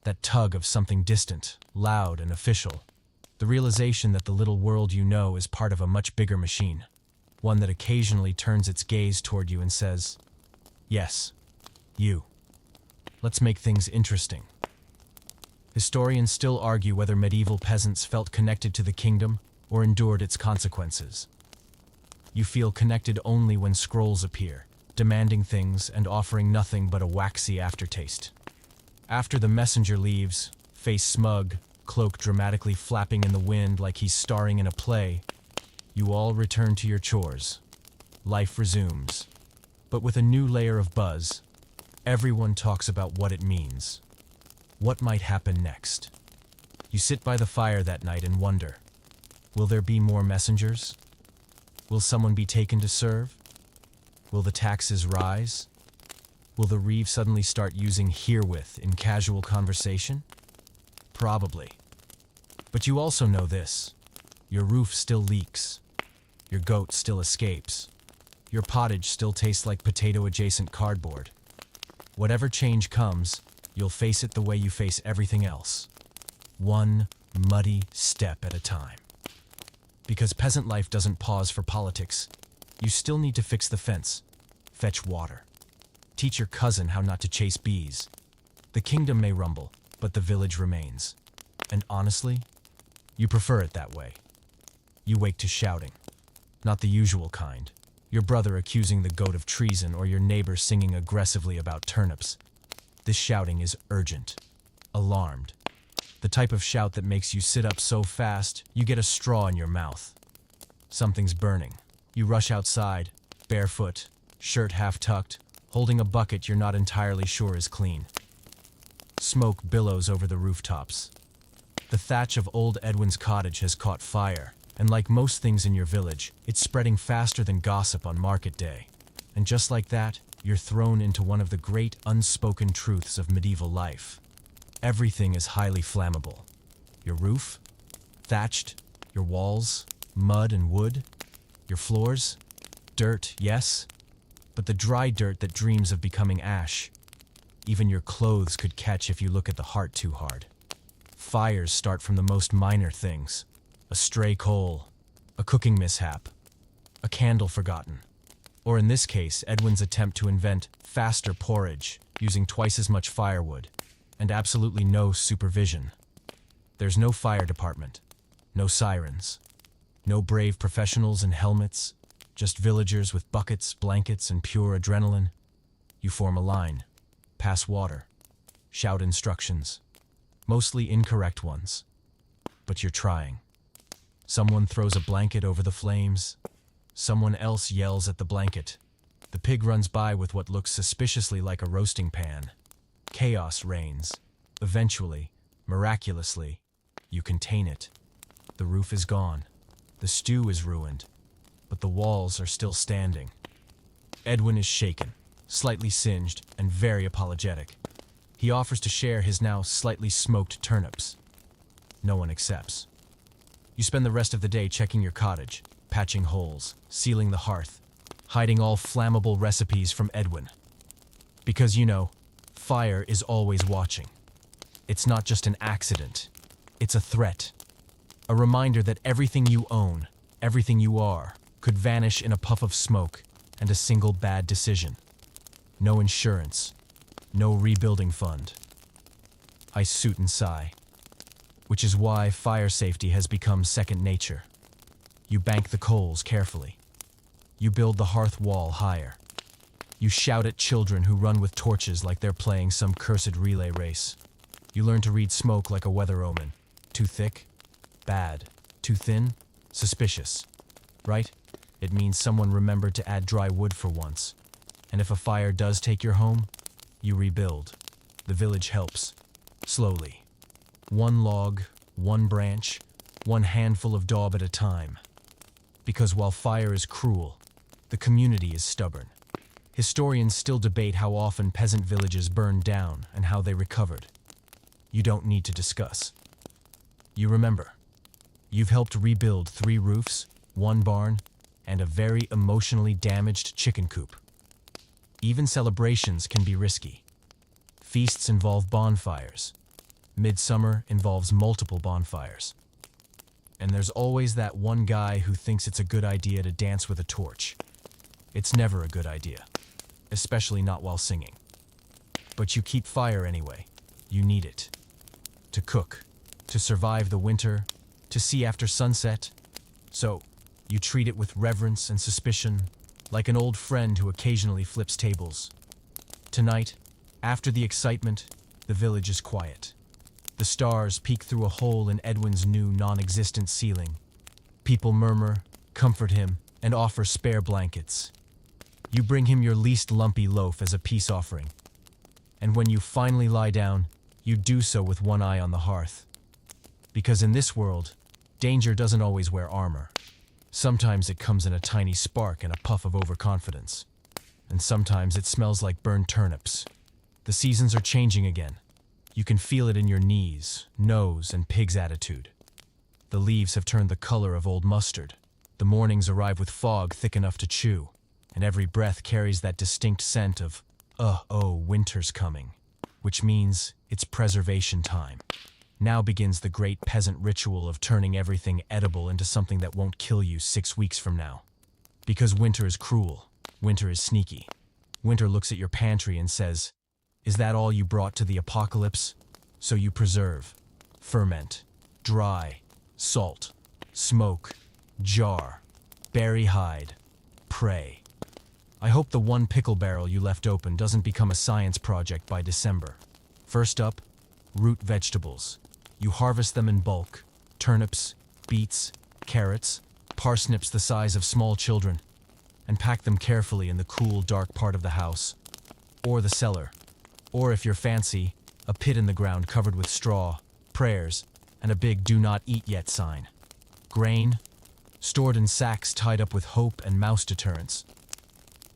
That tug of something distant, loud, and official. The realization that the little world you know is part of a much bigger machine. One that occasionally turns its gaze toward you and says, "Yes, you. Let's make things interesting." Historians still argue whether medieval peasants felt connected to the kingdom or endured its consequences. You feel connected only when scrolls appear, demanding things and offering nothing but a waxy aftertaste. After the messenger leaves, face smug, cloak dramatically flapping in the wind like he's starring in a play, you all return to your chores. Life resumes, but with a new layer of buzz. Everyone talks about what it means. What might happen next? You sit by the fire that night and wonder, will there be more messengers? Will someone be taken to serve? Will the taxes rise? Will the reeve suddenly start using herewith in casual conversation? Probably. But you also know this: your roof still leaks. Your goat still escapes. Your pottage still tastes like potato-adjacent cardboard. Whatever change comes, you'll face it the way you face everything else. One muddy step at a time. Because peasant life doesn't pause for politics, you still need to fix the fence, fetch water, teach your cousin how not to chase bees. The kingdom may rumble, but the village remains. And honestly, you prefer it that way. You wake to shouting. Not the usual kind. Your brother accusing the goat of treason or your neighbor singing aggressively about turnips. This shouting is urgent, alarmed. The type of shout that makes you sit up so fast you get a straw in your mouth. Something's burning. You rush outside, barefoot, shirt half tucked, holding a bucket you're not entirely sure is clean. Smoke billows over the rooftops. The thatch of old Edwin's cottage has caught fire, and like most things in your village, it's spreading faster than gossip on market day. And just like that, you're thrown into one of the great unspoken truths of medieval life. Everything is highly flammable. Your roof, thatched, your walls, mud and wood, your floors, dirt, yes, but the dry dirt that dreams of becoming ash. Even your clothes could catch if you look at the heart too hard. Fires start from the most minor things. A stray coal, a cooking mishap, a candle forgotten. Or in this case, Edwin's attempt to invent faster porridge using twice as much firewood and absolutely no supervision. There's no fire department, no sirens, no brave professionals in helmets, just villagers with buckets, blankets, and pure adrenaline. You form a line, pass water, shout instructions, mostly incorrect ones, but you're trying. Someone throws a blanket over the flames. Someone else yells at the blanket. The pig runs by with what looks suspiciously like a roasting pan. Chaos reigns. Eventually, miraculously, you contain it. The roof is gone. The stew is ruined. But the walls are still standing. Edwin is shaken, slightly singed, and very apologetic. He offers to share his now slightly smoked turnips. No one accepts. You spend the rest of the day checking your cottage, patching holes, sealing the hearth, hiding all flammable recipes from Edwin. Because fire is always watching. It's not just an accident. It's a threat. A reminder that everything you own, everything you are, could vanish in a puff of smoke and a single bad decision. No insurance. No rebuilding fund. I suit and sigh. Which is why fire safety has become second nature. You bank the coals carefully. You build the hearth wall higher. You shout at children who run with torches like they're playing some cursed relay race. You learn to read smoke like a weather omen. Too thick? Bad. Too thin? Suspicious. Right? It means someone remembered to add dry wood for once. And if a fire does take your home, you rebuild. The village helps. Slowly. One log, one branch, one handful of daub at a time. Because while fire is cruel, the community is stubborn. Historians still debate how often peasant villages burned down and how they recovered. You don't need to discuss. You remember. You've helped rebuild 3 roofs, 1 barn, and a very emotionally damaged chicken coop. Even celebrations can be risky. Feasts involve bonfires. Midsummer involves multiple bonfires. And there's always that one guy who thinks it's a good idea to dance with a torch. It's never a good idea, especially not while singing. But you keep fire anyway. You need it. To cook, to survive the winter, to see after sunset. So, you treat it with reverence and suspicion, like an old friend who occasionally flips tables. Tonight, after the excitement, the village is quiet. The stars peek through a hole in Edwin's new non-existent ceiling. People murmur, comfort him, and offer spare blankets. You bring him your least lumpy loaf as a peace offering. And when you finally lie down, you do so with one eye on the hearth. Because in this world, danger doesn't always wear armor. Sometimes it comes in a tiny spark and a puff of overconfidence. And sometimes it smells like burned turnips. The seasons are changing again. You can feel it in your knees, nose, and pig's attitude. The leaves have turned the color of old mustard. The mornings arrive with fog thick enough to chew, and every breath carries that distinct scent of, winter's coming, which means it's preservation time. Now begins the great peasant ritual of turning everything edible into something that won't kill you 6 weeks from now. Because winter is cruel. Winter is sneaky. Winter looks at your pantry and says, "Is that all you brought to the apocalypse?" So you preserve, ferment, dry, salt, smoke, jar, bury, hide, pray. I hope the one pickle barrel you left open doesn't become a science project by December. First up, root vegetables. You harvest them in bulk. Turnips, beets, carrots, parsnips the size of small children, and pack them carefully in the cool, dark part of the house, or the cellar. Or if you're fancy, a pit in the ground covered with straw, prayers, and a big "do not eat yet" sign. Grain, stored in sacks tied up with hope and mouse deterrents.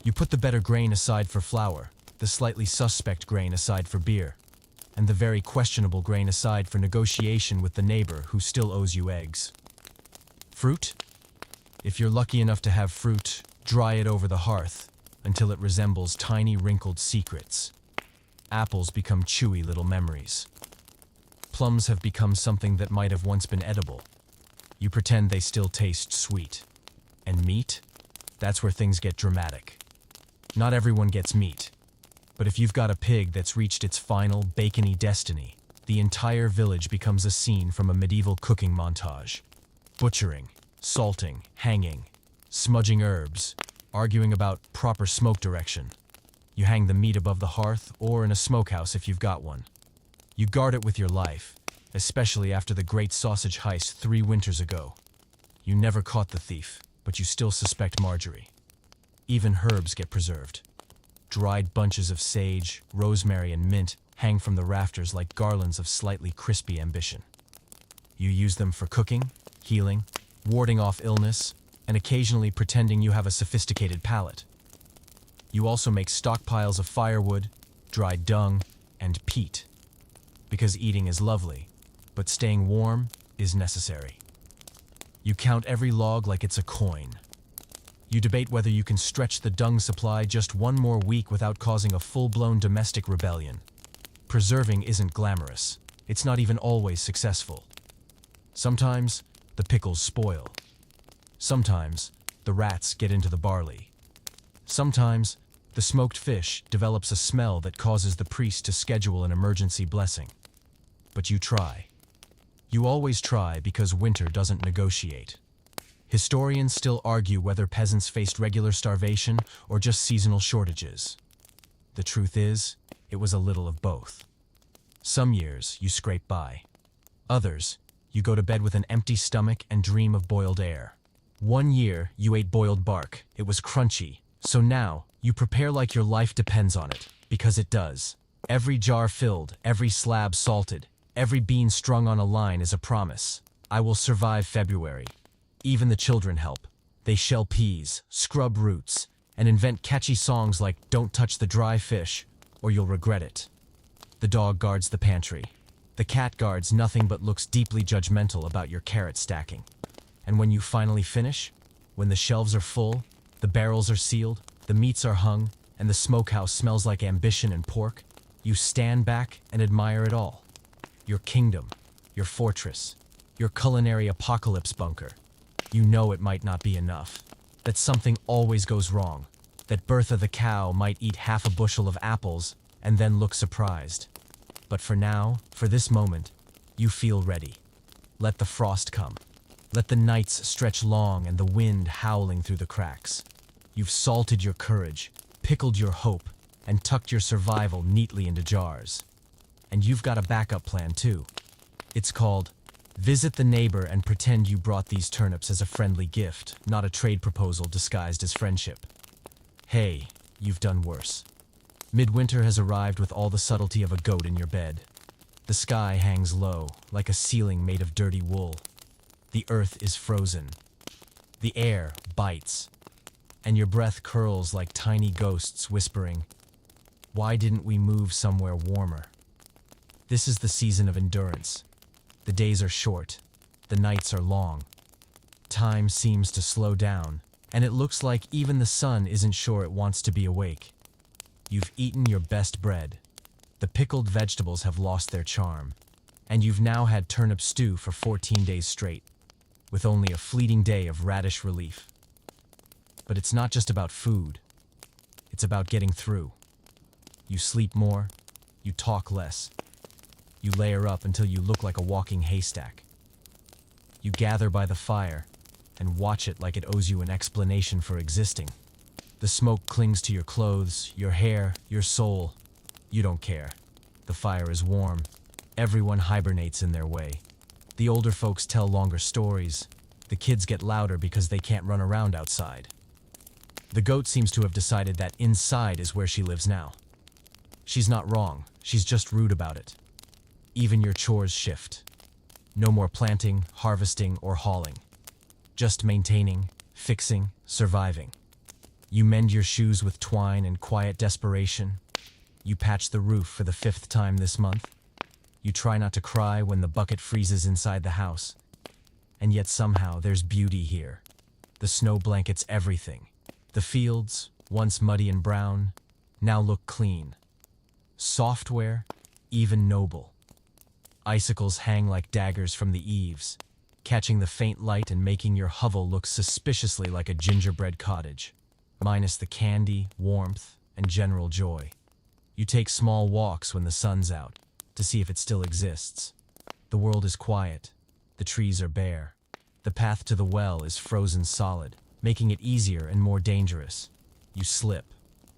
You put the better grain aside for flour, the slightly suspect grain aside for beer, and the very questionable grain aside for negotiation with the neighbor who still owes you eggs. Fruit? If you're lucky enough to have fruit, dry it over the hearth until it resembles tiny wrinkled secrets. Apples become chewy little memories. Plums have become something that might have once been edible. You pretend they still taste sweet. And meat? That's where things get dramatic. Not everyone gets meat. But if you've got a pig that's reached its final bacony destiny, the entire village becomes a scene from a medieval cooking montage. Butchering, salting, hanging, smudging herbs, arguing about proper smoke direction. You hang the meat above the hearth or in a smokehouse if you've got one. You guard it with your life, especially after the great sausage heist 3 winters ago. You never caught the thief, but you still suspect Marjorie. Even herbs get preserved. Dried bunches of sage, rosemary, and mint hang from the rafters like garlands of slightly crispy ambition. You use them for cooking, healing, warding off illness, and occasionally pretending you have a sophisticated palate. You also make stockpiles of firewood, dried dung, and peat. Because eating is lovely, but staying warm is necessary. You count every log like it's a coin. You debate whether you can stretch the dung supply just 1 more week without causing a full-blown domestic rebellion. Preserving isn't glamorous. It's not even always successful. Sometimes, the pickles spoil. Sometimes, the rats get into the barley. Sometimes, the smoked fish develops a smell that causes the priest to schedule an emergency blessing. But you try. You always try because winter doesn't negotiate. Historians still argue whether peasants faced regular starvation or just seasonal shortages. The truth is, it was a little of both. Some years, you scrape by. Others, you go to bed with an empty stomach and dream of boiled air. 1 year, you ate boiled bark. It was crunchy. So now, you prepare like your life depends on it, because it does. Every jar filled, every slab salted, every bean strung on a line is a promise. I will survive February. Even the children help. They shell peas, scrub roots, and invent catchy songs like "Don't touch the dry fish, or you'll regret it." The dog guards the pantry. The cat guards nothing but looks deeply judgmental about your carrot stacking. And when you finally finish, when the shelves are full, the barrels are sealed, the meats are hung, and the smokehouse smells like ambition and pork, you stand back and admire it all. Your kingdom, your fortress, your culinary apocalypse bunker. You know it might not be enough, that something always goes wrong, that Bertha the cow might eat half a bushel of apples and then look surprised. But for now, for this moment, you feel ready. Let the frost come. Let the nights stretch long and the wind howling through the cracks. You've salted your courage, pickled your hope, and tucked your survival neatly into jars. And you've got a backup plan too. It's called visit the neighbor and pretend you brought these turnips as a friendly gift, not a trade proposal disguised as friendship. Hey, you've done worse. Midwinter has arrived with all the subtlety of a goat in your bed. The sky hangs low, like a ceiling made of dirty wool. The earth is frozen. The air bites. And your breath curls like tiny ghosts whispering, "Why didn't we move somewhere warmer?" This is the season of endurance. The days are short. The nights are long. Time seems to slow down, and it looks like even the sun isn't sure it wants to be awake. You've eaten your best bread. The pickled vegetables have lost their charm, and you've now had turnip stew for 14 days straight, with only a fleeting day of radish relief. But it's not just about food. It's about getting through. You sleep more. You talk less. You layer up until you look like a walking haystack. You gather by the fire and watch it like it owes you an explanation for existing. The smoke clings to your clothes, your hair, your soul. You don't care. The fire is warm. Everyone hibernates in their way. The older folks tell longer stories. The kids get louder because they can't run around outside. The goat seems to have decided that inside is where she lives now. She's not wrong. She's just rude about it. Even your chores shift. No more planting, harvesting, or hauling. Just maintaining, fixing, surviving. You mend your shoes with twine and quiet desperation. You patch the roof for the 5th time this month. You try not to cry when the bucket freezes inside the house. And yet somehow there's beauty here. The snow blankets everything. The fields, once muddy and brown, now look clean. Software, even noble. Icicles hang like daggers from the eaves, catching the faint light and making your hovel look suspiciously like a gingerbread cottage, minus the candy, warmth, and general joy. You take small walks when the sun's out, to see if it still exists. The world is quiet. The trees are bare. The path to the well is frozen solid, making it easier and more dangerous. You slip.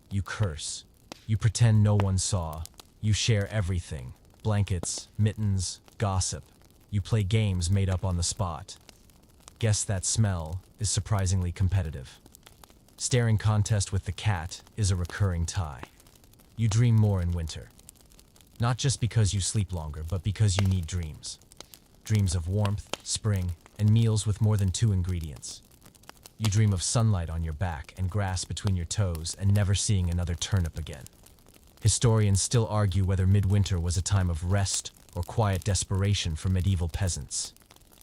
You curse. You pretend no one saw. You share everything. Blankets, mittens, gossip. You play games made up on the spot. Guess that smell is surprisingly competitive. Staring contest with the cat is a recurring tie. You dream more in winter. Not just because you sleep longer, but because you need dreams. Dreams of warmth, spring, and meals with more than 2 ingredients. You dream of sunlight on your back and grass between your toes and never seeing another turnip again. Historians still argue whether midwinter was a time of rest or quiet desperation for medieval peasants.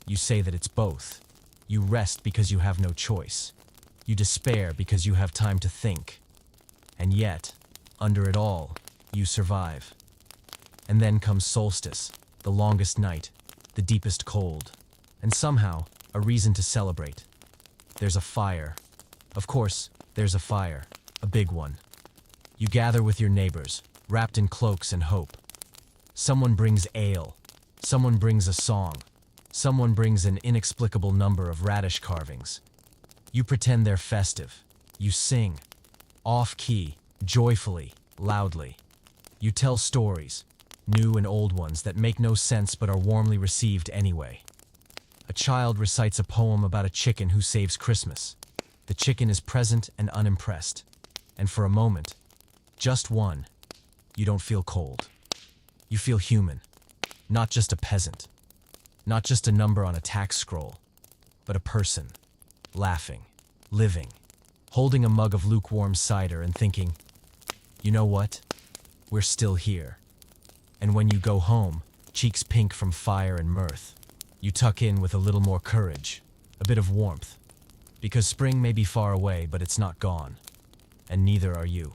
You say that it's both. You rest because you have no choice. You despair because you have time to think. And yet, under it all, you survive. And then comes solstice, the longest night, the deepest cold, and somehow, a reason to celebrate. There's a fire. Of course, there's a fire, a big one. You gather with your neighbors, wrapped in cloaks and hope. Someone brings ale. Someone brings a song. Someone brings an inexplicable number of radish carvings. You pretend they're festive. You sing. Off-key, joyfully, loudly. You tell stories, new and old ones that make no sense but are warmly received anyway. A child recites a poem about a chicken who saves Christmas. The chicken is present and unimpressed. And for a moment, just one, you don't feel cold. You feel human. Not just a peasant. Not just a number on a tax scroll, but a person, laughing, living, holding a mug of lukewarm cider and thinking, you know what? We're still here. And when you go home, cheeks pink from fire and mirth, you tuck in with a little more courage, a bit of warmth. Because spring may be far away, but it's not gone. And neither are you.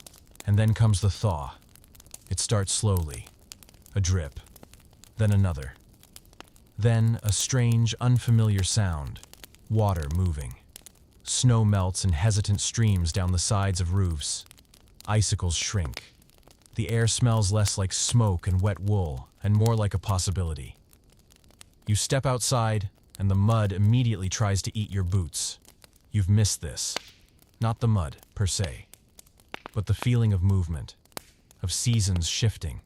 And then comes the thaw. It starts slowly. A drip. Then another. Then a strange, unfamiliar sound. Water moving. Snow melts in hesitant streams down the sides of roofs. Icicles shrink. The air smells less like smoke and wet wool, and more like a possibility. You step outside, and the mud immediately tries to eat your boots. You've missed this. Not the mud, per se, but the feeling of movement, of seasons shifting,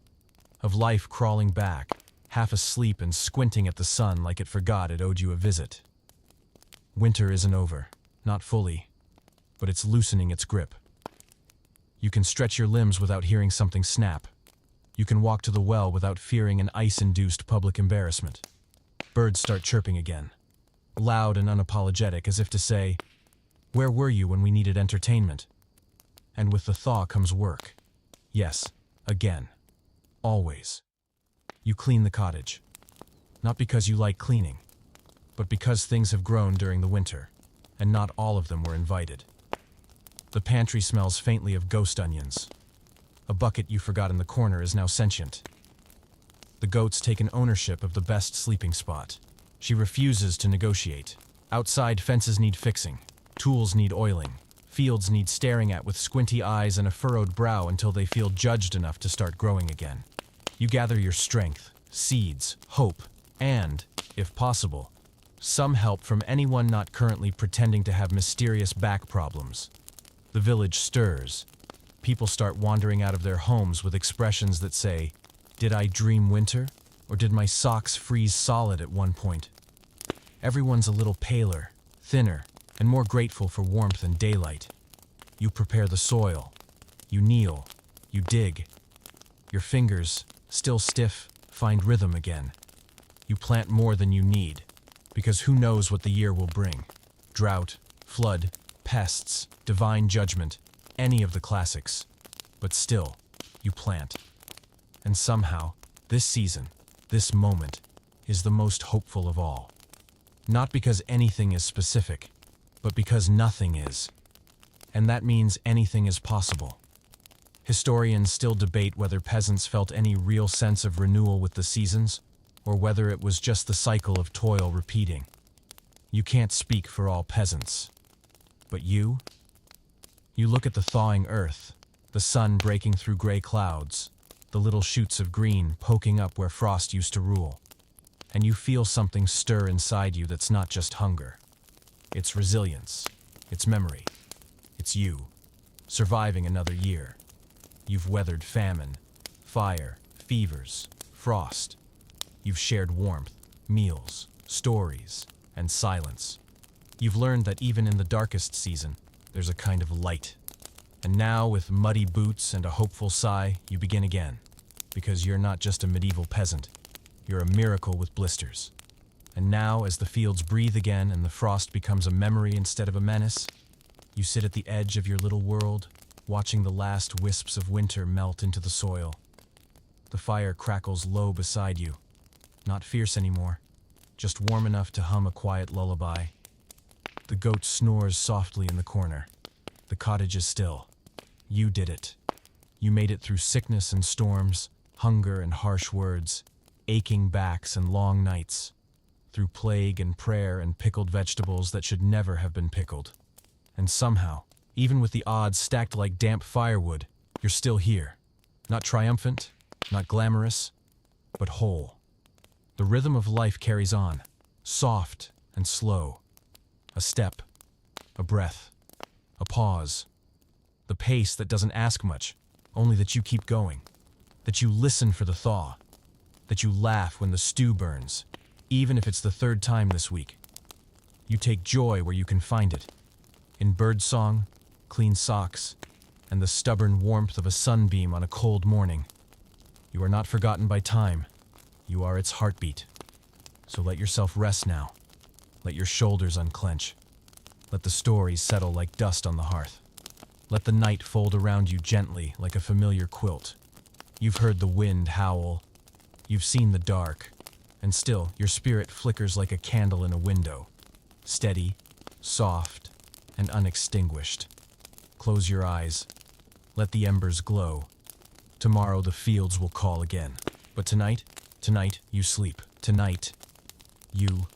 of life crawling back, half asleep and squinting at the sun like it forgot it owed you a visit. Winter isn't over, not fully, but it's loosening its grip. You can stretch your limbs without hearing something snap. You can walk to the well without fearing an ice-induced public embarrassment. Birds start chirping again, loud and unapologetic, as if to say, "Where were you when we needed entertainment?" And with the thaw comes work. Yes, again. Always. You clean the cottage. Not because you like cleaning, but because things have grown during the winter, and not all of them were invited. The pantry smells faintly of ghost onions. A bucket you forgot in the corner is now sentient. The goat's taken ownership of the best sleeping spot. She refuses to negotiate. Outside, fences need fixing. Tools need oiling. Fields need staring at with squinty eyes and a furrowed brow until they feel judged enough to start growing again. You gather your strength, seeds, hope, and, if possible, some help from anyone not currently pretending to have mysterious back problems. The village stirs. People start wandering out of their homes with expressions that say, "Did I dream winter? Or did my socks freeze solid at one point?" Everyone's a little paler, thinner, and more grateful for warmth and daylight. You prepare the soil. You kneel. You dig. Your fingers, still stiff, find rhythm again. You plant more than you need, because who knows what the year will bring? Drought, flood, pests, divine judgment, any of the classics. But still, you plant. And somehow, this season, this moment, is the most hopeful of all. Not because anything is specific, but because nothing is. And that means anything is possible. Historians still debate whether peasants felt any real sense of renewal with the seasons, or whether it was just the cycle of toil repeating. You can't speak for all peasants. But you? You look at the thawing earth, the sun breaking through gray clouds, the little shoots of green poking up where frost used to rule, and you feel something stir inside you that's not just hunger. It's resilience, it's memory, it's you, surviving another year. You've weathered famine, fire, fevers, frost. You've shared warmth, meals, stories, and silence. You've learned that even in the darkest season, there's a kind of light. And now, with muddy boots and a hopeful sigh, you begin again. Because you're not just a medieval peasant, you're a miracle with blisters. And now, as the fields breathe again and the frost becomes a memory instead of a menace, you sit at the edge of your little world, watching the last wisps of winter melt into the soil. The fire crackles low beside you, not fierce anymore, just warm enough to hum a quiet lullaby. The goat snores softly in the corner. The cottage is still. You did it. You made it through sickness and storms, hunger and harsh words, aching backs and long nights, through plague and prayer and pickled vegetables that should never have been pickled. And somehow, even with the odds stacked like damp firewood, you're still here. Not triumphant, not glamorous, but whole. The rhythm of life carries on, soft and slow. A step, a breath, a pause. The pace that doesn't ask much, only that you keep going. That you listen for the thaw. That you laugh when the stew burns, even if it's the third time this week. You take joy where you can find it. In birdsong, clean socks, and the stubborn warmth of a sunbeam on a cold morning. You are not forgotten by time. You are its heartbeat. So let yourself rest now. Let your shoulders unclench. Let the stories settle like dust on the hearth. Let the night fold around you gently like a familiar quilt. You've heard the wind howl. You've seen the dark. And still, your spirit flickers like a candle in a window. Steady, soft, and unextinguished. Close your eyes. Let the embers glow. Tomorrow the fields will call again. But tonight, you sleep. Tonight, you